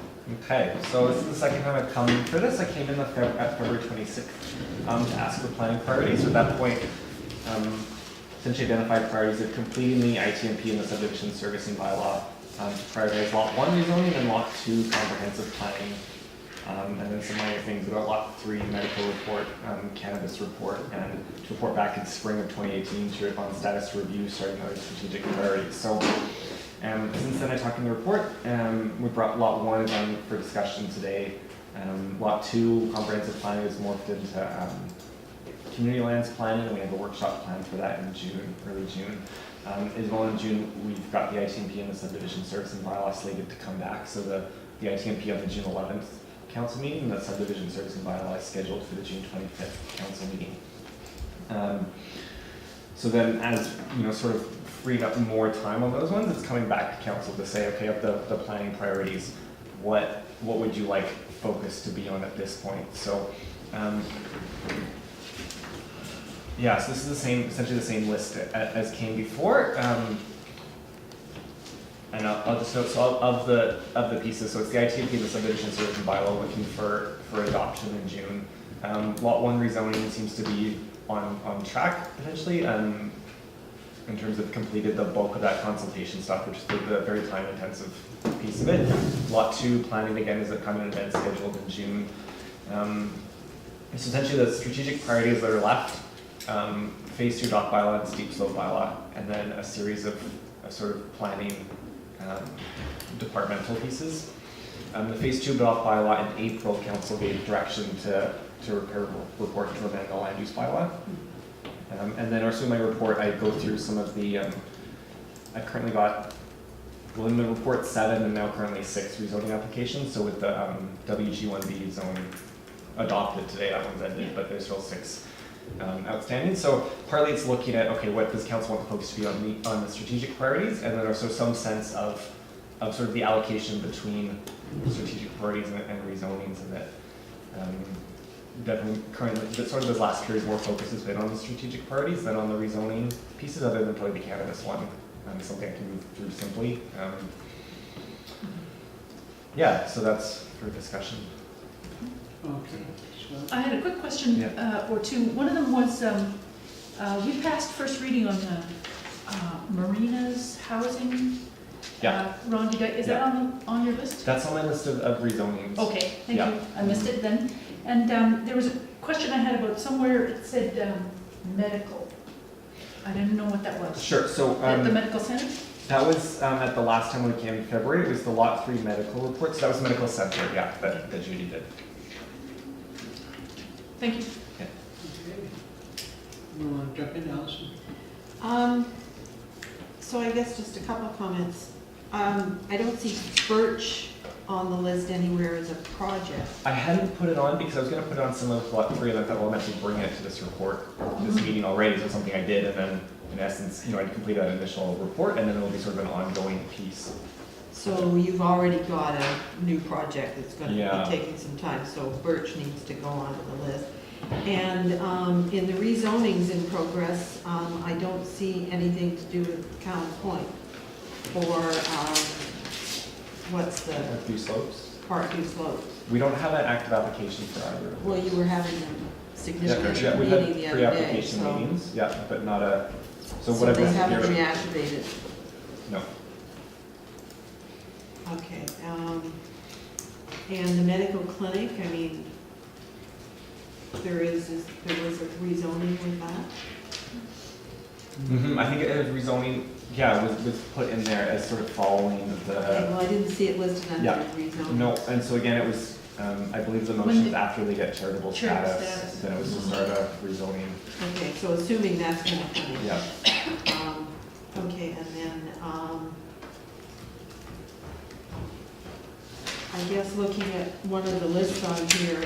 Okay, so this is the second time I've come for this. I came in at February 26th to ask for planning priorities. At that point, essentially identified priorities of completing the ITMP and the subdivision servicing bylaw to prioritize lot 1 rezoning and lot 2 comprehensive planning. And then some minor things about lot 3 medical report, cannabis report, and to report back in spring of 2018 on status review starting other strategic priorities. So since then I talked in the report, we brought lot 1 on for discussion today. Lot 2 comprehensive planning is morphed into community lands planning, and we have a workshop planned for that in June, early June. As well in June, we've got the ITMP and the subdivision servicing bylaw slated to come back. So the ITMP on the June 11th council meeting, and the subdivision servicing bylaw is scheduled for the June 25th council meeting. So then, as you know, sort of freeing up more time on those ones, it's coming back to council to say, okay, of the planning priorities, what would you like focus to be on at this point? So, yeah, so this is essentially the same list as came before. And I'll just note, so of the pieces, so it's the ITMP and the subdivision servicing bylaw looking for adoption in June. Lot 1 rezoning seems to be on track potentially, in terms of completed the bulk of that consultation stuff, which is the very time intensive piece of it. Lot 2 planning again is a kind of event scheduled in June. So essentially the strategic priorities that are left, phase 2 dock bylaw and steep slope bylaw, and then a series of sort of planning departmental pieces. The phase 2 dock bylaw in April, council gave direction to report to amend the land use bylaw. And then also in my report, I go through some of the, I've currently got, well in the report 7 and now currently 6 rezoning applications. So with the WG1B zone adopted today, that one's ended, but there's still 6 outstanding. So partly it's looking at, okay, what does council want the focus to be on the strategic priorities, and then also some sense of sort of the allocation between strategic priorities and rezonings, and that definitely currently, sort of this last period, more focus has been on the strategic priorities than on the rezoning pieces, other than probably the cannabis one. Something I can move through simply. Yeah, so that's for discussion. Okay. I had a quick question or two. One of them was, we passed first reading on the marinas housing. Yeah. Ron, is that on your list? That's on my list of rezonings. Okay, thank you. I missed it then. And there was a question I had about somewhere, it said medical. I didn't know what that was. Sure, so. At the medical center? That was at the last time we came in February. It was the lot 3 medical report. So that was medical center, yeah, that Judy did. Thank you. Okay. You want to jump in, Allison? So I guess just a couple of comments. I don't see Birch on the list anywhere as a project. I hadn't put it on because I was going to put it on some of lot 3, and I thought, well, I'm actually bringing it to this report, this meeting already. So something I did, and then in essence, you know, I'd complete that initial report, and then it'll be sort of an ongoing piece. So you've already got a new project that's going to Yeah. be taking some time, so Birch needs to go onto the list. And in the rezonings in progress, I don't see anything to do with Cowan Point or what's the Parkview Slopes. Parkview Slopes. We don't have an active application for either. Well, you were having a significant Yeah, we meeting had the other day, pre-application so. meetings, yeah, but not a, so So whatever. they haven't reactivated. No. Okay, and the medical clinic, I mean, there was a rezoning with that? I think it was rezoning, yeah, was put in there as sort of following Okay, the, well, I didn't see it listed under yeah. rezoning. No, and so again, it was, I believe the When motion is the- after they get charitable Charitable status, status. then it was to start a rezoning, Okay, so assuming that's gonna come in. yeah. Okay, and then, I guess looking at one of the lists on here,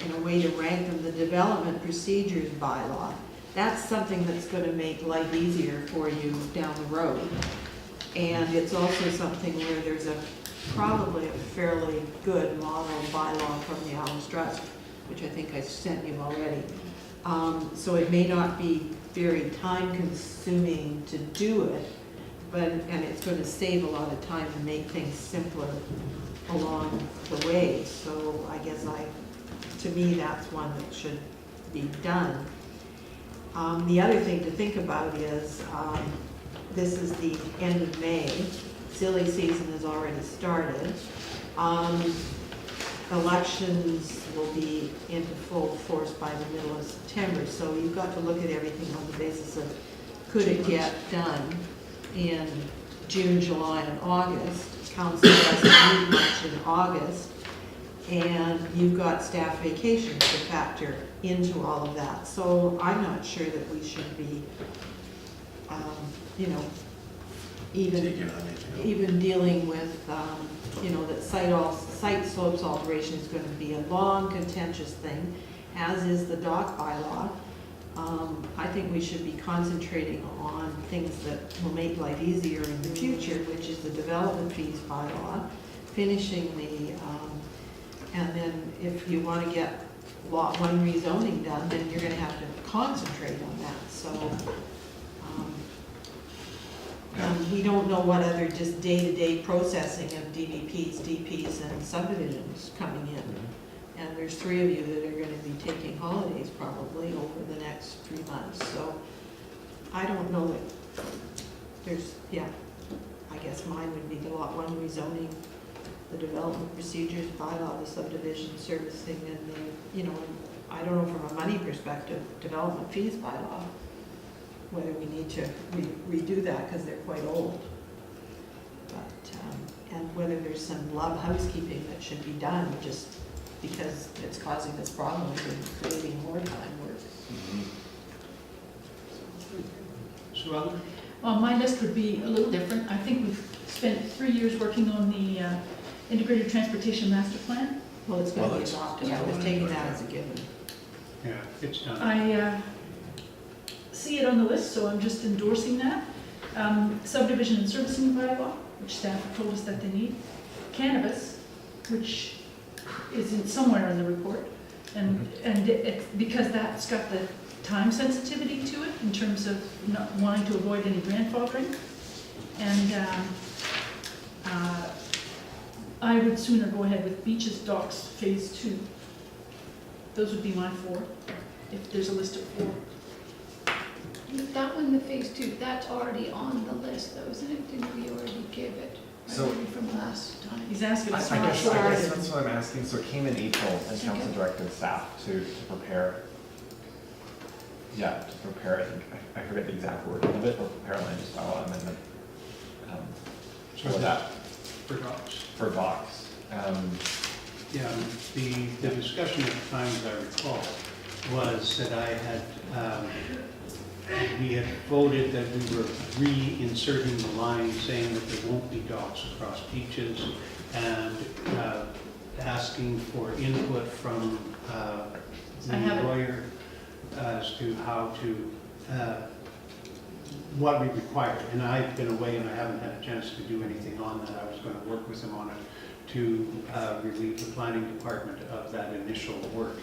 in a way to rank them, the development procedures bylaw. that's something that's gonna make life easier for you down the road. And it's also something where there's probably a fairly good model bylaw from the Allen's Trust, which I think I sent you already. So it may not be very time consuming to do it, and it's gonna save a lot of time and make things simpler along the way. So I guess to me, that's one that should be done. The other thing to think about is, this is the end of May, silly season has already started. Elections will be into full force by the middle of September, so you've got to look at everything on the basis of, could it get done in June, July, and August? Council doesn't meet much in August, and you've got staff vacations to factor into all of that. So I'm not sure that we should be, even dealing with, that site slopes alteration is going to be a long contentious thing, as is the dock bylaw. I think we should be concentrating on things that will make life easier in the future, which is the development fees bylaw, finishing and then if you want to get lot 1 rezoning done, then you're going to have to concentrate on that. So we don't know what other just day-to-day processing of DVPs, DPs, and subdivisions coming in. And there's 3 of you that are going to be taking holidays probably over the next 3 months. So I don't know that there's, I guess mine would be the lot 1 rezoning, the development procedures bylaw, the subdivision servicing, and the, I don't know from a money perspective, development fees bylaw, whether we need to redo that because they're quite old. But, and whether there's some housekeeping that should be done just because it's causing this problem and creating more time work. Sue Ellen? Well, my list would be a little different. I think we've spent 3 years working on the Integrated Transportation Master Plan. Well, it's going to be adopted. I was taking that as a given. Yeah, it's done. I see it on the list, so I'm just endorsing that. Subdivision and servicing bylaw, which staff have told us that they need. Cannabis, which is somewhere in the report, and because that's got the time sensitivity to it in terms of not wanting to avoid any grandfathering. And I would sooner go ahead with beaches, docks, phase 2. Those would be my 4, if there's a list of 4. That one, the phase 2, that's already on the list though, isn't it? Didn't we already give it? So- Already from last time? He's asking I us guess not that's what I'm asking. So it came in April and council directed staff to prepare. Yeah, to prepare, I forget the exact wording of it, or prepare a land use bylaw amendment. For that, For docs. for docs. Yeah, the discussion at the time, as I recall, was that we had voted that we were reinserting the line saying that there won't be docks across beaches, and asking for input from the lawyer as to how to, what we required. And I've been away and I haven't had a chance to do anything on that. I was going to work with him on it to relieve the planning department of that initial work.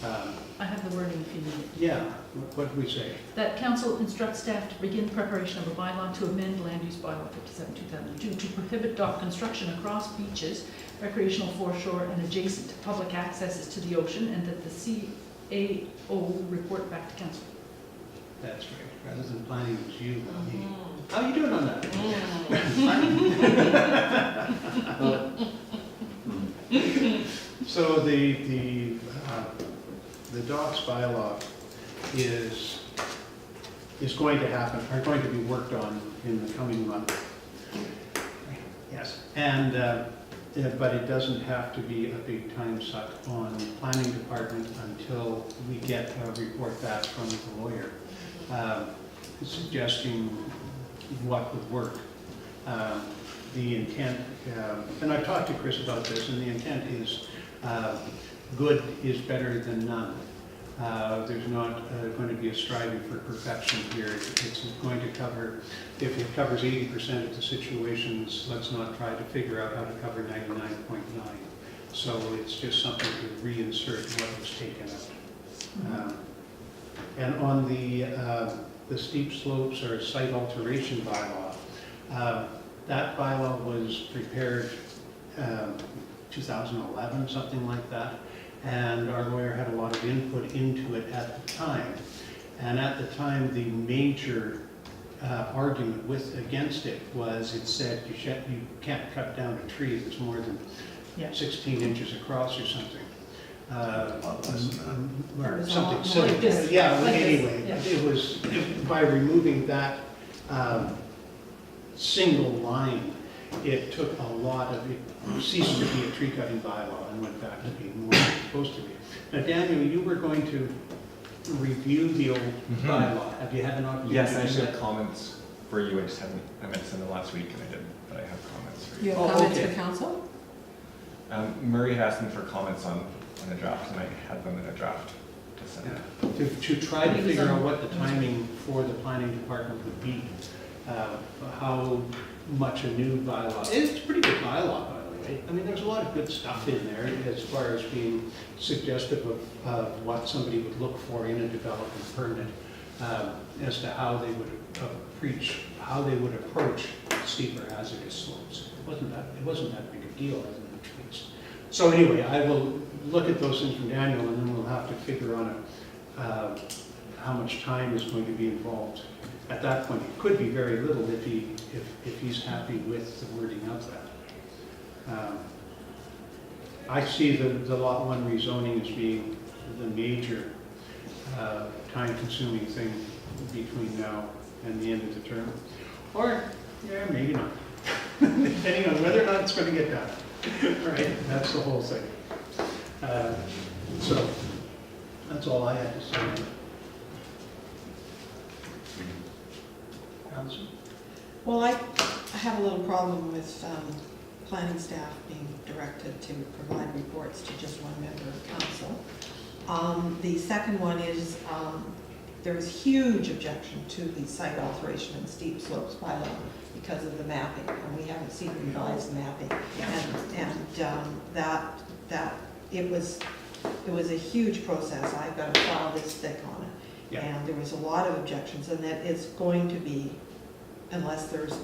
I have the wording if you need it. Yeah, what did we say? That council instructs staff to begin preparation of a bylaw to amend land use bylaw 57/2002 to prohibit dock construction across beaches, recreational foreshore, and adjacent to public accesses to the ocean, and that the CAO report back to council. That's right, rather than planning, it's you. How are you doing on that? So the docks bylaw is going to happen, are going to be worked on in the coming month. Yes, and but it doesn't have to be a big time suck on the planning department until we get a report back from the lawyer suggesting what would work. The intent, and I've talked to Chris about this, and the intent is good is better than none. There's not going to be a striving for perfection here. It's going to cover, if it covers 80% of the situations, let's not try to figure out how to cover 99.9. So it's just something to reinsert what was taken out. And on the steep slopes or site alteration bylaw, that bylaw was prepared 2011, something like that. And our lawyer had a lot of input into it at the time. And at the time, the major argument against it was it said you can't cut down a tree that's more than 16 inches across or something. Or something silly. Like this. Yeah, Like this, anyway, yeah. it was, by removing that single line, it took a lot of, it ceased to be a tree cutting bylaw and went back to being more than it's supposed to be. Now, Daniel, you were going to review the old bylaw. Have you had an opportunity? Yes, I to do actually that? have comments for you, I just haven't, I meant to send it last week and I didn't, but I have comments for You you. have Oh, comments okay. for council? Murray had asked me for comments on a draft and I had them in a draft to send. Yeah. To try to figure out what the timing for the planning department would be, how much a new bylaw, it's a pretty good bylaw, by the way. I mean, there's a lot of good stuff in there as far as being suggestive of what somebody would look for in a development permit, as to how they would approach steeper hazardous slopes. It wasn't that big a deal, as in trees. So anyway, I will look at those things from Daniel, and then we'll have to figure on how much time is going to be involved. At that point, it could be very little if he's happy with the wording of that. I see the Lot 1 rezoning as being the major time-consuming thing between now and the end of the term. Or, yeah, maybe not, depending on whether or not it's going to get done. Right, that's the whole thing. So, that's all I had to say. Allison? Well, I have a little problem with planning staff being directed to provide reports to just one member of council. The second one is, there was huge objection to the site alteration and steep slopes bylaw because of the mapping, and we haven't seen revised mapping. And that it was a huge process. I've got a file this thick on it. Yeah. And there was a lot of objections, and that it's going to be, unless there's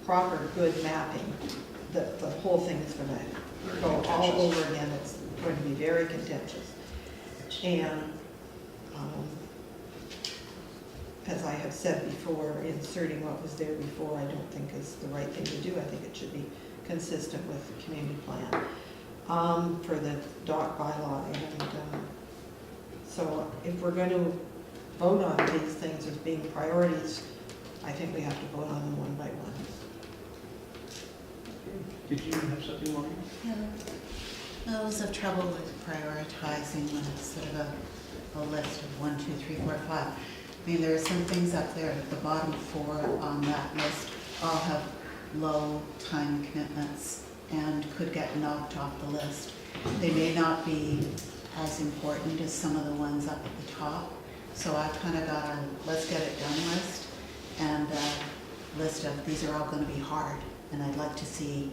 proper, good mapping, the whole thing is going to go all over again. It's going to be very contentious. And as I have said before, inserting what was there before I don't think is the right thing to do. I think it should be consistent with the community plan for the dock bylaw. And so if we're going to vote on these things as being priorities, I think we have to vote on them one by one. Did you have something more? Yeah. I always have trouble with prioritizing when it's sort of a list of 1, 2, 3, 4, 5. I mean, there are some things up there at the bottom 4 on that list all have low time commitments and could get knocked off the list. They may not be as important as some of the ones up at the top. So I've kind of got a let's get it done list and a list of these are all going to be hard. And I'd like to see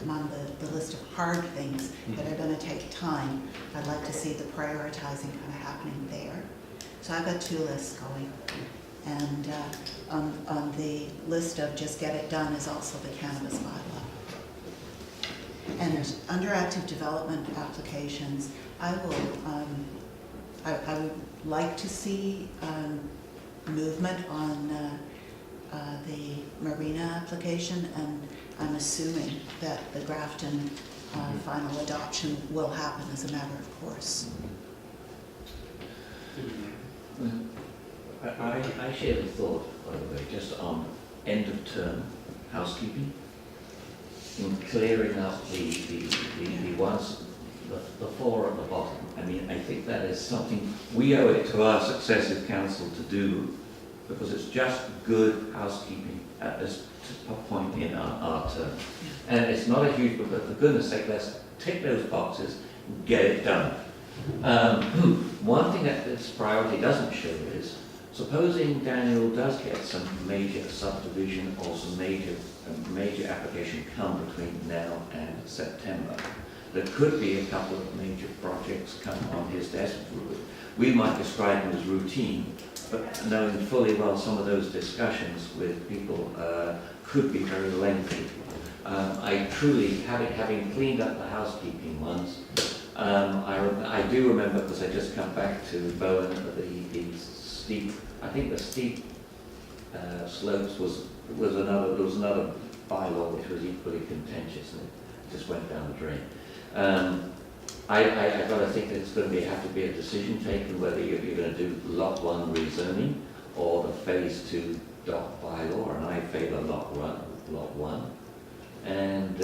among the list of hard things that are going to take time, I'd like to see the prioritizing kind of happening there. So I've got 2 lists going. And on the list of just get it done is also the cannabis bylaw. And under active development applications, I would like to see movement on the marina application, and I'm assuming that the Grafton final adoption will happen as a matter of course. I share the thought, by the way, just on end of term housekeeping, in clearing up the ones, the 4 at the bottom. I mean, I think that is something we owe it to our successive council to do, because it's just good housekeeping at this point in our term. And it's not a huge, but for goodness sake, let's tick those boxes and get it done. One thing that this priority doesn't show is, supposing Daniel does get some major subdivision or some major application come between now and September, there could be a couple of major projects come on his desk. We might describe them as routine, but knowing fully well some of those discussions with people could be very lengthy. I truly, having cleaned up the housekeeping ones, I do remember, because I just come back to Bowen, the steep, I think the steep slopes was another bylaw which was equally contentious, and it just went down the drain. I've got to think that it's going to have to be a decision taken whether you're going to do lot 1 rezoning or the phase 2 dock bylaw, and I favour lot 1. And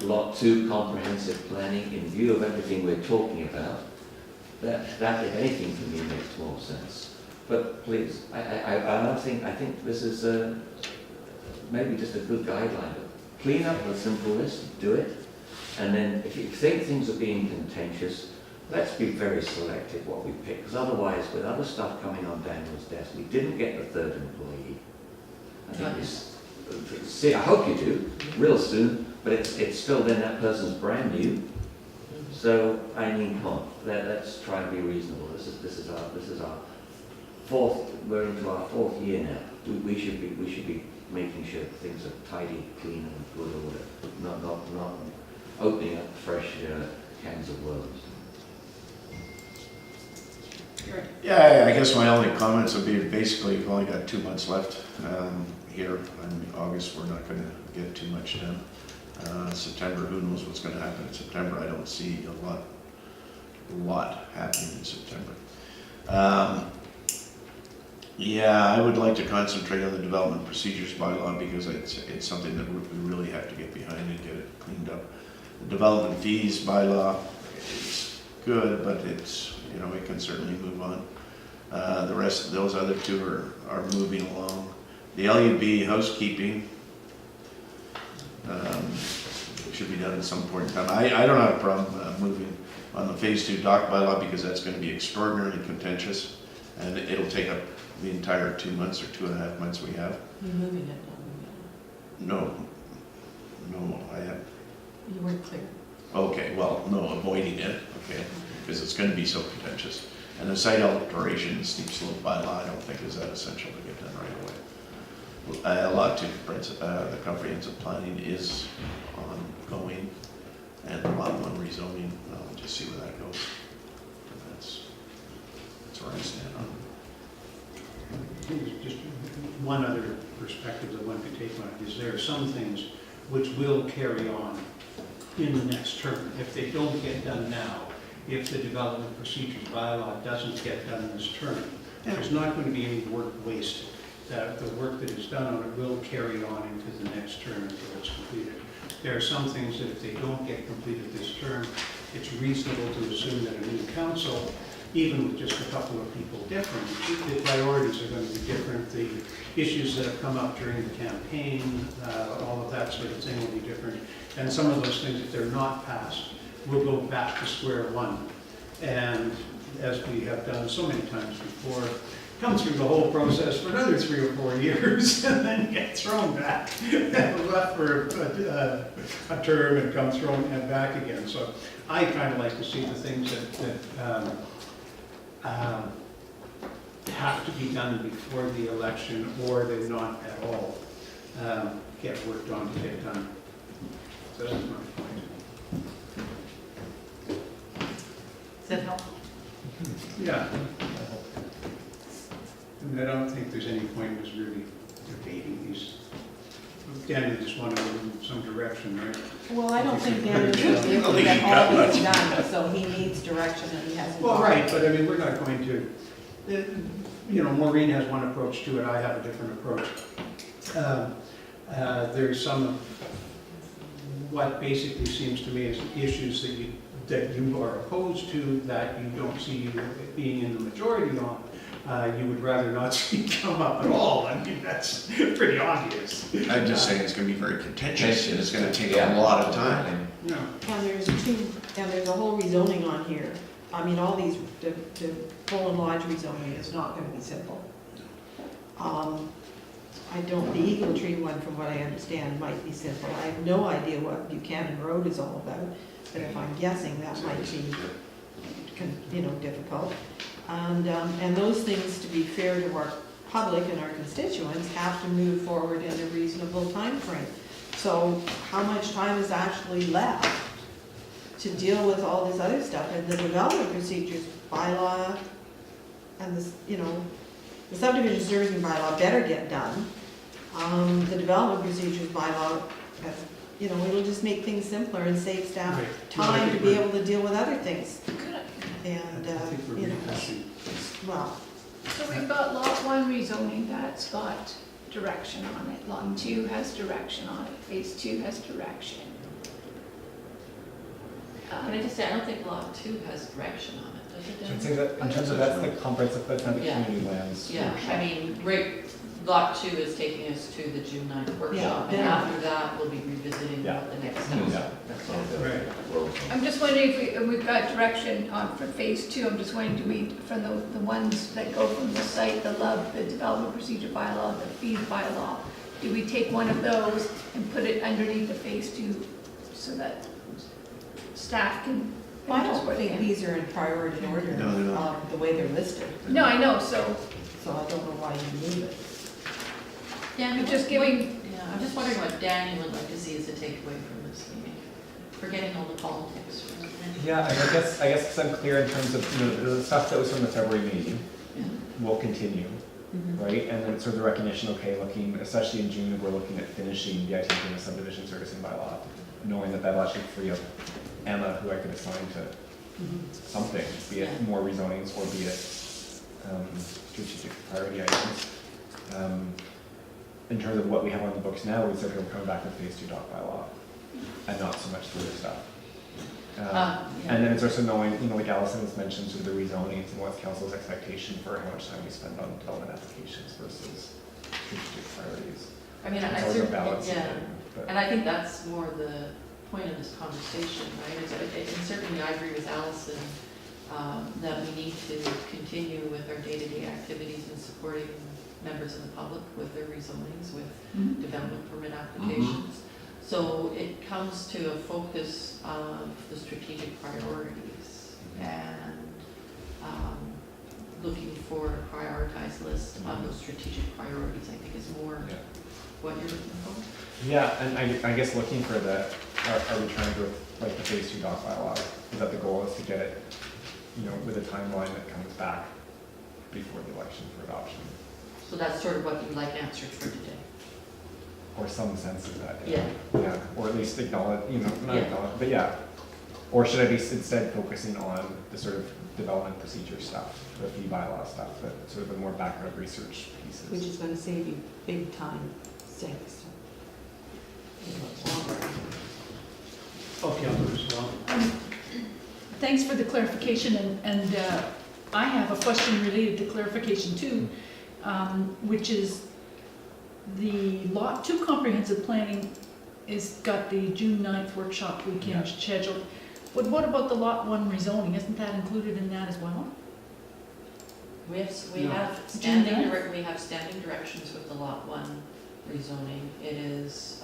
lot 2 comprehensive planning in view of everything we're talking about. That if anything to me makes more sense. But please, I think this is maybe just a good guideline. Clean up a simple list, do it. And then if you think things are being contentious, let's be very selective what we pick, because otherwise, with other stuff coming on Daniel's desk, we didn't get the 3rd employee. I hope you do, real soon, but it's still then that person's brand new. So, I mean, come on, let's try and be reasonable. This is our 4th, we're into our 4th year now. We should be making sure things are tidy, clean, and good order, not opening up fresh cans of worms. Yeah, I guess my only comments would be basically we've only got 2 months left here. In August, we're not going to get too much done. September, who knows what's going to happen in September? I don't see a lot happening in September. Yeah, I would like to concentrate on the development procedures bylaw because it's something that we really have to get behind and get it cleaned up. The development fees bylaw is good, but it's, we can certainly move on. The rest of those other 2 are moving along. The LUB housekeeping should be done at some point in time. I don't have a problem moving on the phase 2 dock bylaw because that's going to be extraordinarily contentious, and it'll take up the entire 2 months or 2.5 months we have. You're moving it, not moving No, I have. it. You weren't clear. Okay, well, no, avoiding it, okay, because it's going to be so contentious. And the site alteration, steep slope bylaw, I don't think is that essential to get done right away. Lot 2, the comprehensive planning is ongoing, and lot 1 rezoning, I'll just see where that goes. That's where I stand on it. Just one other perspective that one could take on it is there are some things which will carry on in the next term. If they don't get done now, if the development procedures bylaw doesn't get done this term, there's not going to be any work wasted. The work that is done on it will carry on into the next term until it's completed. There are some things that if they don't get completed this term, it's reasonable to assume that a new council, even with just a couple of people different, the priorities are going to be different. The issues that have come up during the campaign, all of that sort of thing will be different. And some of those things, if they're not passed, will go back to square one. And as we have done so many times before, come through the whole process for another 3 or 4 years and then get thrown back and left for a term and come thrown back again. So I kind of like to see the things that have to be done before the election, or they're not at all get worked on to get done. So that's my point. Does that help? Yeah. And I don't think there's any point in us really debating these. Daniel just wanted to move some direction, right? Well, I don't think Daniel should be able to get all this done, so he needs direction and he hasn't. Well, right, but I mean, we're not going to, Maureen has one approach to it, I have a different approach. There's some, what basically seems to me is issues that you are opposed to, that you don't see being in the majority on. You would rather not see come up at all. I mean, that's pretty obvious. I'm just saying it's going to be very contentious and it's going to take a lot of time. Yeah. And there's 2 and there's a whole rezoning on here. I mean, all these, the Poland Lodge rezoning is not gonna be simple. I don't, the Eagle Tree one, from what I understand, might be simple. I have no idea what Buchanan Road is all about, but if I'm guessing, that might be, difficult. And those things, to be fair to our public and our constituents, have to move forward in a reasonable time frame. So how much time is actually left to deal with all this other stuff? And the development procedures bylaw and this, the subdivision servicing bylaw better get done. The development procedures bylaw, it'll just make things simpler and save staff Right. time to be able to deal with other things. And, I think we're rehashing. well, So we've got lot 1 rezoning, that's got direction on it. Lot 2 has direction on it. Phase 2 has direction. Can I just say, I don't think lot 2 has direction on it, does it, I'd Dan? say that in terms of that's the comprehensive, that's not the Yeah. community lands. Yeah, I mean, lot 2 is taking us to the June 9th workshop, and Yeah. after that, we'll be revisiting Yeah. what the next Yeah. steps are. That's all. Right. Well, I'm just wondering if we've got direction on for phase 2, I'm just wondering, do we, from the ones that go from the site, the LUB, the development procedure bylaw, the fees bylaw, do we take one of those and put it underneath the phase 2 so that staff can? I just don't work think in? these are in priority order, No, they're not. the way they're listed, No, I know, so so I don't know why you need it. Dan, I'm just giving, Yeah, I'm just wondering what Daniel would like to see as a takeaway from this meeting, forgetting all the politics for a minute. Yeah, I guess because I'm clear in terms of, the stuff that was from the February meeting Yeah. will continue, Mm-hmm. right? And then it's sort of the recognition, okay, looking, especially in June, we're looking at finishing the ITP and the subdivision servicing bylaw, knowing that that'll actually free up Emma, who I could assign to something, be it Yeah. more rezonings or be it strategic priority items. In terms of what we have on the books now, we said we're coming back with phase 2 doc bylaw, and not so much the other stuff. Yeah. And then it's also knowing, like Allison has mentioned, sort of the rezonings and what's council's expectation for how much time we spend on development applications versus strategic priorities. I mean, I It's always a certainly, balance. yeah, but- and I think that's more the point of this conversation, right? And certainly I agree with Allison, that we need to continue with our day-to-day activities and supporting members of the public with their rezonings, with development permit applications. So it comes to a focus of the strategic priorities and looking for a prioritized list of those strategic priorities, I think is more Yeah. what you're looking for. Yeah, and I guess looking for are we trying to, like the phase 2 doc bylaw, is that the goal is to get it, with a timeline that comes back before the election for adoption? So that's sort of what you'd like answered for today. Or some sense of that. Yeah. Yeah, or at least acknowledge, not Yeah. acknowledge, but yeah. Or should I be instead focusing on the sort of development procedure stuff, the fee bylaw stuff, the sort of the more background research pieces? Which is gonna save you big time sinks. Okay, I'll do this as well. Thanks for the clarification, and I have a question related to clarification too, which is the Lot 2 comprehensive planning is got the June 9th workshop weekend scheduled. But what about the Lot 1 rezoning? Isn't that included in that as well? We have June standing directions with the Lot 1 rezoning. It is,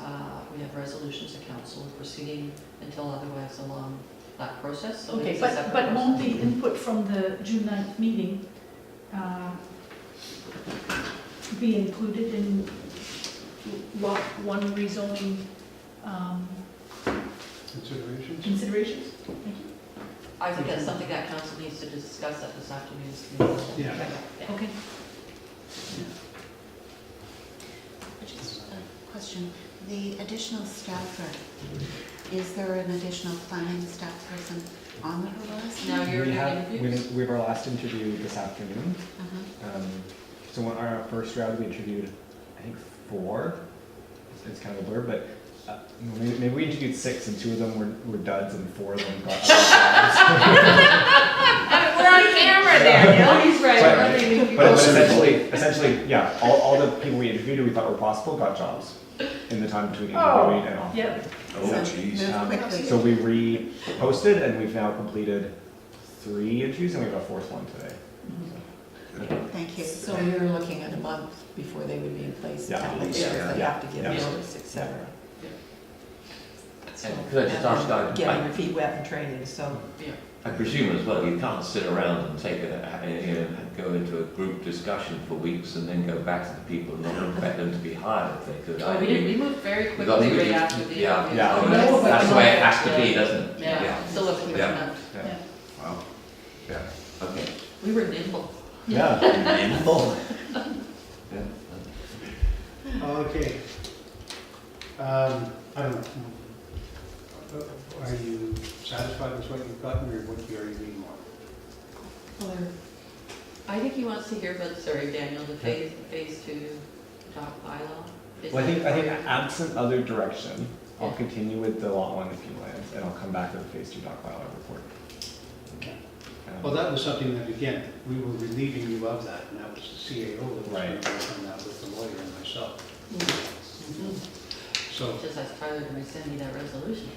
we have resolutions of council proceeding until otherwise along that process, so Okay, it's a separate but won't process. the input from the June 9th meeting be included in Lot 1 rezoning Considerations? considerations? Thank you. I think that's something that council needs to discuss at this afternoon's meeting. Yeah. Okay. Just a question, the additional staffer, is there an additional planning staff person on the horizon? Now you're We doing have, interviews? we have our last interview this afternoon. Uh-huh. So on our first round, we interviewed, I think, 4. It's kind of a blur, but maybe we interviewed 6 and 2 of them were duds and 4 of them got other We're on camera, Daniel. He's right. jobs. But essentially, yeah, all the people we interviewed who we thought were possible got jobs in the time between interviewing and off. Yep. Oh, jeez. Move quickly. So we reposted and we've now completed 3 interviews and we have a 4th one today. Thank you. So we were looking at a month before they would be in place, Yeah. at least, they Yeah. have to give Yeah. notice, et cetera. So, And could I just ask, and getting your feet wet and training, so. I presume as well, you can't sit around and go into a group discussion for weeks and then go back to the people and not expect them to be hired if they could. Oh, we moved very You got quickly to- right after the. Yeah, interview. yeah, So that's about that's a the way it month, has to be, doesn't it? Yeah, still a few Yeah. months. Wow. Yeah, okay. We were nimble. Yeah. Nimble. Yeah. Okay. I don't know. Are you satisfied with what you've gotten, or what do you need more? I think he wants to hear about, sorry, Daniel, the phase 2 dock bylaw. Is Well, I think that- absent other direction, I'll continue with the lot 1 appeal lands and I'll come back with the phase 2 dock bylaw report. Well, that was something that, again, we were relieving you of that, and that was the CAO that was Right. going to work on that with the lawyer and myself. So, Just ask Tyler to resend me that resolution.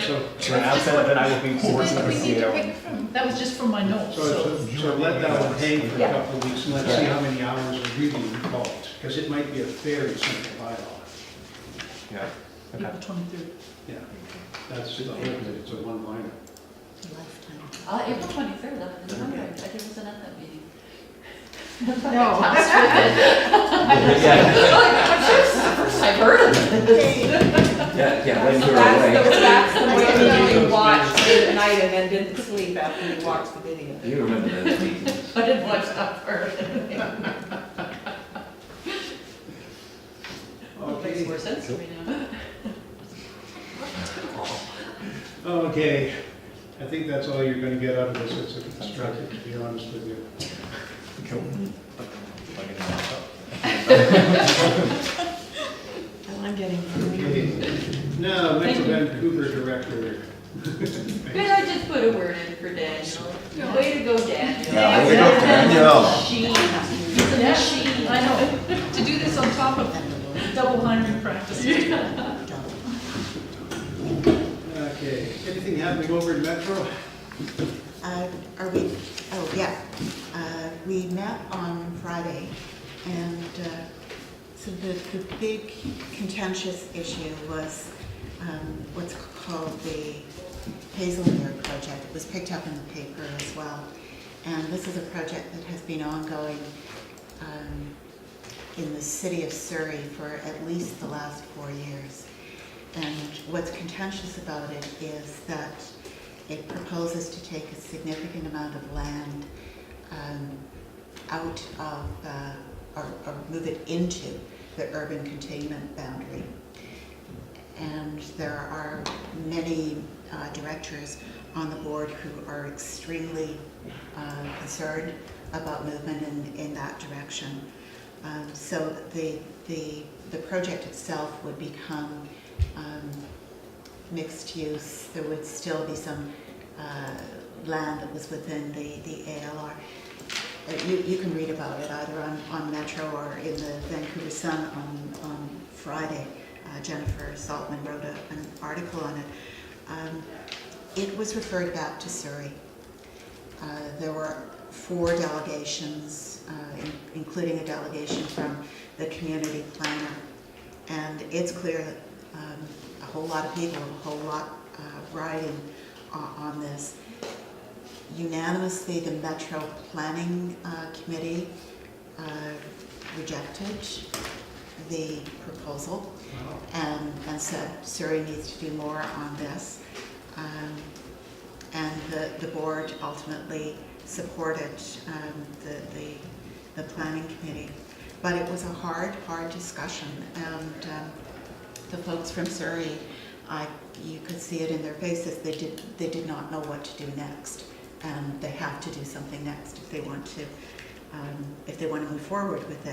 so, So absent, then I will be So working then with we need to CAO. pick from, that was just from my notes, so. so let that one hang for a Yeah. couple of weeks, and let's see how many hours are really involved, because it might be a very simple bylaw. Yeah. Okay. April 23rd. Yeah, that's the hope, that it's a one-liner. Lifetime. April 23rd, I remember, I wasn't at that meeting. No. I'm sure this is the first I've heard of it. Yeah, when you're That's away. the way you watched late at night and then didn't sleep after you watched the video. You remember those meetings? I didn't watch that first. Makes more sense to me now. Okay, I think that's all you're gonna get out of this, it's a constructive, to be honest with you. Cool. Well, I'm getting Okay. Now, Metro Vancouver Director. Could I just put a word in for Daniel? Way to go, Daniel. Yeah, way to go, Daniel. Machine. He's a machine. I know, to do this on top of double hiring practice. Okay, anything happening over in Metro? Are we, oh, yeah. We met on Friday, and so the big contentious issue was what's called the Hazelmere project. It was picked up in the paper as well. And this is a project that has been ongoing in the city of Surrey for at least the last 4 years. And what's contentious about it is that it proposes to take a significant amount of land out of, or move it into the urban containment boundary. And there are many directors on the board who are extremely concerned about movement in that direction. So the project itself would become mixed use. There would still be some land that was within the ALR. You can read about it either on Metro or in the Vancouver Sun on Friday. Jennifer Saltman wrote an article on it. It was referred back to Surrey. There were 4 delegations, including a delegation from the community planner. And it's clear that a whole lot of people, a whole lot riding on this. Unanimously, the Metro Planning Committee rejected the proposal and said Surrey needs to do more on this. And the board ultimately supported the planning committee. But it was a hard discussion, and the folks from Surrey, you could see it in their faces, they did not know what to do next, and they have to do something next if they want to if they want to move forward with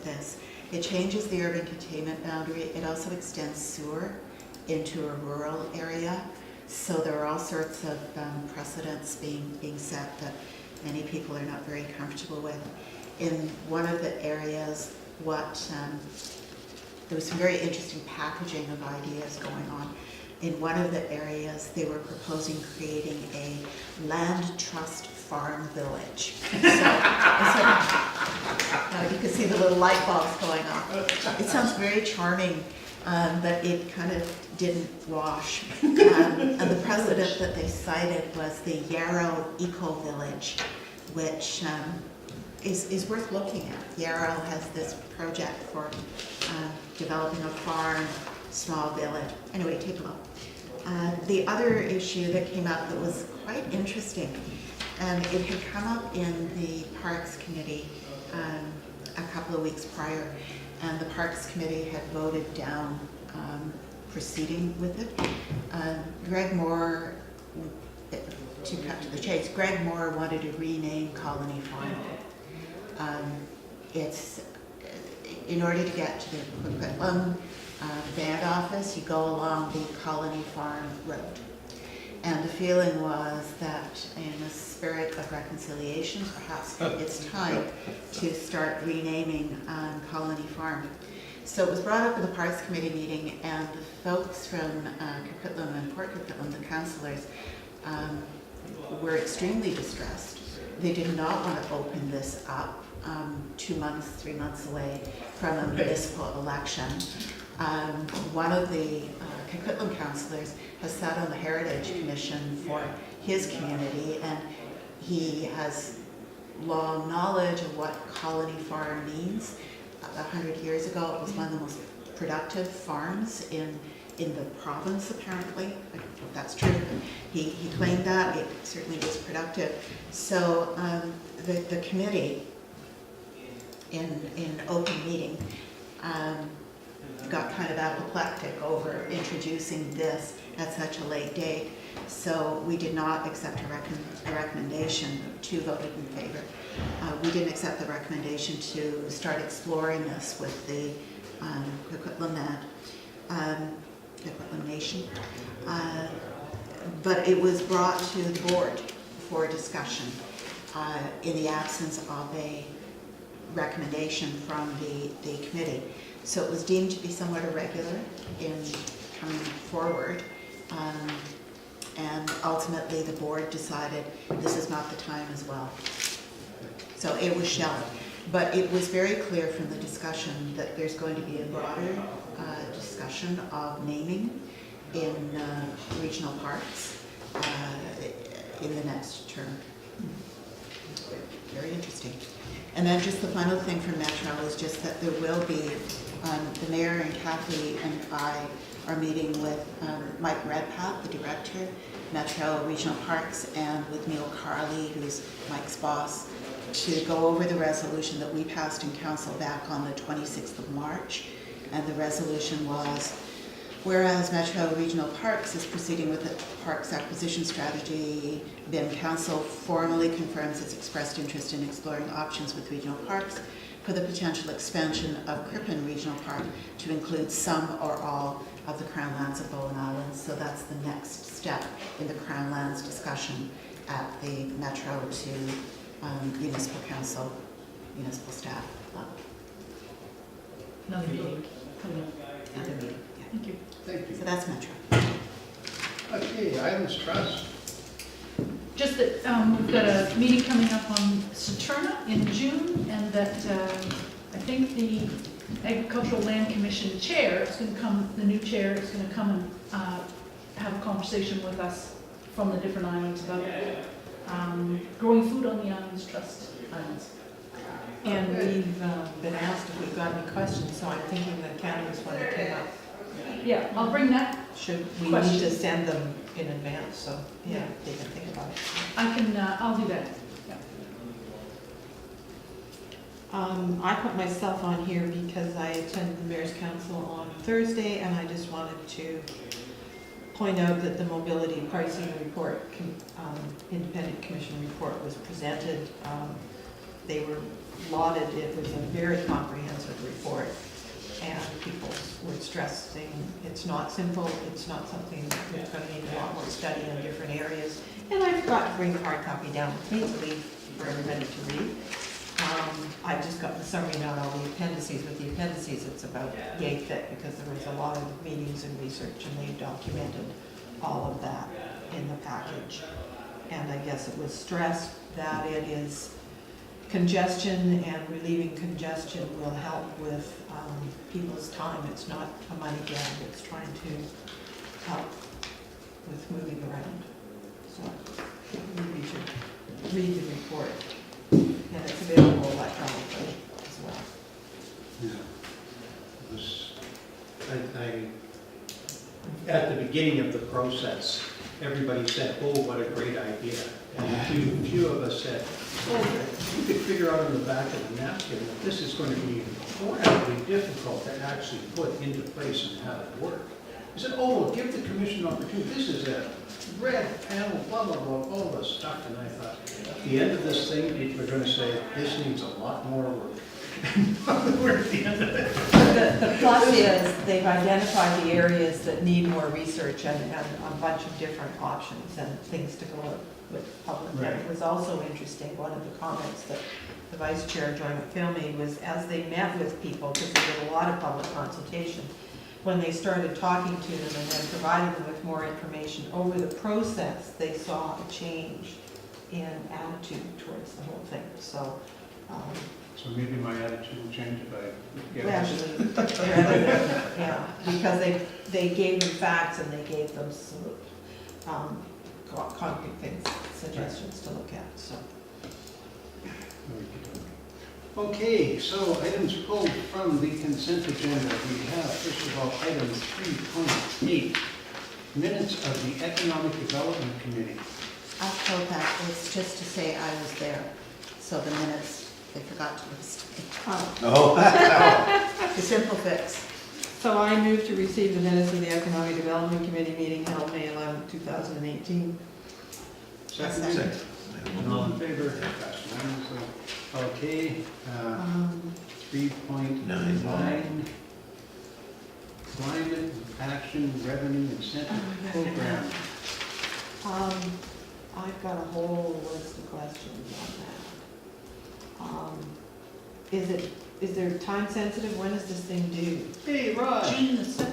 this. It changes the urban containment boundary. It also extends sewer into a rural area. So there are all sorts of precedents being set that many people are not very comfortable with. In one of the areas, there was some very interesting packaging of ideas going on. In one of the areas, they were proposing creating a land trust farm village. So you can see the little light bulbs going off. It sounds very charming, but it kind of didn't wash. And the precedent that they cited was the Yarrow Eco Village, which is worth looking at. Yarrow has this project for developing a farm, small village. Anyway, take a look. The other issue that came up that was quite interesting, it had come up in the Parks Committee a couple of weeks prior, and the Parks Committee had voted down proceeding with it. Greg Moore, to cut to the chase, Greg Moore wanted to rename Colony Farm. It's in order to get to the Coquitlam band office, you go along the Colony Farm Road. And the feeling was that in the spirit of reconciliation, perhaps it's time to start renaming Colony Farm. So it was brought up in the Parks Committee meeting, and the folks from Coquitlam and Port Coquitlam, the councillors, were extremely distressed. They did not want to open this up 2 months, 3 months away from a municipal election. One of the Coquitlam councillors has sat on the Heritage Commission for his community, and he has long knowledge of what Colony Farm means. 100 years ago, it was one of the most productive farms in the province, apparently. I don't know if that's true. He claimed that. It certainly was productive. So the committee, in open meeting, got kind of apoplectic over introducing this at such a late date. So we did not accept a recommendation. 2 voted in favor. We didn't accept the recommendation to start exploring this with the Coquitlam Nation. But it was brought to the board for discussion in the absence of a recommendation from the committee. So it was deemed to be somewhat irregular in coming forward. And ultimately the board decided this is not the time as well. So it was shelved. But it was very clear from the discussion that there's going to be a broader discussion of naming in regional parks in the next term. Very interesting. And then just the final thing from Metro is just that there will be, the mayor and Kathy and I are meeting with Mike Redpath, the director, Metro Regional Parks, and with Neil Carley, who's Mike's boss, to go over the resolution that we passed in council back on the 26th of March. And the resolution was, whereas Metro Regional Parks is proceeding with the parks acquisition strategy, BIM Council formally confirms its expressed interest in exploring options with regional parks for the potential expansion of Crippen Regional Park to include some or all of the Crown Lands of Bowen Island. So that's the next step in the Crown Lands discussion at the Metro to municipal council, municipal staff level. Another meeting coming up. Another meeting, yeah. Thank you. Thank you. So that's Metro. Okay, Islands Trust. Just that we've got a meeting coming up on Saturna in June, and that I think the Agricultural Land Commission chair is going to come, the new chair is going to come and have a conversation with us from the different islands about growing food on the Islands Trust islands. And we've been asked if we've got any questions, so I'm thinking that Canada was one that came up. Yeah, I'll bring that. Should we need Question. to send them in advance, so yeah, they can think about it. I can, I'll do that. Yeah. I put myself on here because I attended the Mayor's Council on Thursday, and I just wanted to point out that the mobility pricing report, independent commission report was presented. They were lauded, it was a very comprehensive report. And people were stressing, it's not simple, it's not something that's gonna need a lot more study in different areas. And I forgot to bring the hard copy down with me to leave for everybody to read. I just got the summary, not all the appendices. With the appendices, it's about yay thick because there was a lot of meetings and research and they documented all of that in the package. And I guess it was stressed that it is congestion, and relieving congestion will help with people's time. It's not a money grab, it's trying to help with moving around. So you read the report, and it's available electronically as well. Yeah. It was, at the beginning of the process, everybody said, oh, what a great idea. And a few of us said, oh, you could figure out on the back of the napkin that this is going to be incredibly difficult to actually put into place and have it work. I said, oh, well, give the commission an opportunity. This is a red panel, blah, blah, blah, all this stuff. And I thought, at the end of this thing, people are going to say, this needs a lot more work. We're at the end of it. The plus is they've identified the areas that need more research and a bunch of different options and things to go with public. Right. And it was also interesting, one of the comments that the Vice Chair, Joy McPhail, made was as they met with people, because they did a lot of public consultation, when they started talking to them and then providing them with more information over the process, they saw a change in attitude towards the whole thing. So, So maybe my attitude will change if I get actually, rather than, yeah, because they gave them facts and they gave them some concrete things, suggestions to look at, so. Okay, so items pulled from the consent agenda. We have, first of all, item 3.8, minutes of the Economic Development Committee. I told that, it's just to say I was there, so the minutes, they forgot to list me. Oh. The simple fix. So I move to receive the minutes of the Economic Development Committee meeting held May 11, 2018. Second. And all in favor? Passed unanimously. Okay, 3.9, Climate Action Revenue Incentive Program. I've got a whole list of questions on that. Is there time sensitive? When is this thing due? Hey, Raj. June the 2nd.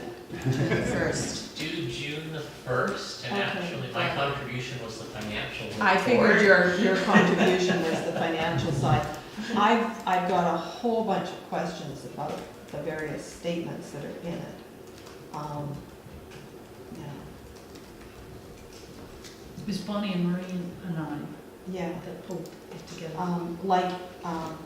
First. Due June the 1st, and Okay. actually my contribution was the financial report. I figured your contribution was the financial side. I've got a whole bunch of questions about the various statements that are in it. Yeah. It was Bonnie and Marie and I Yeah. that pulled it together.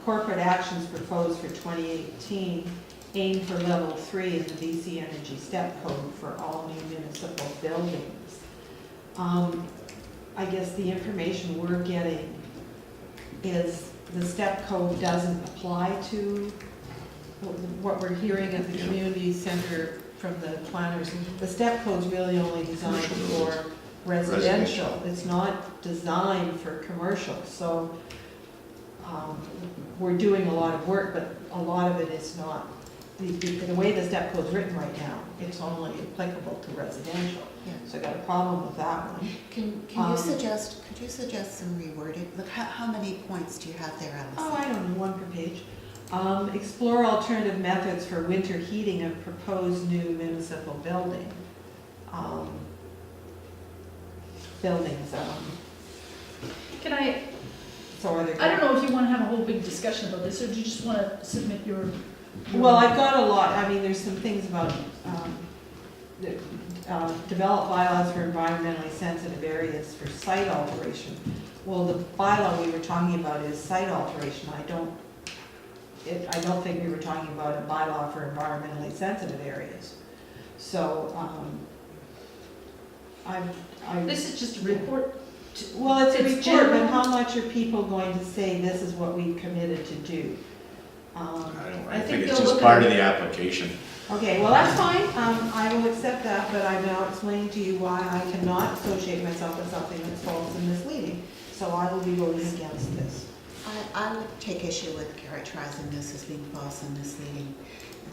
Corporate actions proposed for 2018 aim for level 3 in the BC Energy Step Code for all new municipal buildings. I guess the information we're getting is the step code doesn't apply to what we're hearing at the community center from the planners. The step code's really only designed for residential. It's not designed for commercial. So we're doing a lot of work, but a lot of it is not. The way the step code's written right now, it's only applicable to residential. Yeah. So I got a problem with that one. Can you suggest, could you suggest some rewording? Look, how many points do you have there, Alice? Oh, I don't know, one per page. Explore alternative methods for winter heating of proposed new municipal building. Buildings, Can I, so are there? I don't know if you want to have a whole big discussion about this, or do you just want to submit your... Well, I've got a lot, I mean, there's some things about, develop bylaws for environmentally sensitive areas for site alteration. Well, the bylaw we were talking about is site alteration. I don't think we were talking about a bylaw for environmentally sensitive areas. So, This is just a report. well, it's a It's report, general. but how much are people going to say this is what we committed to do? I think think it's they'll just look part at of it. the application. Okay, well, that's fine, I will accept that, but I'm now explaining to you why I cannot associate myself with something that's false and misleading. So I will be voting against this. I would take issue with characterizing this as being false and misleading.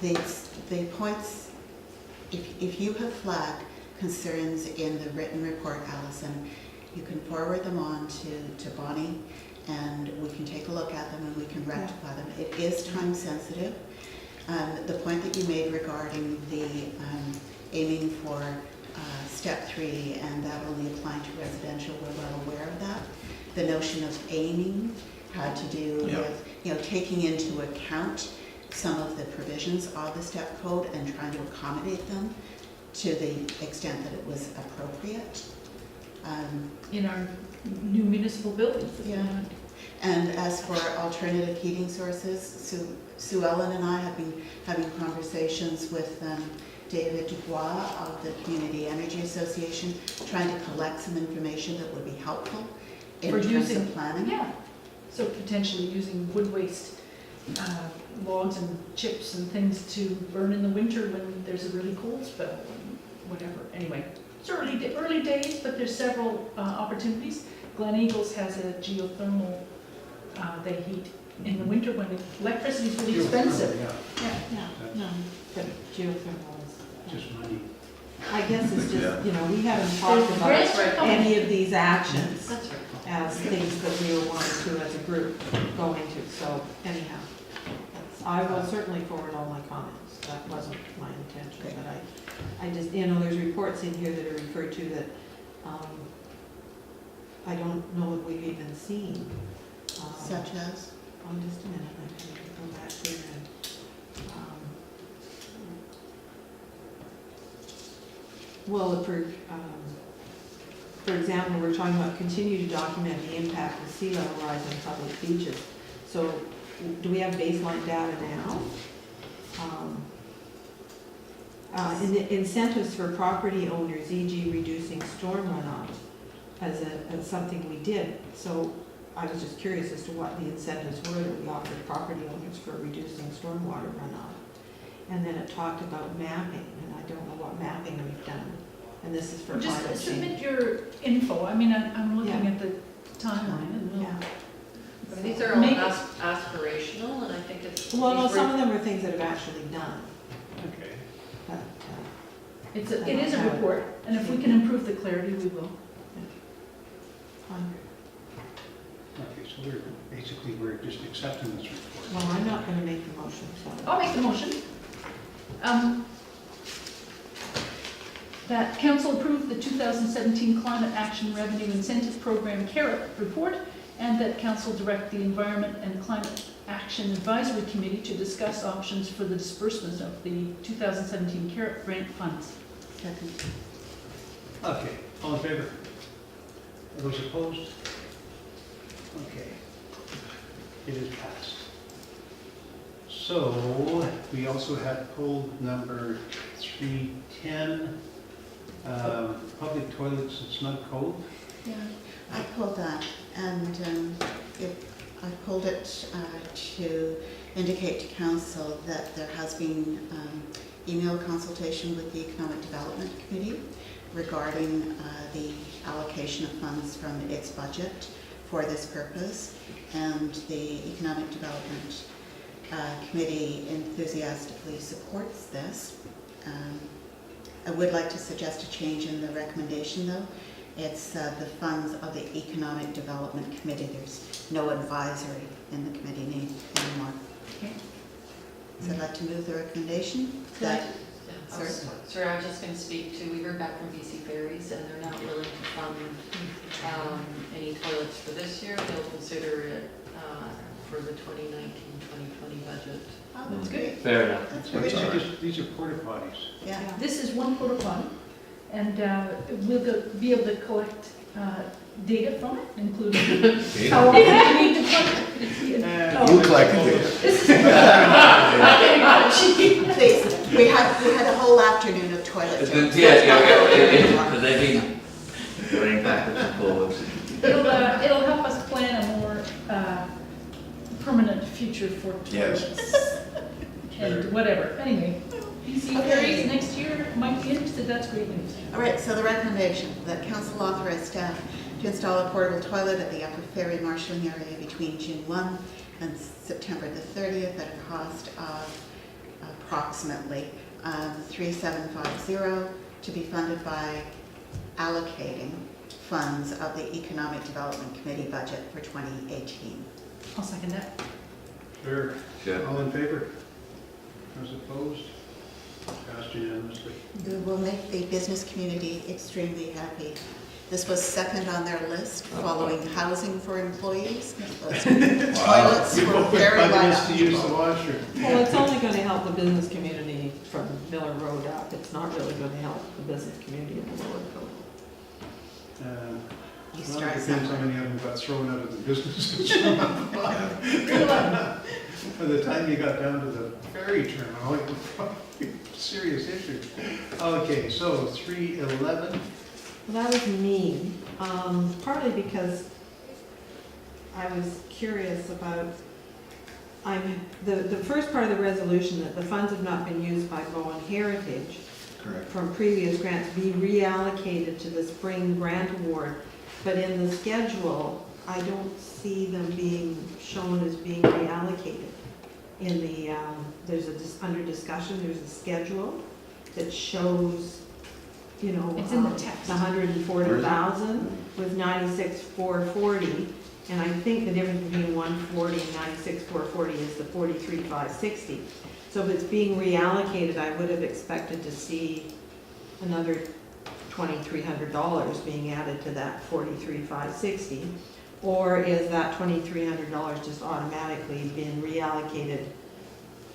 The points, if you have flagged concerns in the written report, Alison, you can forward them on to Bonnie, and we can take a look at them and we can rectify them. It is time sensitive. The point that you made regarding the aiming for step 3 and that only applying to residential, we're well aware of that. The notion of aiming had to do with, taking into account some of the provisions of the step code and trying to accommodate them to the extent that it was appropriate. In our new municipal buildings. Yeah. And as for alternative heating sources, Sue Ellen and I have been having conversations with David Dubois of the Community Energy Association, trying to collect some information that would be helpful in For terms using- of planning. Yeah, so potentially using wood waste, logs and chips and things to burn in the winter when there's a really cold spell, and whatever. Anyway, it's early days, but there's several opportunities. Glen Eagles has a geothermal, they heat in the winter when electricity is really expensive. Yeah, Yeah. No, but geothermal is, just money. I guess it's Yeah. just, we haven't talked There's about grants for coming. any of these actions That's right. as things that we were wanting to as a group go into, so anyhow. I will certainly forward all my comments, that wasn't my intention, but I just, there's reports in here that are referred to that, I don't know if we've even seen. Such as? Just a minute, I can go back here and, well, for example, we're talking about continue to document the impact of sea level rise on public beaches. So, do we have baseline data now? In the incentives for property owners, e.g. reducing storm runoff, as something we did. So, I was just curious as to what the incentives were that we offered property owners for reducing stormwater runoff. And then it talked about mapping, and I don't know what mapping we've done. And this is for climate change. Just submit your info. I mean, I'm looking Yeah. at the timeline and we'll. Yeah. These are all Maybe- aspirational, and I think it's. Well, no, these some were- of them are things that have actually done, Okay. but, It is a report, and if we can improve the clarity, we will. fine. Okay, so we're just accepting this report. Well, I'm not gonna make the motion, so. I'll make the motion. That council approve the 2017 Climate Action Revenue Incentive Program CARET report, and that council direct the Environment and Climate Action Advisory Committee to discuss options for the disbursement of the 2017 CARET grant funds. Second. Okay, all in favor? Are those opposed? Okay. It is passed. So, we also have pulled number 310, public toilets and snug cove. Yeah. I pulled that, and I pulled it to indicate to council that there has been email consultation with the Economic Development Committee regarding the allocation of funds from its budget for this purpose, and the Economic Development Committee enthusiastically supports this. I would like to suggest a change in the recommendation, though. It's the funds of the Economic Development Committee. There's no advisory in the committee name anymore. Okay. So I'd like to move the recommendation. That, sorry? Sorry, I was just going to speak to, we heard back from BC Ferries, and they're not willing to fund any toilets for this year. They'll consider it for the 2019-2020 budget. Oh, that's great. Fair enough. That's That's great. all right. These are porta potties. Yeah. This is one porta potty, and we'll be able to collect data from it, including how often you need to plug it. Oh, You collected it. this is- Please, we had a whole afternoon of toilet jokes. But they've been going backwards and forwards. It'll help us plan a more permanent future for Yes. toilets. And whatever, anyway, BC Okay. Ferries next year might be interested, that's great news. All right, so the recommendation that council authorize staff to install a portable toilet at the Upper Ferry marshalling area between June 1 and September the 30th at a cost of approximately $3,750 to be funded by allocating funds of the Economic Development Committee budget for 2018. I'll second that. Sure. Sure. All in favor? Those opposed? Passed unanimously. It will make the business community extremely happy. This was second on their list, following housing for employees. Those toilets People were quit very bugging light us to use the washroom. Well, it's only gonna help the business community from Miller Road up. It's not really gonna help the business community in the lower code. You Well, it start depends how somewhere. many of them got thrown out of the businesses. By the time you got down to the ferry terminal, it was probably a serious issue. Okay, so 311, Well, that was me, partly because I was curious about, the first part of the resolution, that the funds have not been used by Bowen Heritage Correct. from previous grants be reallocated to the spring grant award. But in the schedule, I don't see them being shown as being reallocated. In the, there's under discussion, there's a schedule that shows, you know. It's in the text. The 140,000 with 96,440. And I think the difference between 140 and 96,440 is the 43,560. So if it's being reallocated, I would have expected to see another $2,300 being added to that 43,560. Or is that $2,300 just automatically being reallocated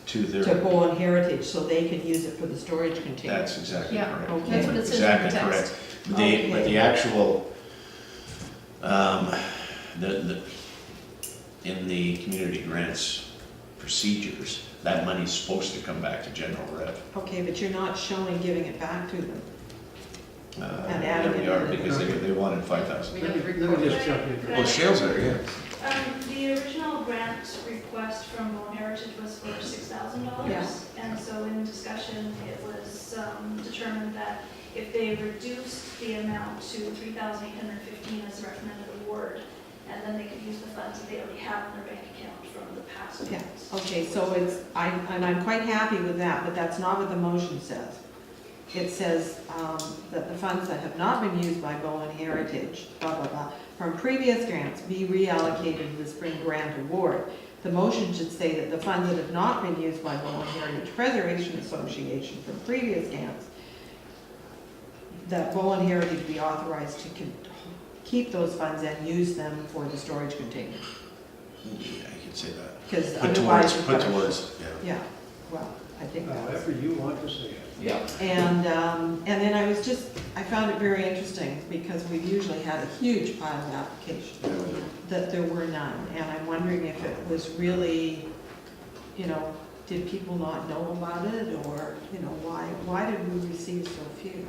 To their, to Bowen Heritage so they can use it for the storage container? that's exactly Yeah. correct. Okay. That's what it says in the Exactly text. correct. But the Okay. actual, the, in the community grants procedures, that money's supposed to come back to general rev. Okay, but you're not showing giving it back to them. And Yeah, adding we it are, in. because they wanted 5,000. We let have me the let report. me just jump in. Well, Shale's there, yeah. The original grant request from Bowen Heritage was for $6,000. Yeah. And so in discussion, it was determined that if they reduced the amount to $3,815 as the recommended award, and then they could use the funds that they already have in their bank account from the past Yeah, grants. okay, so and I'm quite happy with that, but that's not what the motion says. It says that the funds that have not been used by Bowen Heritage, blah, blah, blah, from previous grants be reallocated to the spring grant award. The motion should say that the funds that have not been used by Bowen Heritage Preservation Association from previous grants, that Bowen Heritage be authorized to keep those funds and use them for the storage container. Yeah, I could say that. Because Put otherwise. towards, put towards, yeah. Yeah, well, I think that's. However you want to say it. Yeah. And then I found it very interesting because we've usually had a huge pile of applications, that there were none. And I'm wondering if it was really, you know, did people not know about it or, you know, why did we receive so few?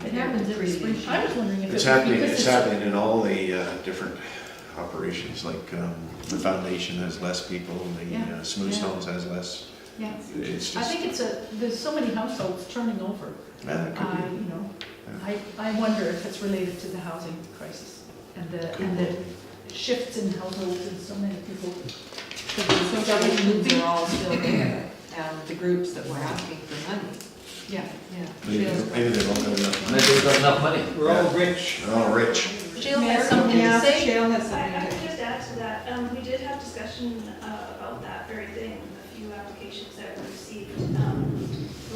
It happens every spring. I was wondering if it was It's happening, because it's happening in all the different operations, like the foundation has less people, Yeah, the Smooth yeah. Stones has less. Yeah. It's I just, think there's so many households turning over. it could be. You know, I wonder if it's related to the housing crisis and the shifts in households and so many people. Because the associations are all still there, and the groups that were asking for money. Yeah. Maybe they don't have enough. Maybe they've got enough money. We're all rich. Oh, rich. Jill has something to Yeah, say. Shale has I something could to. just add to that, we did have discussion about that very thing, a few applications that were received.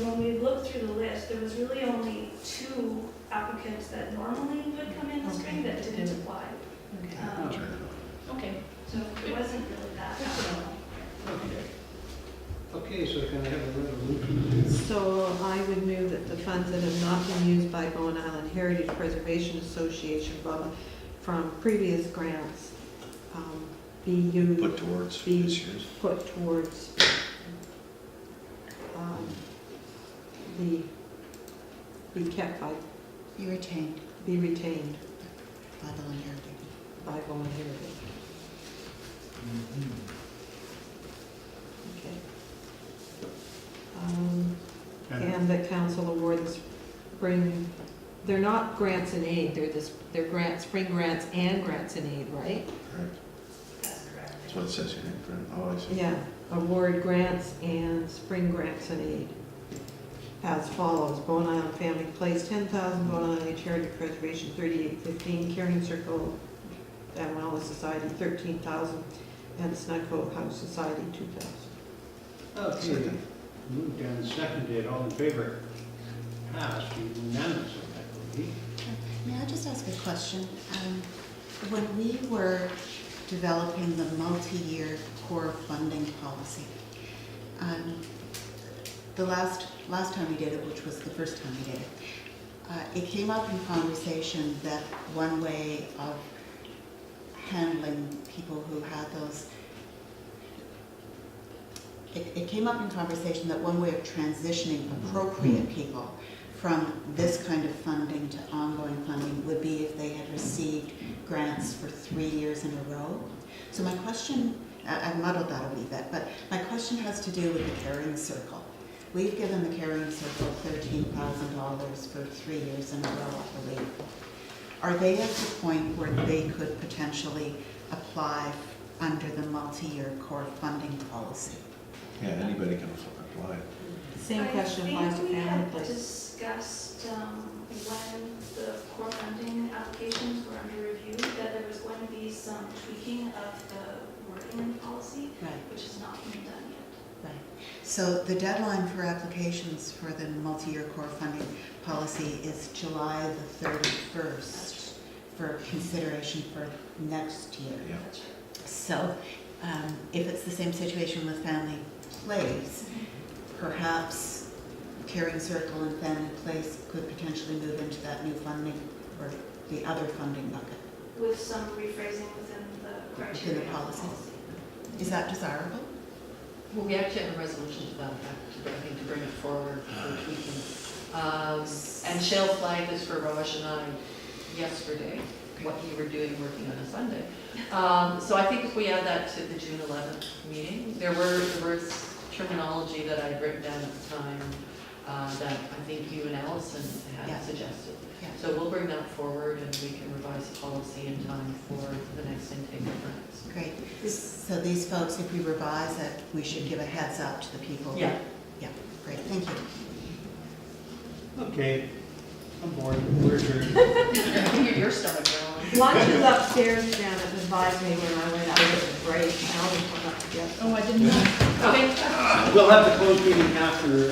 When we looked through the list, there was really only 2 applicants that normally would come in the spring that didn't apply. Okay. So it wasn't really that bad. Okay, so can I have a resolution? So I would move that the funds that have not been used by Bowen Island Heritage Preservation Association, blah, blah, from previous grants, be used. Put towards Be this year's. put towards, be kept by, You retained be retained by the Bowen Heritage. by Bowen Heritage. Okay. And that council award the spring they're not grants and aid, they're grants, spring grants and grants and aid, right? Correct. That's what it says here, correct? Oh, I see. Yeah, award grants and spring grants and aid. As follows, Bowen Island Family Place, 10,000, Bowen Island Charity Preservation, 3815, Caring Circle and Wellness Society, 13,000, and Snugcoat House Society, 2,000. Okay, Second. moved and seconded, all in favor? Passed unanimously, I believe. May I just ask a question? When we were developing the multi-year core funding policy, the last time we did it, which was the first time we did it, it came up in conversation that one way of handling people who had those, it came up in conversation that one way of transitioning appropriate people from this kind of funding to ongoing funding would be if they had received grants for 3 years in a row. So my question, I muddled that a wee bit, but my question has to do with the Caring Circle. We've given the Caring Circle $13,000 for 3 years in a row, I believe. Are they at the point where they could potentially apply under the multi-year core funding policy? Yeah, anybody can apply. Same question applies to I think we Family had Place. discussed when the core funding applications were under review, that there was going to be some tweaking of the wording in the policy, Right. which has not been done yet. Right. So the deadline for applications for the multi-year core funding policy is July the 31st for consideration for next year. Yeah. So if it's the same situation with Family Place, perhaps Caring Circle and Family Place could potentially move into that new funding or the other funding bucket. With some rephrasing within the criteria. Within the policy. Is that desirable? Well, we actually have a resolution to that effect, I think, to bring it forward for tweaking. And Shell flagged this for Raj and I yesterday, what you were doing working on a Sunday. So I think if we add that to the June 11th meeting, there was terminology that I'd written down at the time that I think you and Allison had Yeah. suggested. Yeah. So we'll bring that forward and we can revise the policy in time for the next intake of grants. Great. So these folks, if we revise it, we should give a heads up to the people. Yeah. Yeah, great, thank you. Okay, I'm bored, we're adjourned. Your stomach growling. Lunch is upstairs down at the advised me when I went out with the break, and I always went up to get. Oh, I didn't know. Okay. We'll have the closed meeting after,